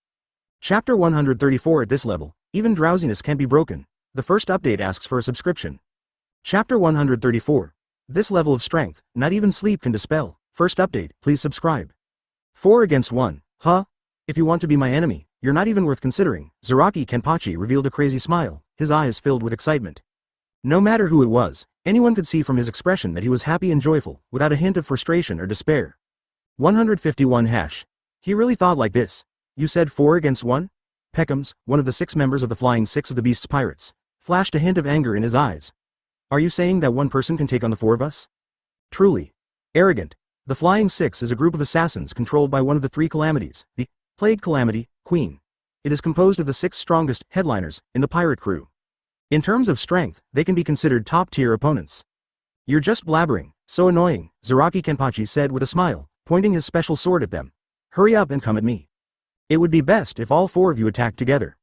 Chapter 134. At this level, even drowsiness can be broken. The first update asks for a subscription. Chapter 134. This level of strength, not even sleep can dispel. First update, please subscribe. 4 against 1, huh? If you want to be my enemy, you're not even worth considering. Zaraki Kenpachi revealed a crazy smile, his eyes filled with excitement. No matter who it was, anyone could see from his expression that he was happy and joyful, without a hint of frustration or despair. 151 hash. He really thought like this. You said 4 against 1? Peckham's, one of the 6 members of the Flying Six of the Beast's pirates, flashed a hint of anger in his eyes. Are you saying that one person can take on the 4 of us? Truly arrogant. The Flying Six is a group of assassins controlled by one of the 3 calamities, the Plague Calamity, Queen. It is composed of the 6 strongest headliners in the pirate crew. In terms of strength, they can be considered top-tier opponents. You're just blabbering, so annoying, Zaraki Kenpachi said with a smile, pointing his special sword at them. Hurry up and come at me. It would be best if all 4 of you attacked together.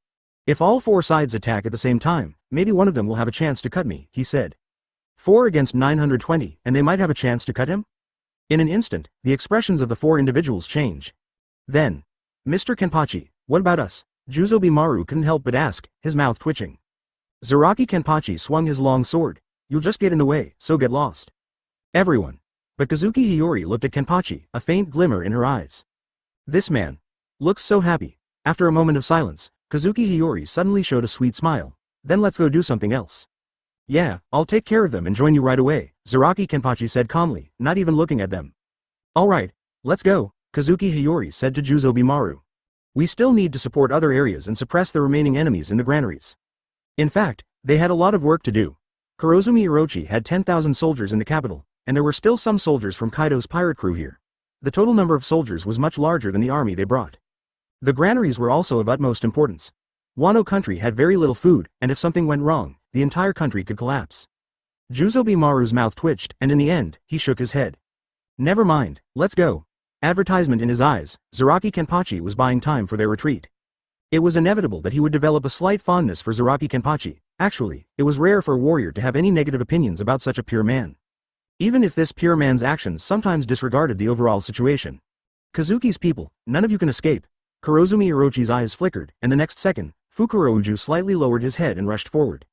If all 4 sides attack at the same time, maybe one of them will have a chance to cut me, he said. 4 against 920, and they might have a chance to cut him? In an instant, the expressions of the 4 individuals change. Then, Mr. Kenpachi, what about us? Juzobi Maru couldn't help but ask, his mouth twitching. Zaraki Kenpachi swung his long sword. You'll just get in the way, so get lost. Everyone. But Kazuki Hiyori looked at Kenpachi, a faint glimmer in her eyes. This man looks so happy. After a moment of silence, Kazuki Hiyori suddenly showed a sweet smile. Then let's go do something else. Yeah, I'll take care of them and join you right away, Zaraki Kenpachi said calmly, not even looking at them. Alright, let's go, Kazuki Hiyori said to Juzobi Maru. We still need to support other areas and suppress the remaining enemies in the granaries. In fact, they had a lot of work to do. Kurozumi Orochi had 10,000 soldiers in the capital, and there were still some soldiers from Kaido's pirate crew here. The total number of soldiers was much larger than the army they brought. The granaries were also of utmost importance. Wano country had very little food, and if something went wrong, the entire country could collapse. Juzobi Maru's mouth twitched, and in the end, he shook his head. Never mind, let's go. Advertisement in his eyes, Zaraki Kenpachi was buying time for their retreat. It was inevitable that he would develop a slight fondness for Zaraki Kenpachi. Actually, it was rare for a warrior to have any negative opinions about such a pure man. Even if this pure man's actions sometimes disregarded the overall situation. Kazuki's people, none of you can escape. Kurozumi Orochi's eyes flickered, and the next second, Fukurouju slightly lowered his head and rushed forward.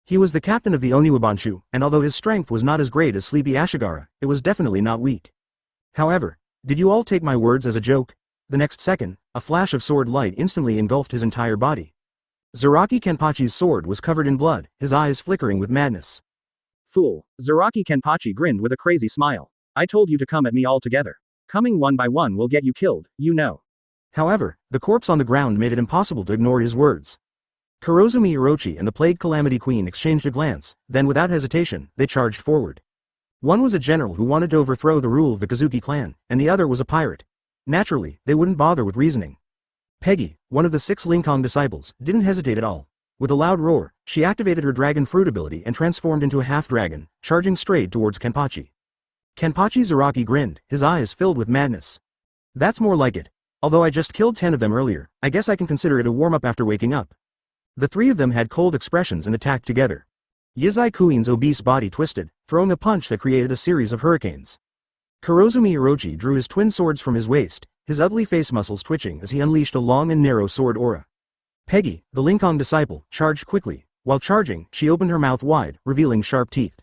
He was the captain of the Oniwabanshu, and although his strength was not as great as Sleepy Ashigara, it was definitely not weak. However, did you all take my words as a joke? The next second, a flash of sword light instantly engulfed his entire body. Zaraki Kenpachi's sword was covered in blood, his eyes flickering with madness. Fool, Zaraki Kenpachi grinned with a crazy smile. I told you to come at me all together. Coming one by one will get you killed, you know. However, the corpse on the ground made it impossible to ignore his words. Kurozumi Orochi and the Plague Calamity Queen exchanged a glance, then without hesitation, they charged forward. One was a general who wanted to overthrow the rule of the Kazuki clan, and the other was a pirate. Naturally, they wouldn't bother with reasoning. Peggy, one of the 6 Lincoln disciples, didn't hesitate at all. With a loud roar, she activated her dragon fruit ability and transformed into a half-dragon, charging straight towards Kenpachi. Kenpachi Zaraki grinned, his eyes filled with madness. That's more like it. Although I just killed 10 of them earlier, I guess I can consider it a warm-up after waking up. The 3 of them had cold expressions and attacked together. Yizai Kuin's obese body twisted, throwing a punch that created a series of hurricanes. Kurozumi Orochi drew his twin swords from his waist, his ugly face muscles twitching as he unleashed a long and narrow sword aura. Peggy, the Lincoln disciple, charged quickly. While charging, she opened her mouth wide, revealing sharp teeth.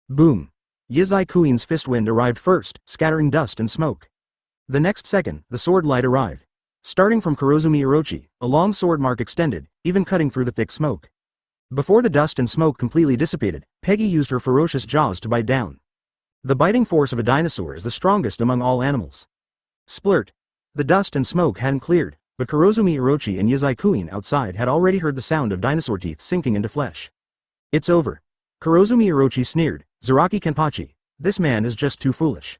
Boom! Yizai Kuin's fist wind arrived first, scattering dust and smoke. The next second, the sword light arrived. Starting from Kurozumi Orochi, a long sword mark extended, even cutting through the thick smoke. Before the dust and smoke completely dissipated, Peggy used her ferocious jaws to bite down. The biting force of a dinosaur is the strongest among all animals. Splurt. The dust and smoke hadn't cleared, but Kurozumi Orochi and Yazaikuin outside had already heard the sound of dinosaur teeth sinking into flesh. It's over. Kurozumi Orochi sneered, Zaraki Kenpachi, this man is just too foolish.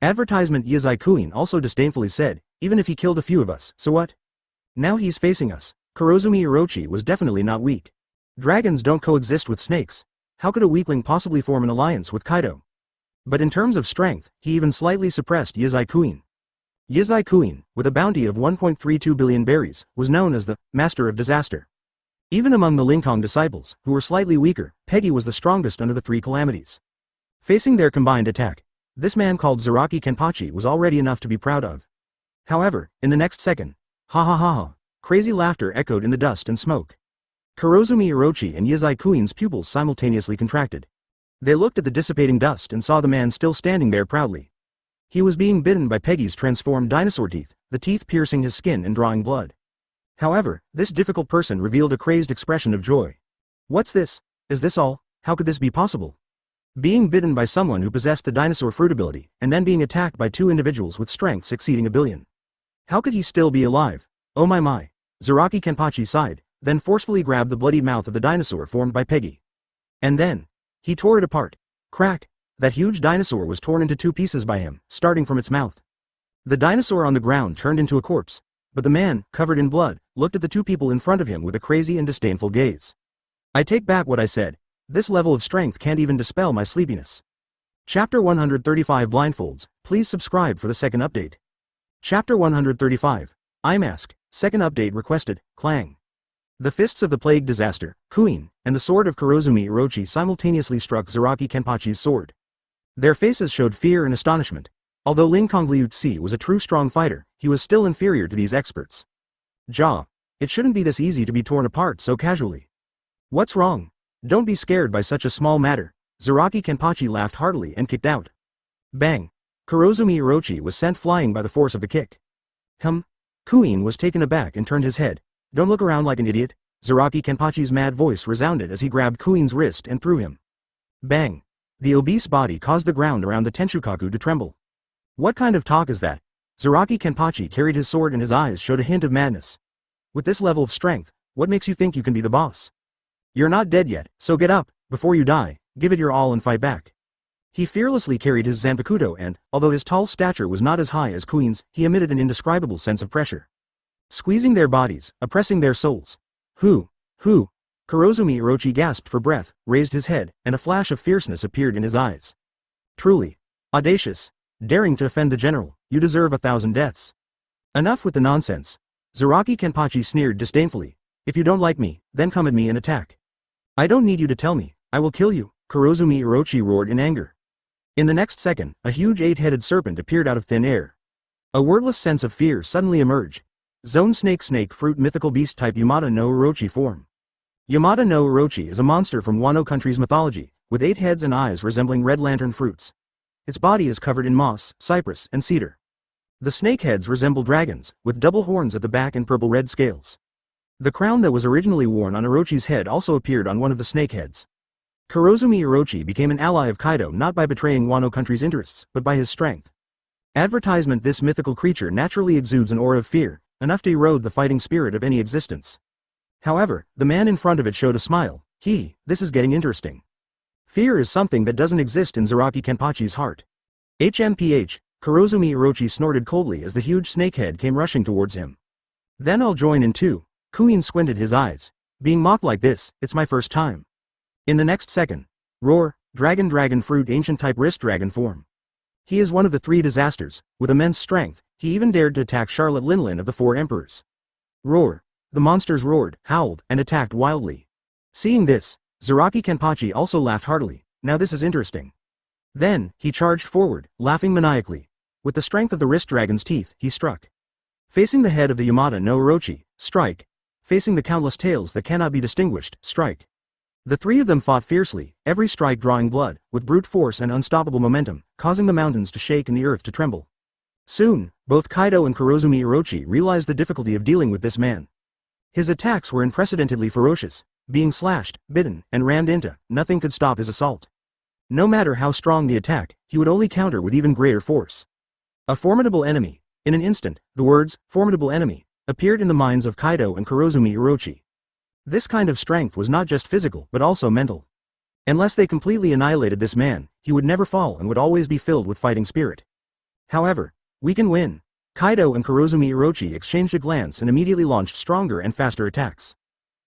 Advertisement Yazaikuin also disdainfully said, even if he killed a few of us, so what? Now he's facing us. Kurozumi Orochi was definitely not weak. Dragons don't coexist with snakes. How could a weakling possibly form an alliance with Kaido? But in terms of strength, he even slightly suppressed Yazaikuin. Yazaikuin, with a bounty of 1.32 billion berries, was known as the Master of Disaster. Even among the Lincoln disciples, who were slightly weaker, Peggy was the strongest under the three calamities. Facing their combined attack, this man called Zaraki Kenpachi was already enough to be proud of. However, in the next second, ha ha ha ha, crazy laughter echoed in the dust and smoke. Kurozumi Orochi and Yazaikuin's pupils simultaneously contracted. They looked at the dissipating dust and saw the man still standing there proudly. He was being bitten by Peggy's transformed dinosaur teeth, the teeth piercing his skin and drawing blood. However, this difficult person revealed a crazed expression of joy. What's this? Is this all? How could this be possible? Being bitten by someone who possessed the dinosaur fruit ability, and then being attacked by two individuals with strengths exceeding 1 billion. How could he still be alive? Oh my. Zaraki Kenpachi sighed, then forcefully grabbed the bloodied mouth of the dinosaur formed by Peggy. And then, he tore it apart. Crack! That huge dinosaur was torn into 2 pieces by him, starting from its mouth. The dinosaur on the ground turned into a corpse, but the man, covered in blood, looked at the 2 people in front of him with a crazy and disdainful gaze. I take back what I said. This level of strength can't even dispel my sleepiness. Chapter 135 Blindfolds, please subscribe for the second update. Chapter 135, Imask, second update requested, Clang. The fists of the plague disaster, Queen, and the sword of Kurozumi Orochi simultaneously struck Zaraki Kenpachi's sword. Their faces showed fear and astonishment. Although Lincoln Liu Tsi was a true strong fighter, he was still inferior to these experts. Jaw. It shouldn't be this easy to be torn apart so casually. What's wrong? Don't be scared by such a small matter. Zaraki Kenpachi laughed heartily and kicked out. Bang. Kurozumi Orochi was sent flying by the force of the kick. Queen was taken aback and turned his head. Don't look around like an idiot. Zaraki Kenpachi's mad voice resounded as he grabbed Queen's wrist and threw him. Bang. The obese body caused the ground around the Tenshukaku to tremble. What kind of talk is that? Zaraki Kenpachi carried his sword and his eyes showed a hint of madness. With this level of strength, what makes you think you can be the boss? You're not dead yet, so get up, before you die, give it your all and fight back. He fearlessly carried his Zanpakuto and, although his tall stature was not as high as Queen's, he emitted an indescribable sense of pressure. Squeezing their bodies, oppressing their souls. Who? Kurozumi Orochi gasped for breath, raised his head, and a flash of fierceness appeared in his eyes. Truly. Audacious. Daring to offend the general, you deserve 1,000 deaths. Enough with the nonsense. Zaraki Kenpachi sneered disdainfully. If you don't like me, then come at me and attack. I don't need you to tell me, I will kill you, Kurozumi Orochi roared in anger. In the next second, a huge 8-headed serpent appeared out of thin air. A wordless sense of fear suddenly emerged. Zone snake fruit mythical beast type Yamada no Orochi form. Yamada no Orochi is a monster from Wano country's mythology, with 8 heads and eyes resembling red lantern fruits. Its body is covered in moss, cypress, and cedar. The snake heads resemble dragons, with double horns at the back and purple-red scales. The crown that was originally worn on Orochi's head also appeared on one of the snake heads. Kurozumi Orochi became an ally of Kaido not by betraying Wano country's interests, but by his strength. Advertisement: this mythical creature naturally exudes an aura of fear, enough to erode the fighting spirit of any existence. However, the man in front of it showed a smile. This is getting interesting. Fear is something that doesn't exist in Zaraki Kenpachi's heart. HMPH, Kurozumi Orochi snorted coldly as the huge snakehead came rushing towards him. Then I'll join in too. Queen squinted his eyes. Being mocked like this, it's my first time. In the next second, roar, dragon fruit ancient type wrist dragon form. He is one of the 3 disasters, with immense strength, he even dared to attack Charlotte Linlin of the 4 emperors. Roar. The monsters roared, howled, and attacked wildly. Seeing this, Zaraki Kenpachi also laughed heartily. Now this is interesting. Then, he charged forward, laughing maniacally. With the strength of the wrist dragon's teeth, he struck. Facing the head of the Yamada no Orochi, strike. Facing the countless tails that cannot be distinguished, strike. The 3 of them fought fiercely, every strike drawing blood, with brute force and unstoppable momentum, causing the mountains to shake and the earth to tremble. Soon, both Kaido and Kurozumi Orochi realized the difficulty of dealing with this man. His attacks were unprecedentedly ferocious, being slashed, bitten, and rammed into, nothing could stop his assault. No matter how strong the attack, he would only counter with even greater force. A formidable enemy. In an instant, the words, formidable enemy, appeared in the minds of Kaido and Kurozumi Orochi. This kind of strength was not just physical but also mental. Unless they completely annihilated this man, he would never fall and would always be filled with fighting spirit. However, we can win. Kaido and Kurozumi Orochi exchanged a glance and immediately launched stronger and faster attacks.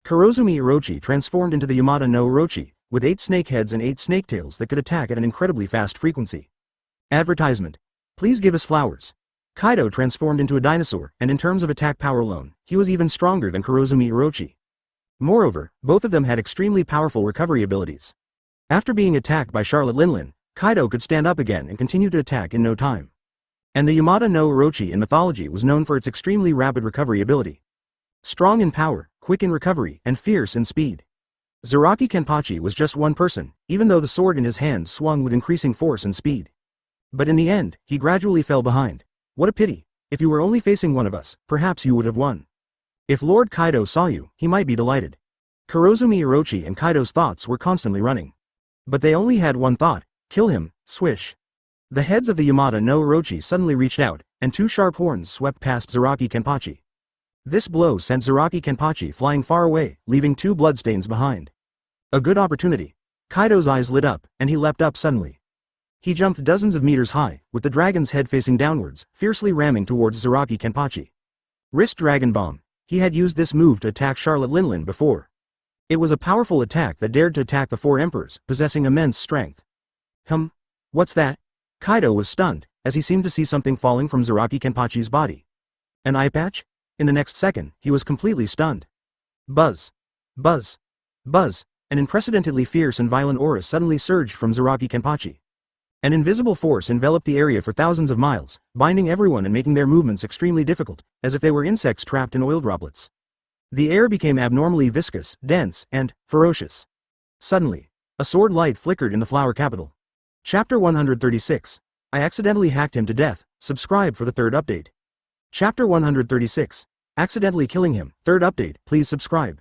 Kurozumi Orochi transformed into the Yamada no Orochi, with 8 snake heads and 8 snake tails that could attack at an incredibly fast frequency. Advertisement. Please give us flowers. Kaido transformed into a dinosaur, and in terms of attack power alone, he was even stronger than Kurozumi Orochi. Moreover, both of them had extremely powerful recovery abilities. After being attacked by Charlotte Linlin, Kaido could stand up again and continue to attack in no time. And the Yamada no Orochi in mythology was known for its extremely rapid recovery ability. Strong in power, quick in recovery, and fierce in speed. Zaraki Kenpachi was just one person, even though the sword in his hand swung with increasing force and speed. But in the end, he gradually fell behind. What a pity. If you were only facing one of us, perhaps you would have won. If Lord Kaido saw you, he might be delighted. Kurozumi Orochi and Kaido's thoughts were constantly running. But they only had one thought: kill him, swish. The heads of the Yamada no Orochi suddenly reached out, and 2 sharp horns swept past Zaraki Kenpachi. This blow sent Zaraki Kenpachi flying far away, leaving 2 bloodstains behind. A good opportunity. Kaido's eyes lit up, and he leapt up suddenly. He jumped dozens of meters high, with the dragon's head facing downwards, fiercely ramming towards Zaraki Kenpachi. Wrist Dragon Bomb. He had used this move to attack Charlotte Linlin before. It was a powerful attack that dared to attack the 4 emperors, possessing immense strength. What's that? Kaido was stunned, as he seemed to see something falling from Zaraki Kenpachi's body. An eye patch? In the next second, he was completely stunned. Buzz. Buzz. Buzz. An unprecedentedly fierce and violent aura suddenly surged from Zaraki Kenpachi. An invisible force enveloped the area for thousands of miles, binding everyone and making their movements extremely difficult, as if they were insects trapped in oil droplets. The air became abnormally viscous, dense, and ferocious. Suddenly, a sword light flickered in the flower capital. Chapter 136. I accidentally hacked him to death. Subscribe for the 3rd update. Chapter 136. Accidentally killing him. 3rd update. Please subscribe.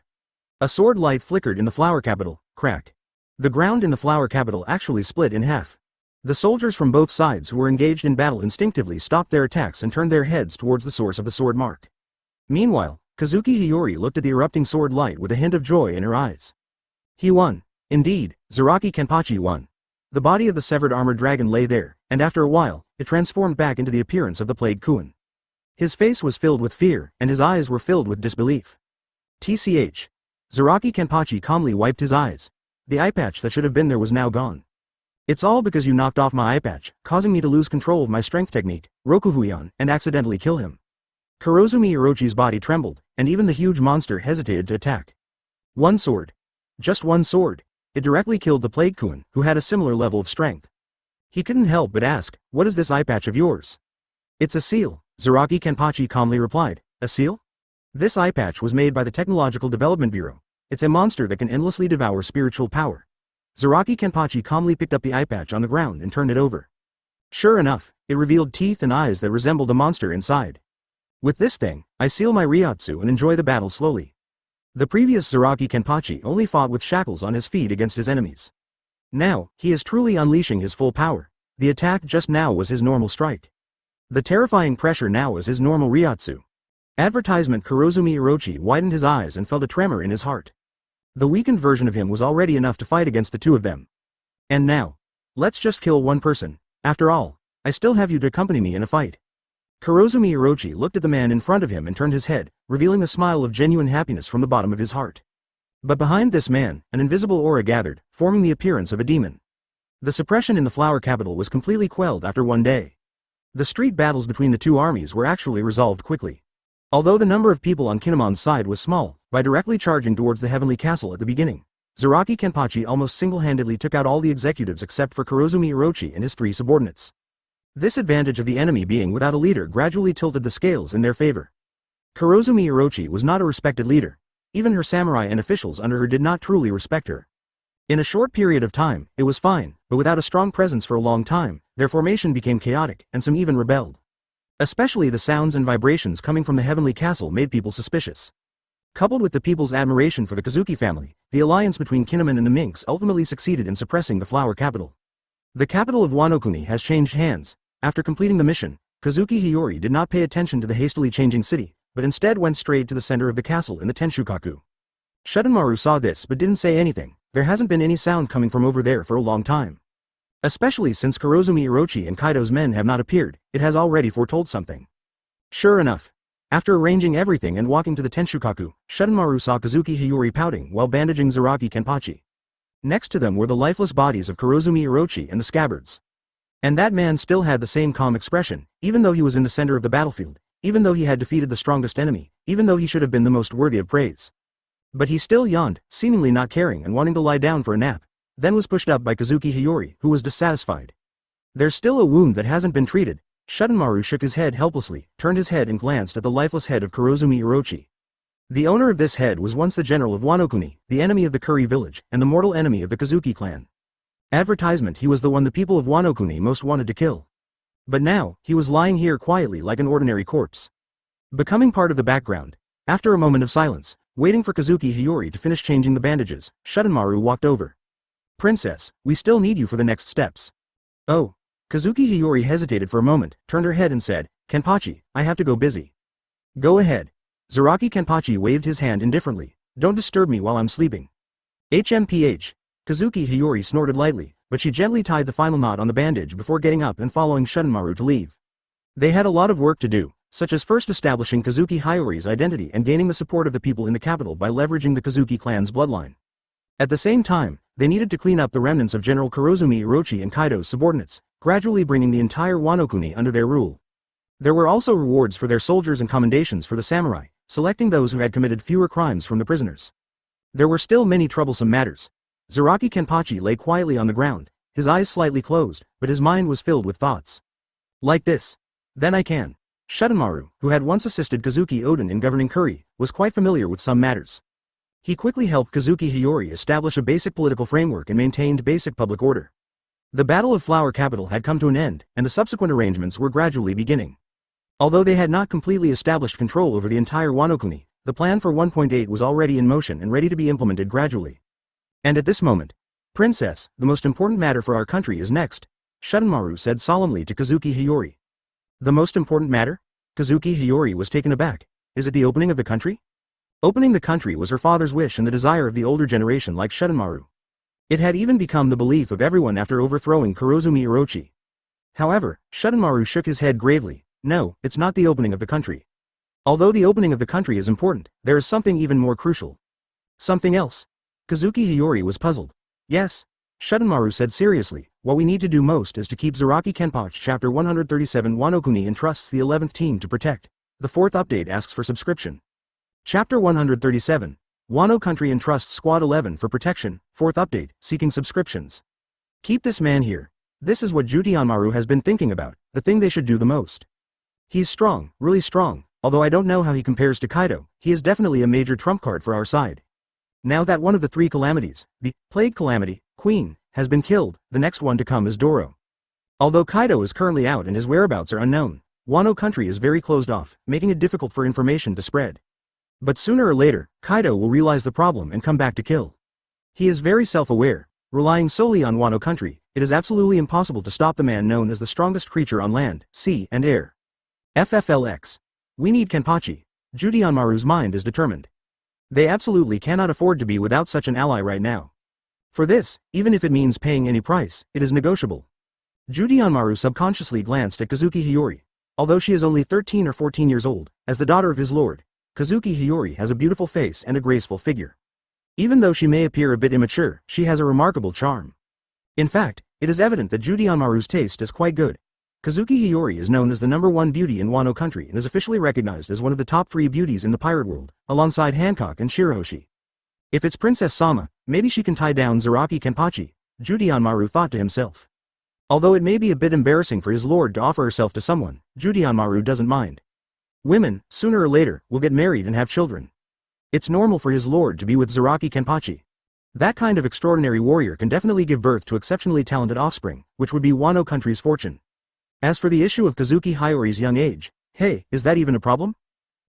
A sword light flickered in the flower capital. Crack. The ground in the flower capital actually split in half. The soldiers from both sides who were engaged in battle instinctively stopped their attacks and turned their heads towards the source of the sword mark. Meanwhile, Kazuki Hiyori looked at the erupting sword light with a hint of joy in her eyes. He won. Indeed, Zaraki Kenpachi won. The body of the severed armored dragon lay there, and after a while, it transformed back into the appearance of the plague Kuin. His face was filled with fear, and his eyes were filled with disbelief. TCH. Zaraki Kenpachi calmly wiped his eyes. The eye patch that should have been there was now gone. It's all because you knocked off my eye patch, causing me to lose control of my strength technique, Rokufuyon, and accidentally kill him. Kurozumi Orochi's body trembled, and even the huge monster hesitated to attack. One sword. Just one sword. It directly killed the plague Kuin, who had a similar level of strength. He couldn't help but ask, what is this eye patch of yours? It's a seal, Zaraki Kenpachi calmly replied. A seal? This eye patch was made by the Technological Development Bureau. It's a monster that can endlessly devour spiritual power. Zaraki Kenpachi calmly picked up the eye patch on the ground and turned it over. Sure enough, it revealed teeth and eyes that resembled a monster inside. With this thing, I seal my Ryotsu and enjoy the battle slowly. The previous Zaraki Kenpachi only fought with shackles on his feet against his enemies. Now, he is truly unleashing his full power. The attack just now was his normal strike. The terrifying pressure now is his normal Ryotsu. Advertisement. Kurozumi Orochi widened his eyes and felt a tremor in his heart. The weakened version of him was already enough to fight against the 2 of them. And now, let's just kill one person. After all, I still have you to accompany me in a fight. Kurozumi Orochi looked at the man in front of him and turned his head, revealing a smile of genuine happiness from the bottom of his heart. But behind this man, an invisible aura gathered, forming the appearance of a demon. The suppression in the flower capital was completely quelled after one day. The street battles between the 2 armies were actually resolved quickly. Although the number of people on Kinemon's side was small, by directly charging towards the Heavenly Castle at the beginning, Zaraki Kenpachi almost single-handedly took out all the executives except for Kurozumi Orochi and his 3 subordinates. This advantage of the enemy being without a leader gradually tilted the scales in their favor. Kurozumi Orochi was not a respected leader. Even her samurai and officials under her did not truly respect her. In a short period of time, it was fine, but without a strong presence for a long time, their formation became chaotic, and some even rebelled. Especially the sounds and vibrations coming from the heavenly castle made people suspicious. Coupled with the people's admiration for the Kazuki family, the alliance between Kinemon and the Minks ultimately succeeded in suppressing the flower capital. The capital of Wano Kuni has changed hands. After completing the mission, Kazuki Hiyori did not pay attention to the hastily changing city, but instead went straight to the center of the castle in the Tenshukaku. Shunmaru saw this but didn't say anything. There hasn't been any sound coming from over there for a long time. Especially since Kurozumi Orochi and Kaido's men have not appeared, it has already foretold something. Sure enough. After arranging everything and walking to the Tenshukaku, Shunmaru saw Kazuki Hiyori pouting while bandaging Zaraki Kenpachi. Next to them were the lifeless bodies of Kurozumi Orochi and the scabbards. And that man still had the same calm expression, even though he was in the center of the battlefield, even though he had defeated the strongest enemy, even though he should have been the most worthy of praise. But he still yawned, seemingly not caring and wanting to lie down for a nap, then was pushed up by Kazuki Hiyori, who was dissatisfied. There's still a wound that hasn't been treated. Shunmaru shook his head helplessly, turned his head and glanced at the lifeless head of Kurozumi Orochi. The owner of this head was once the general of Wano Kuni, the enemy of the Curry village, and the mortal enemy of the Kazuki clan. Advertisement: he was the one the people of Wano Kuni most wanted to kill. But now, he was lying here quietly like an ordinary corpse. Becoming part of the background, after a moment of silence, waiting for Kazuki Hiyori to finish changing the bandages, Shunmaru walked over. Princess, we still need you for the next steps. Oh. Kazuki Hiyori hesitated for a moment, turned her head and said, Kenpachi, I have to go busy. Go ahead. Zaraki Kenpachi waved his hand indifferently. Don't disturb me while I'm sleeping. HMPH. Kazuki Hiyori snorted lightly, but she gently tied the final knot on the bandage before getting up and following Shunmaru to leave. They had a lot of work to do, such as first establishing Kazuki Hiyori's identity and gaining the support of the people in the capital by leveraging the Kazuki clan's bloodline. At the same time, they needed to clean up the remnants of General Kurozumi Orochi and Kaido's subordinates, gradually bringing the entire Wano Kuni under their rule. There were also rewards for their soldiers and commendations for the samurai, selecting those who had committed fewer crimes from the prisoners. There were still many troublesome matters. Zaraki Kenpachi lay quietly on the ground, his eyes slightly closed, but his mind was filled with thoughts. Like this. Then I can. Shunmaru, who had once assisted Kazuki Oden in governing Curry, was quite familiar with some matters. He quickly helped Kazuki Hiyori establish a basic political framework and maintained basic public order. The Battle of Flower Capital had come to an end, and the subsequent arrangements were gradually beginning. Although they had not completely established control over the entire Wano Kuni, the plan for 1.8 was already in motion and ready to be implemented gradually. And at this moment, Princess, the most important matter for our country is next, Shunmaru said solemnly to Kazuki Hiyori. The most important matter? Kazuki Hiyori was taken aback. Is it the opening of the country? Opening the country was her father's wish and the desire of the older generation like Shunmaru. It had even become the belief of everyone after overthrowing Kurozumi Orochi. However, Shunmaru shook his head gravely. No, it's not the opening of the country. Although the opening of the country is important, there is something even more crucial. Something else? Kazuki Hiyori was puzzled. Yes. Shunmaru said seriously, what we need to do most is to keep Zaraki Kenpachi Chapter 137 Wano Kuni entrusts the 11th team to protect. The 4th update asks for subscription. Chapter 137. Wano Country entrusts Squad 11 for protection, 4th update, seeking subscriptions. Keep this man here. This is what Juteonmaru has been thinking about, the thing they should do the most. He's strong, really strong, although I don't know how he compares to Kaido, he is definitely a major trump card for our side. Now that one of the 3 calamities, the Plague Calamity, Queen, has been killed, the next one to come is Doro. Although Kaido is currently out and his whereabouts are unknown, Wano Country is very closed off, making it difficult for information to spread. But sooner or later, Kaido will realize the problem and come back to kill. He is very self-aware. Relying solely on Wano Country, it is absolutely impossible to stop the man known as the strongest creature on land, sea, and air. FFLX. We need Kenpachi. Juteonmaru's mind is determined. They absolutely cannot afford to be without such an ally right now. For this, even if it means paying any price, it is negotiable. Juteonmaru subconsciously glanced at Kazuki Hiyori. Although she is only 13 or 14 years old, as the daughter of his lord, Kazuki Hiyori has a beautiful face and a graceful figure. Even though she may appear a bit immature, she has a remarkable charm. In fact, it is evident that Juteonmaru's taste is quite good. Kazuki Hiyori is known as the #1 beauty in Wano Country and is officially recognized as one of the top 3 beauties in the pirate world, alongside Hancock and Shirahoshi. If it's Princess Sama, maybe she can tie down Zaraki Kenpachi, Juteonmaru thought to himself. Although it may be a bit embarrassing for his lord to offer herself to someone, Juteonmaru doesn't mind. Women, sooner or later, will get married and have children. It's normal for his lord to be with Zaraki Kenpachi. That kind of extraordinary warrior can definitely give birth to exceptionally talented offspring, which would be Wano Country's fortune. As for the issue of Kazuki Hiyori's young age, hey, is that even a problem?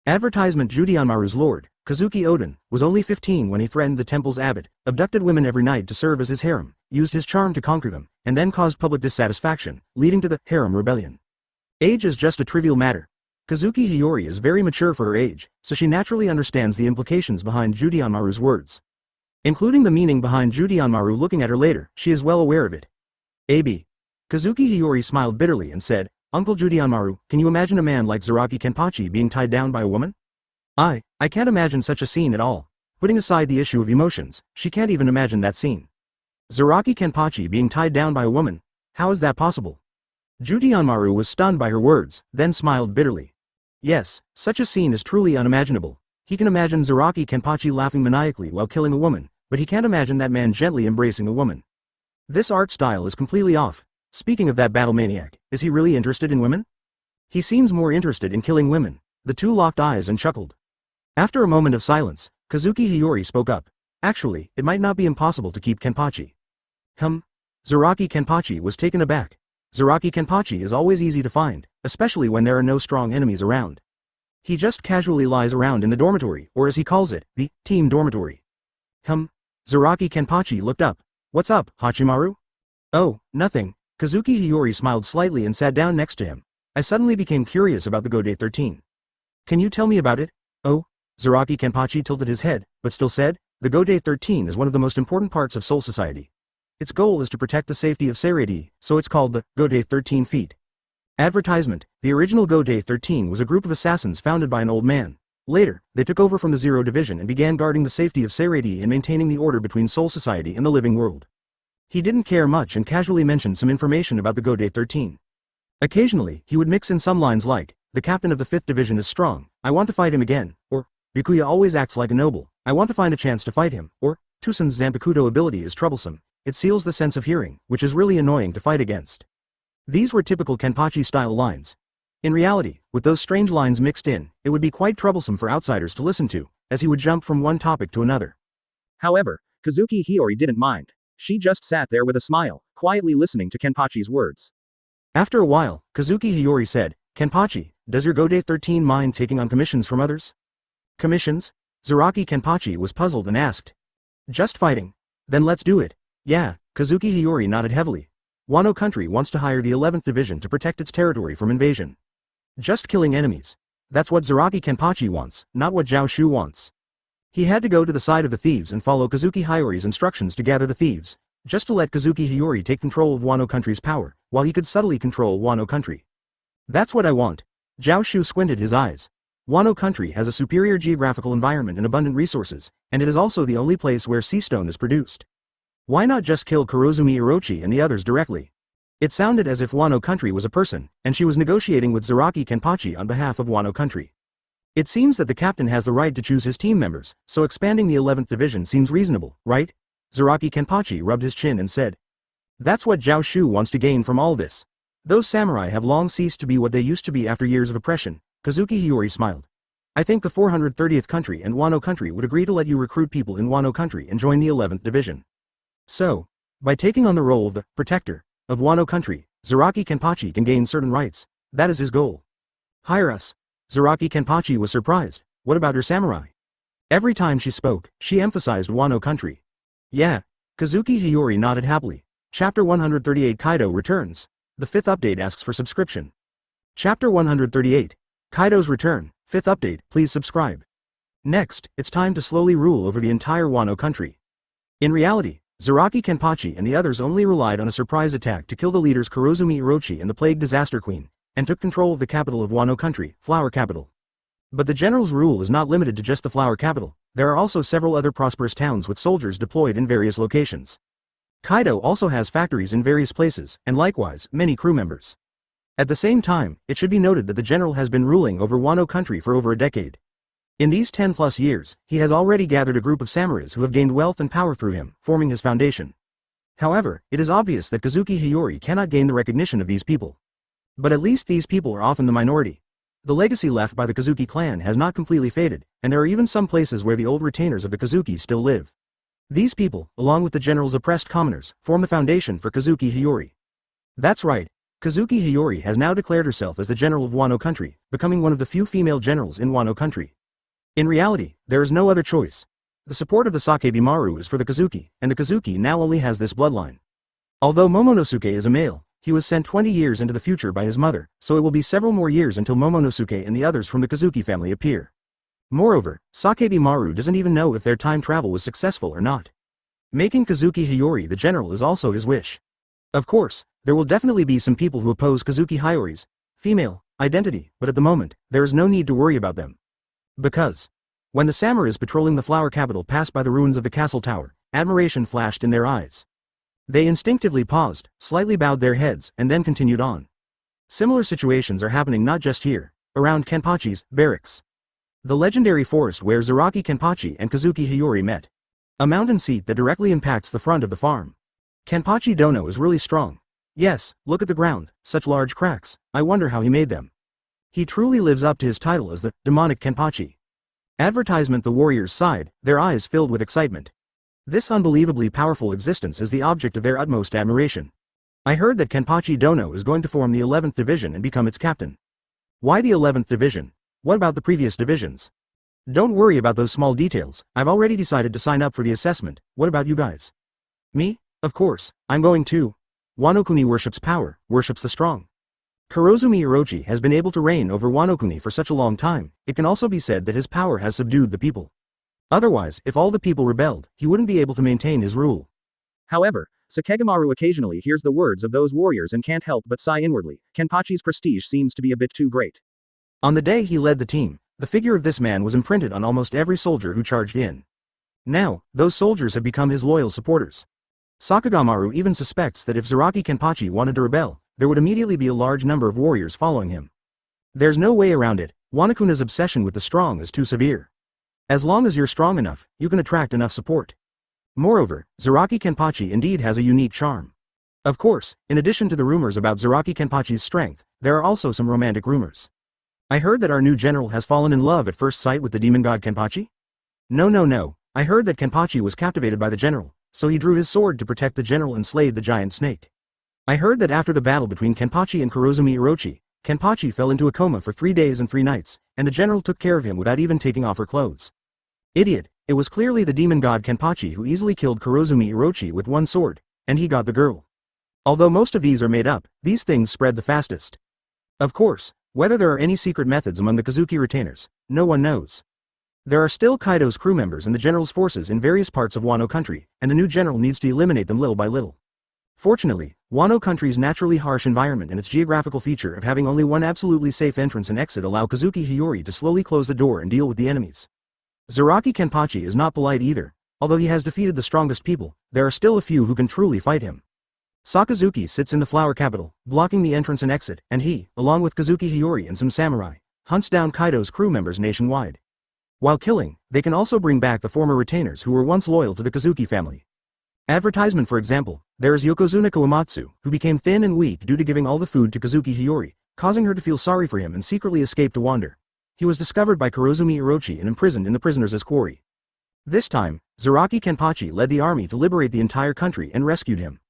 Advertisement Judianmaru's lord, Kazuki Oden, was only 15 when he threatened the temple's abbot, abducted women every night to serve as his harem, used his charm to conquer them, and then caused public dissatisfaction, leading to the harem rebellion. Age is just a trivial matter. Kazuki Hiyori is very mature for her age, so she naturally understands the implications behind Judianmaru's words. Including the meaning behind Judianmaru looking at her later, she is well aware of it. AB. Kazuki Hiyori smiled bitterly and said, Uncle Judianmaru, can you imagine a man like Zaraki Kenpachi being tied down by a woman? I can't imagine such a scene at all. Putting aside the issue of emotions, she can't even imagine that scene. Zaraki Kenpachi being tied down by a woman? How is that possible? Judianmaru was stunned by her words, then smiled bitterly. Yes, such a scene is truly unimaginable. He can imagine Zaraki Kenpachi laughing maniacally while killing a woman, but he can't imagine that man gently embracing a woman. This art style is completely off. Speaking of that battle maniac, is he really interested in women? He seems more interested in killing women. The two locked eyes and chuckled. After a moment of silence, Kazuki Hiyori spoke up. Actually, it might not be impossible to keep Kenpachi. Zaraki Kenpachi was taken aback. Zaraki Kenpachi is always easy to find, especially when there are no strong enemies around. He just casually lies around in the dormitory, or as he calls it, the team dormitory. Zaraki Kenpachi looked up. What's up, Hachimaru? Oh, nothing. Kazuki Hiyori smiled slightly and sat down next to him. I suddenly became curious about the Godate 13. Can you tell me about it? Oh, Zaraki Kenpachi tilted his head, but still said, the Godate 13 is one of the most important parts of Soul Society. Its goal is to protect the safety of Seirei, so it's called the Godate 13 Feat. Advertisement, the original Godate 13 was a group of assassins founded by an old man. Later, they took over from the Zero Division and began guarding the safety of Seirei and maintaining the order between Soul Society and the living world. He didn't care much and casually mentioned some information about the Godate 13. Occasionally, he would mix in some lines like, the captain of the 5th Division is strong, I want to fight him again, or, Bikuya always acts like a noble, I want to find a chance to fight him, or, Tusen's Zanpakuto ability is troublesome, it seals the sense of hearing, which is really annoying to fight against. These were typical Kenpachi-style lines. In reality, with those strange lines mixed in, it would be quite troublesome for outsiders to listen to, as he would jump from one topic to another. However, Kazuki Hiyori didn't mind. She just sat there with a smile, quietly listening to Kenpachi's words. After a while, Kazuki Hiyori said, Kenpachi, does your Godate 13 mind taking on commissions from others? Commissions? Zaraki Kenpachi was puzzled and asked. Just fighting. Then let's do it. Yeah, Kazuki Hiyori nodded heavily. Wano country wants to hire the 11th Division to protect its territory from invasion. Just killing enemies. That's what Zaraki Kenpachi wants, not what Zhao Xu wants. He had to go to the side of the thieves and follow Kazuki Hiyori's instructions to gather the thieves, just to let Kazuki Hiyori take control of Wano country's power, while he could subtly control Wano country. That's what I want. Zhao Xu squinted his eyes. Wano country has a superior geographical environment and abundant resources, and it is also the only place where sea stone is produced. Why not just kill Kurozumi Orochi and the others directly? It sounded as if Wano country was a person, and she was negotiating with Zaraki Kenpachi on behalf of Wano country. It seems that the captain has the right to choose his team members, so expanding the 11th Division seems reasonable, right? Zaraki Kenpachi rubbed his chin and said. That's what Zhao Xu wants to gain from all this. Those samurai have long ceased to be what they used to be after years of oppression. Kazuki Hiyori smiled. I think the 430th country and Wano country would agree to let you recruit people in Wano country and join the 11th Division. So, by taking on the role of the protector of Wano country, Zaraki Kenpachi can gain certain rights. That is his goal. Hire us. Zaraki Kenpachi was surprised. What about her samurai? Every time she spoke, she emphasized Wano country. Yeah. Kazuki Hiyori nodded happily. Chapter 138 Kaido returns. The 5th update asks for subscription. Chapter 138. Kaido's return. 5th update, please subscribe. Next, it's time to slowly rule over the entire Wano country. In reality, Zaraki Kenpachi and the others only relied on a surprise attack to kill the leaders Kurozumi Orochi and the Plague Disaster Queen, and took control of the capital of Wano country, Flower Capital. But the general's rule is not limited to just the Flower Capital. There are also several other prosperous towns with soldiers deployed in various locations. Kaido also has factories in various places, and likewise, many crew members. At the same time, it should be noted that the general has been ruling over Wano country for over a decade. In these 10+ years, he has already gathered a group of samurais who have gained wealth and power through him, forming his foundation. However, it is obvious that Kazuki Hiyori cannot gain the recognition of these people. But at least these people are often the minority. The legacy left by the Kazuki clan has not completely faded, and there are even some places where the old retainers of the Kazuki still live. These people, along with the general's oppressed commoners, form the foundation for Kazuki Hiyori. That's right. Kazuki Hiyori has now declared herself as the general of Wano country, becoming one of the few female generals in Wano country. In reality, there is no other choice. The support of the Sakebi Maru is for the Kazuki, and the Kazuki now only has this bloodline. Although Momonosuke is a male, he was sent 20 years into the future by his mother, so it will be several more years until Momonosuke and the others from the Kazuki family appear. Moreover, Sakebi Maru doesn't even know if their time travel was successful or not. Making Kazuki Hiyori the general is also his wish. Of course, there will definitely be some people who oppose Kazuki Hiyori's female identity, but at the moment, there is no need to worry about them. Because when the samurais patrolling the flower capital passed by the ruins of the castle tower, admiration flashed in their eyes. They instinctively paused, slightly bowed their heads, and then continued on. Similar situations are happening not just here, around Kenpachi's barracks. The legendary forest where Zaraki Kenpachi and Kazuki Hiyori met. A mountain seat that directly impacts the front of the farm. Kenpachi Dono is really strong. Yes, look at the ground, such large cracks, I wonder how he made them. He truly lives up to his title as the demonic Kenpachi. Advertisement. The warriors sighed, their eyes filled with excitement. This unbelievably powerful existence is the object of their utmost admiration. I heard that Kenpachi Dono is going to form the 11th division and become its captain. Why the 11th division? What about the previous divisions? Don't worry about those small details, I've already decided to sign up for the assessment. What about you guys? Me? Of course, I'm going too. Wano-kuni worships power, worships the strong. Kurozumi Orochi has been able to reign over Wano-kuni for such a long time, it can also be said that his power has subdued the people. Otherwise, if all the people rebelled, he wouldn't be able to maintain his rule. However, Sakegamaru occasionally hears the words of those warriors and can't help but sigh inwardly. Kenpachi's prestige seems to be a bit too great. On the day he led the team, the figure of this man was imprinted on almost every soldier who charged in. Now, those soldiers have become his loyal supporters. Sakegamaru even suspects that if Zaraki Kenpachi wanted to rebel, there would immediately be a large number of warriors following him. There's no way around it, Wano-kuna's obsession with the strong is too severe. As long as you're strong enough, you can attract enough support. Moreover, Zaraki Kenpachi indeed has a unique charm. Of course, in addition to the rumors about Zaraki Kenpachi's strength, there are also some romantic rumors. I heard that our new general has fallen in love at first sight with the demon god Kenpachi? No, I heard that Kenpachi was captivated by the general, so he drew his sword to protect the general and slayed the giant snake. I heard that after the battle between Kenpachi and Kurozumi Orochi, Kenpachi fell into a coma for 3 days and 3 nights, and the general took care of him without even taking off her clothes. Idiot, it was clearly the demon god Kenpachi who easily killed Kurozumi Orochi with one sword, and he got the girl. Although most of these are made up, these things spread the fastest. Of course, whether there are any secret methods among the Kazuki retainers, no one knows. There are still Kaido's crew members and the general's forces in various parts of Wano country, and the new general needs to eliminate them little by little. Fortunately, Wano country's naturally harsh environment and its geographical feature of having only one absolutely safe entrance and exit allow Kazuki Hiyori to slowly close the door and deal with the enemies. Zaraki Kenpachi is not polite either. Although he has defeated the strongest people, there are still a few who can truly fight him. Sakazuki sits in the flower capital, blocking the entrance and exit, and he, along with Kazuki Hiyori and some samurai, hunts down Kaido's crew members nationwide. While killing, they can also bring back the former retainers who were once loyal to the Kazuki family. Advertisement. For example, there is Yokozuna Kawamatsu, who became thin and weak due to giving all the food to Kazuki Hiyori, causing her to feel sorry for him and secretly escaped to wander. He was discovered by Kurozumi Orochi and imprisoned in the prisoners' quarry. This time, Zaraki Kenpachi led the army to liberate the entire country and rescued him.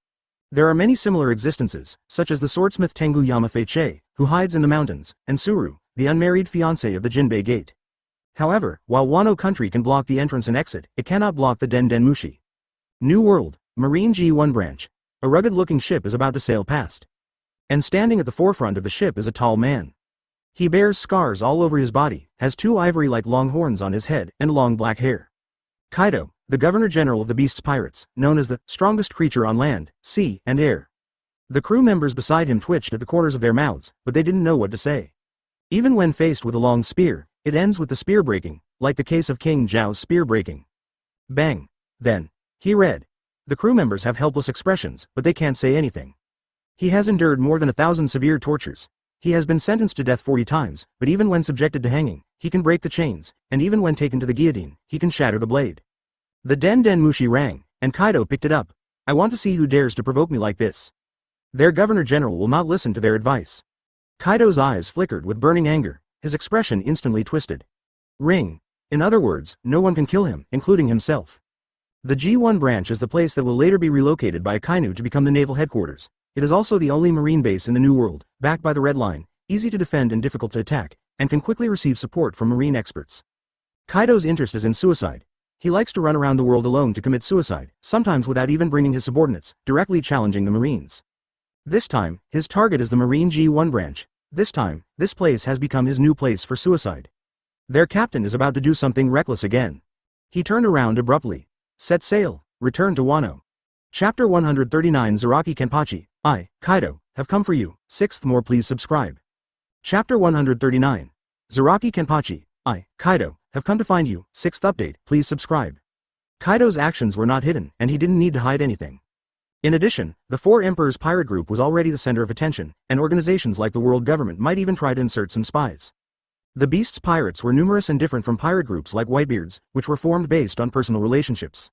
There are many similar existences, such as the swordsmith Tengu Yamafeiche, who hides in the mountains, and Suru, the unmarried fiancé of the Jinbei Gate. However, while Wano country can block the entrance and exit, it cannot block the Den Den Mushi. New World, Marine G1 branch. A rugged-looking ship is about to sail past. And standing at the forefront of the ship is a tall man. He bears scars all over his body, has 2 ivory-like long horns on his head, and long black hair. Kaido, the Governor-General of the Beast's Pirates, known as the strongest creature on land, sea, and air. The crew members beside him twitched at the corners of their mouths, but they didn't know what to say. Even when faced with a long spear, it ends with the spear breaking, like the case of King Zhao's spear breaking. Bang. Then he read. The crew members have helpless expressions, but they can't say anything. He has endured more than 1,000 severe tortures. He has been sentenced to death 40 times, but even when subjected to hanging, he can break the chains, and even when taken to the guillotine, he can shatter the blade. The Den Den Mushi rang, and Kaido picked it up. I want to see who dares to provoke me like this. Their Governor-General will not listen to their advice. Kaido's eyes flickered with burning anger, his expression instantly twisted. Ring. In other words, no one can kill him, including himself. The G1 branch is the place that will later be relocated by Akainu to become the naval headquarters. It is also the only marine base in the New World, backed by the Red Line, easy to defend and difficult to attack, and can quickly receive support from marine experts. Kaido's interest is in suicide. He likes to run around the world alone to commit suicide, sometimes without even bringing his subordinates, directly challenging the Marines. This time, his target is the Marine G1 branch. This time, this place has become his new place for suicide. Their captain is about to do something reckless again. He turned around abruptly. Set sail, return to Wano. Chapter 139 Zaraki Kenpachi, I, Kaido, have come for you. 6th more please subscribe. Chapter 139. Zaraki Kenpachi, I, Kaido, have come to find you. 6th update, please subscribe. Kaido's actions were not hidden, and he didn't need to hide anything. In addition, the Four Emperors pirate group was already the center of attention, and organizations like the world government might even try to insert some spies. The Beast's pirates were numerous and different from pirate groups like Whitebeard's, which were formed based on personal relationships.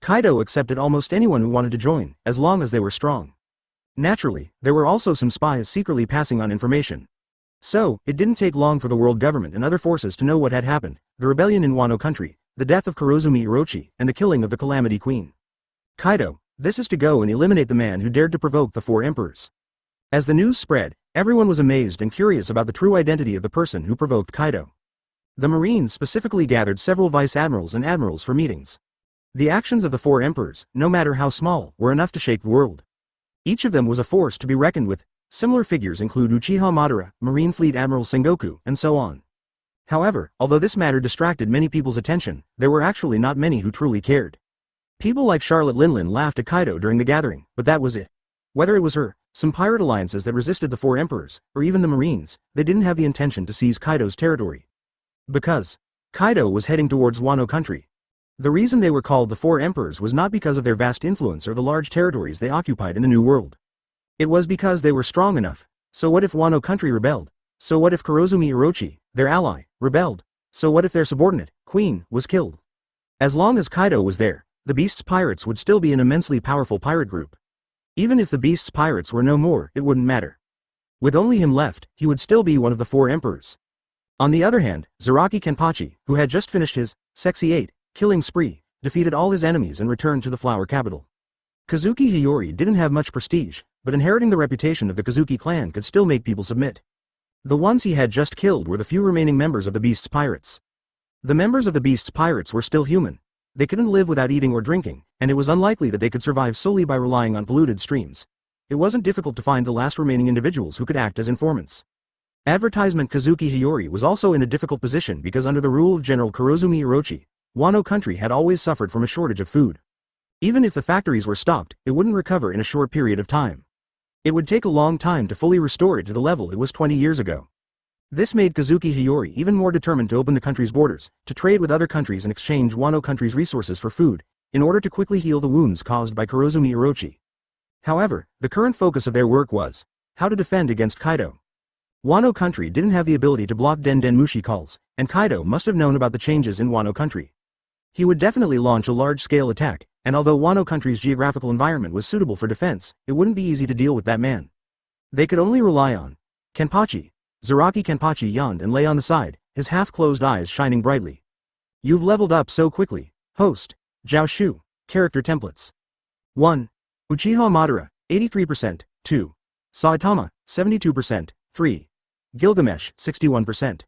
Kaido accepted almost anyone who wanted to join, as long as they were strong. Naturally, there were also some spies secretly passing on information. So, it didn't take long for the world government and other forces to know what had happened: the rebellion in Wano country, the death of Kurozumi Orochi, and the killing of the Calamity Queen. Kaido, this is to go and eliminate the man who dared to provoke the Four Emperors. As the news spread, everyone was amazed and curious about the true identity of the person who provoked Kaido. The Marines specifically gathered several vice admirals and admirals for meetings. The actions of the Four Emperors, no matter how small, were enough to shake the world. Each of them was a force to be reckoned with. Similar figures include Uchiha Madara, Marine Fleet Admiral Sengoku, and so on. However, although this matter distracted many people's attention, there were actually not many who truly cared. People like Charlotte Linlin laughed at Kaido during the gathering, but that was it. Whether it was her, some pirate alliances that resisted the Four Emperors, or even the Marines, they didn't have the intention to seize Kaido's territory. Because Kaido was heading towards Wano country. The reason they were called the Four Emperors was not because of their vast influence or the large territories they occupied in the New World. It was because they were strong enough. So what if Wano country rebelled? So what if Kurozumi Orochi, their ally, rebelled? So what if their subordinate, Queen, was killed? As long as Kaido was there, the Beast's pirates would still be an immensely powerful pirate group. Even if the Beast's pirates were no more, it wouldn't matter. With only him left, he would still be one of the Four Emperors. On the other hand, Zaraki Kenpachi, who had just finished his Sexy 8 killing spree, defeated all his enemies and returned to the Flower Capital. Kazuki Hiyori didn't have much prestige, but inheriting the reputation of the Kazuki clan could still make people submit. The ones he had just killed were the few remaining members of the Beast's pirates. The members of the Beast's pirates were still human. They couldn't live without eating or drinking, and it was unlikely that they could survive solely by relying on polluted streams. It wasn't difficult to find the last remaining individuals who could act as informants. Advertisement Kazuki Hiyori was also in a difficult position because under the rule of General Kurozumi Orochi, Wano country had always suffered from a shortage of food. Even if the factories were stopped, it wouldn't recover in a short period of time. It would take a long time to fully restore it to the level it was 20 years ago. This made Kazuki Hiyori even more determined to open the country's borders, to trade with other countries and exchange Wano country's resources for food, in order to quickly heal the wounds caused by Kurozumi Orochi. However, the current focus of their work was how to defend against Kaido. Wano country didn't have the ability to block Den Den Mushi calls, and Kaido must have known about the changes in Wano country. He would definitely launch a large-scale attack, and although Wano country's geographical environment was suitable for defense, it wouldn't be easy to deal with that man. They could only rely on Kenpachi. Zaraki Kenpachi yawned and lay on the side, his half-closed eyes shining brightly. You've leveled up so quickly. Host. Zhao Xu. Character templates. 1. Uchiha Madara, 83%, 2. Saitama, 72%, 3. Gilgamesh, 61%.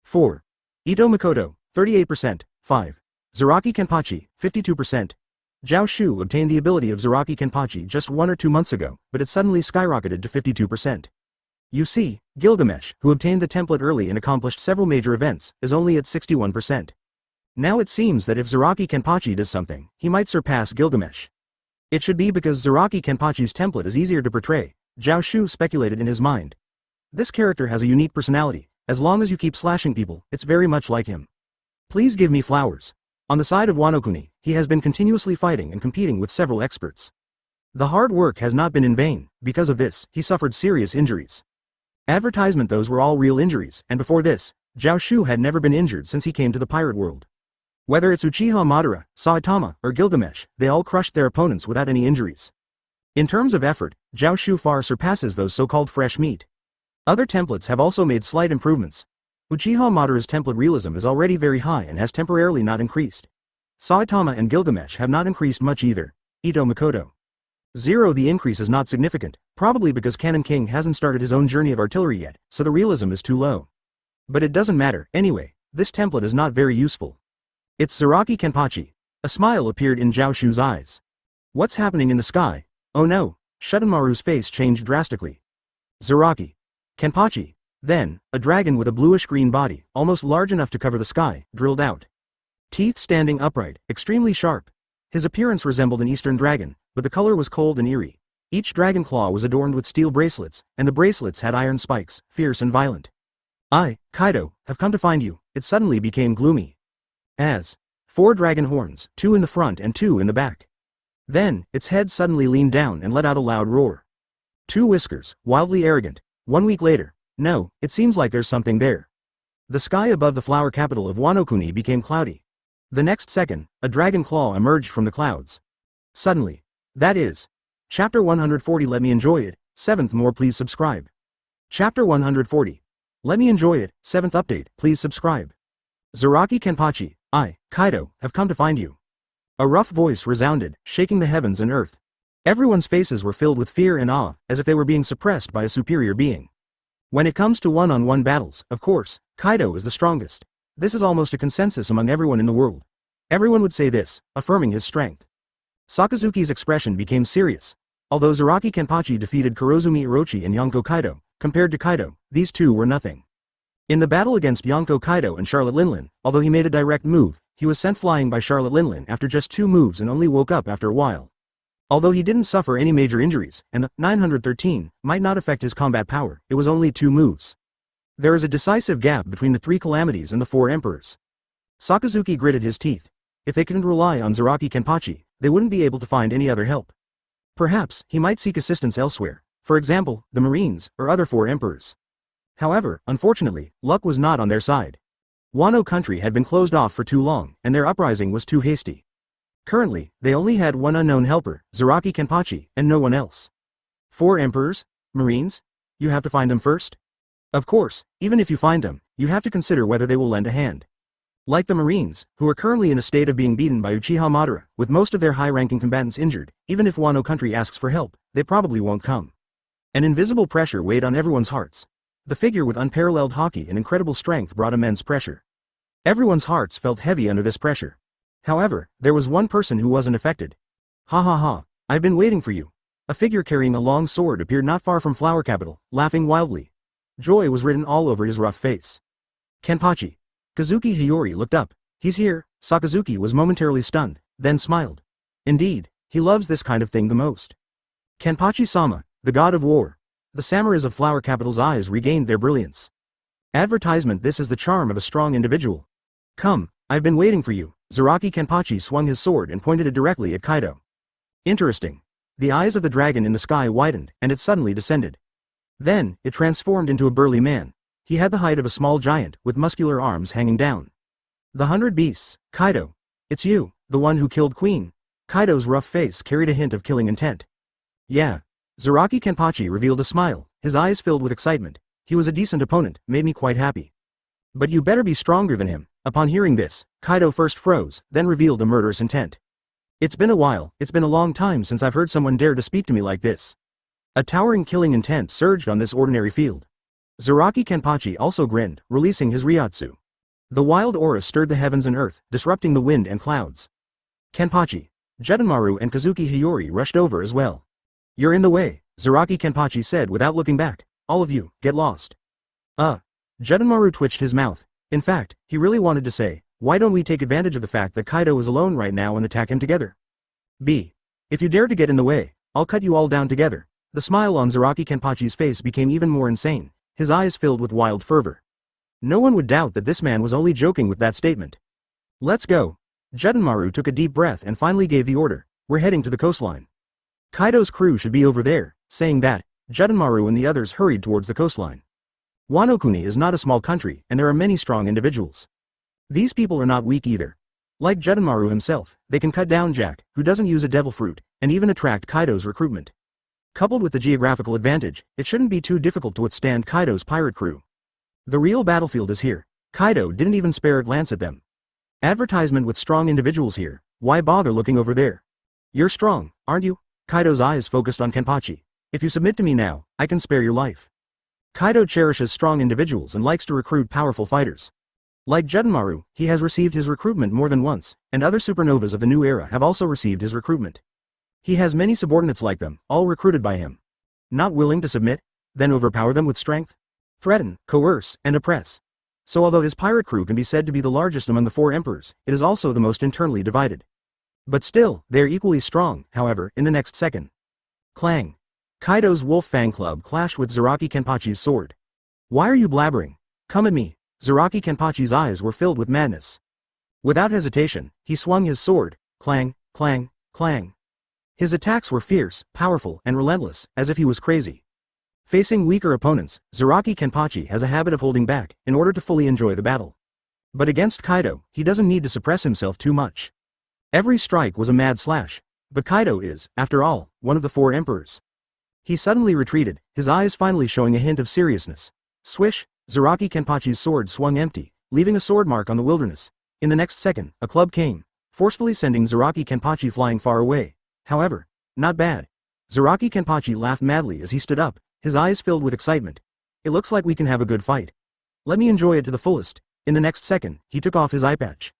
4. Ito Makoto, 38%, 5. Zaraki Kenpachi, 52%. Zhao Xu obtained the ability of Zaraki Kenpachi just 1 or 2 months ago, but it suddenly skyrocketed to 52%. You see, Gilgamesh, who obtained the template early and accomplished several major events, is only at 61%. Now it seems that if Zaraki Kenpachi does something, he might surpass Gilgamesh. It should be because Zaraki Kenpachi's template is easier to portray, Zhao Xu speculated in his mind. This character has a unique personality. As long as you keep slashing people, it's very much like him. Please give me flowers. On the side of Wano-kuni, he has been continuously fighting and competing with several experts. The hard work has not been in vain. Because of this, he suffered serious injuries. Advertisement those were all real injuries, and before this, Zhao Xu had never been injured since he came to the pirate world. Whether it's Uchiha Madara, Saitama, or Gilgamesh, they all crushed their opponents without any injuries. In terms of effort, Zhao Xu far surpasses those so-called fresh meat. Other templates have also made slight improvements. Uchiha Madara's template realism is already very high and has temporarily not increased. Saitama and Gilgamesh have not increased much either. Ito Makoto. 0. The increase is not significant, probably because Cannon King hasn't started his own journey of artillery yet, so the realism is too low. But it doesn't matter, anyway, this template is not very useful. It's Zaraki Kenpachi. A smile appeared in Zhao Xu's eyes. What's happening in the sky? Oh no, Shunmaru's face changed drastically. Zaraki Kenpachi. Then, a dragon with a bluish-green body, almost large enough to cover the sky, drilled out. Teeth standing upright, extremely sharp. His appearance resembled an eastern dragon, but the color was cold and eerie. Each dragon claw was adorned with steel bracelets, and the bracelets had iron spikes, fierce and violent. I, Kaido, have come to find you. It suddenly became gloomy. As 4 dragon horns, 2 in the front and 2 in the back. Then, its head suddenly leaned down and let out a loud roar. 2 whiskers, wildly arrogant. 1 week later. No, it seems like there's something there. The sky above the flower capital of Wano Kuni became cloudy. The next second, a dragon claw emerged from the clouds. Suddenly. That is. Chapter 140. Let me enjoy it. 7th more please subscribe. Chapter 140. Let me enjoy it. 7th update, please subscribe. Zaraki Kenpachi, I, Kaido, have come to find you. A rough voice resounded, shaking the heavens and earth. Everyone's faces were filled with fear and awe, as if they were being suppressed by a superior being. When it comes to one-on-one battles, of course, Kaido is the strongest. This is almost a consensus among everyone in the world. Everyone would say this, affirming his strength. Sakazuki's expression became serious. Although Zaraki Kenpachi defeated Kurozumi Orochi and Yonko Kaido, compared to Kaido, these two were nothing. In the battle against Yonko Kaido and Charlotte Linlin, although he made a direct move, he was sent flying by Charlotte Linlin after just 2 moves and only woke up after a while. Although he didn't suffer any major injuries, and the 913 might not affect his combat power, it was only 2 moves. There is a decisive gap between the 3 calamities and the 4 emperors. Sakazuki gritted his teeth. If they couldn't rely on Zaraki Kenpachi, they wouldn't be able to find any other help. Perhaps, he might seek assistance elsewhere, for example, the Marines, or other 4 emperors. However, unfortunately, luck was not on their side. Wano country had been closed off for too long, and their uprising was too hasty. Currently, they only had one unknown helper, Zaraki Kenpachi, and no one else. 4 emperors? Marines? You have to find them first? Of course, even if you find them, you have to consider whether they will lend a hand. Like the Marines, who are currently in a state of being beaten by Uchiha Madara, with most of their high-ranking combatants injured, even if Wano country asks for help, they probably won't come. An invisible pressure weighed on everyone's hearts. The figure with unparalleled haki and incredible strength brought immense pressure. Everyone's hearts felt heavy under this pressure. However, there was one person who wasn't affected. Ha ha ha, I've been waiting for you. A figure carrying a long sword appeared not far from Flower Capital, laughing wildly. Joy was written all over his rough face. Kenpachi. Kazuki Hiyori looked up. He's here. Sakazuki was momentarily stunned, then smiled. Indeed, he loves this kind of thing the most. Kenpachi-sama, the god of war. The samurais of Flower Capital's eyes regained their brilliance. Advertisement. This is the charm of a strong individual. Come, I've been waiting for you. Zaraki Kenpachi swung his sword and pointed it directly at Kaido. Interesting. The eyes of the dragon in the sky widened, and it suddenly descended. Then, it transformed into a burly man. He had the height of a small giant, with muscular arms hanging down. The 100 Beasts, Kaido. It's you, the one who killed Queen. Kaido's rough face carried a hint of killing intent. Yeah. Zaraki Kenpachi revealed a smile, his eyes filled with excitement. He was a decent opponent, made me quite happy. But you better be stronger than him. Upon hearing this, Kaido first froze, then revealed a murderous intent. It's been a while, it's been a long time since I've heard someone dare to speak to me like this. A towering killing intent surged on this ordinary field. Zaraki Kenpachi also grinned, releasing his Ryatsu. The wild aura stirred the heavens and earth, disrupting the wind and clouds. Kenpachi, Judenmaru and Kazuki Hiyori rushed over as well. You're in the way, Zaraki Kenpachi said without looking back. All of you, get lost. Judenmaru twitched his mouth. In fact, he really wanted to say, why don't we take advantage of the fact that Kaido is alone right now and attack him together? If you dare to get in the way, I'll cut you all down together. The smile on Zaraki Kenpachi's face became even more insane, his eyes filled with wild fervor. No one would doubt that this man was only joking with that statement. Let's go. Judenmaru took a deep breath and finally gave the order, we're heading to the coastline. Kaido's crew should be over there. Saying that, Judenmaru and the others hurried towards the coastline. Wano Kuni is not a small country, and there are many strong individuals. These people are not weak either. Like Judenmaru himself, they can cut down Jack, who doesn't use a devil fruit, and even attract Kaido's recruitment. Coupled with the geographical advantage, it shouldn't be too difficult to withstand Kaido's pirate crew. The real battlefield is here. Kaido didn't even spare a glance at them. Advertisement with strong individuals here, why bother looking over there? You're strong, aren't you? Kaido's eyes focused on Kenpachi. If you submit to me now, I can spare your life. Kaido cherishes strong individuals and likes to recruit powerful fighters. Like Judenmaru, he has received his recruitment more than once, and other supernovas of the new era have also received his recruitment. He has many subordinates like them, all recruited by him. Not willing to submit? Then overpower them with strength? Threaten, coerce, and oppress. So although his pirate crew can be said to be the largest among the 4 emperors, it is also the most internally divided. But still, they are equally strong, however, in the next second. Clang. Kaido's Wolf Fang Club clashed with Zaraki Kenpachi's sword. Why are you blabbering? Come at me. Zaraki Kenpachi's eyes were filled with madness. Without hesitation, he swung his sword. Clang, clang, clang. His attacks were fierce, powerful, and relentless, as if he was crazy. Facing weaker opponents, Zaraki Kenpachi has a habit of holding back, in order to fully enjoy the battle. But against Kaido, he doesn't need to suppress himself too much. Every strike was a mad slash. But Kaido is, after all, one of the 4 emperors. He suddenly retreated, his eyes finally showing a hint of seriousness. Swish, Zaraki Kenpachi's sword swung empty, leaving a sword mark on the wilderness. In the next second, a club came, forcefully sending Zaraki Kenpachi flying far away. However, not bad. Zaraki Kenpachi laughed madly as he stood up, his eyes filled with excitement. It looks like we can have a good fight. Let me enjoy it to the fullest. In the next second, he took off his eye patch.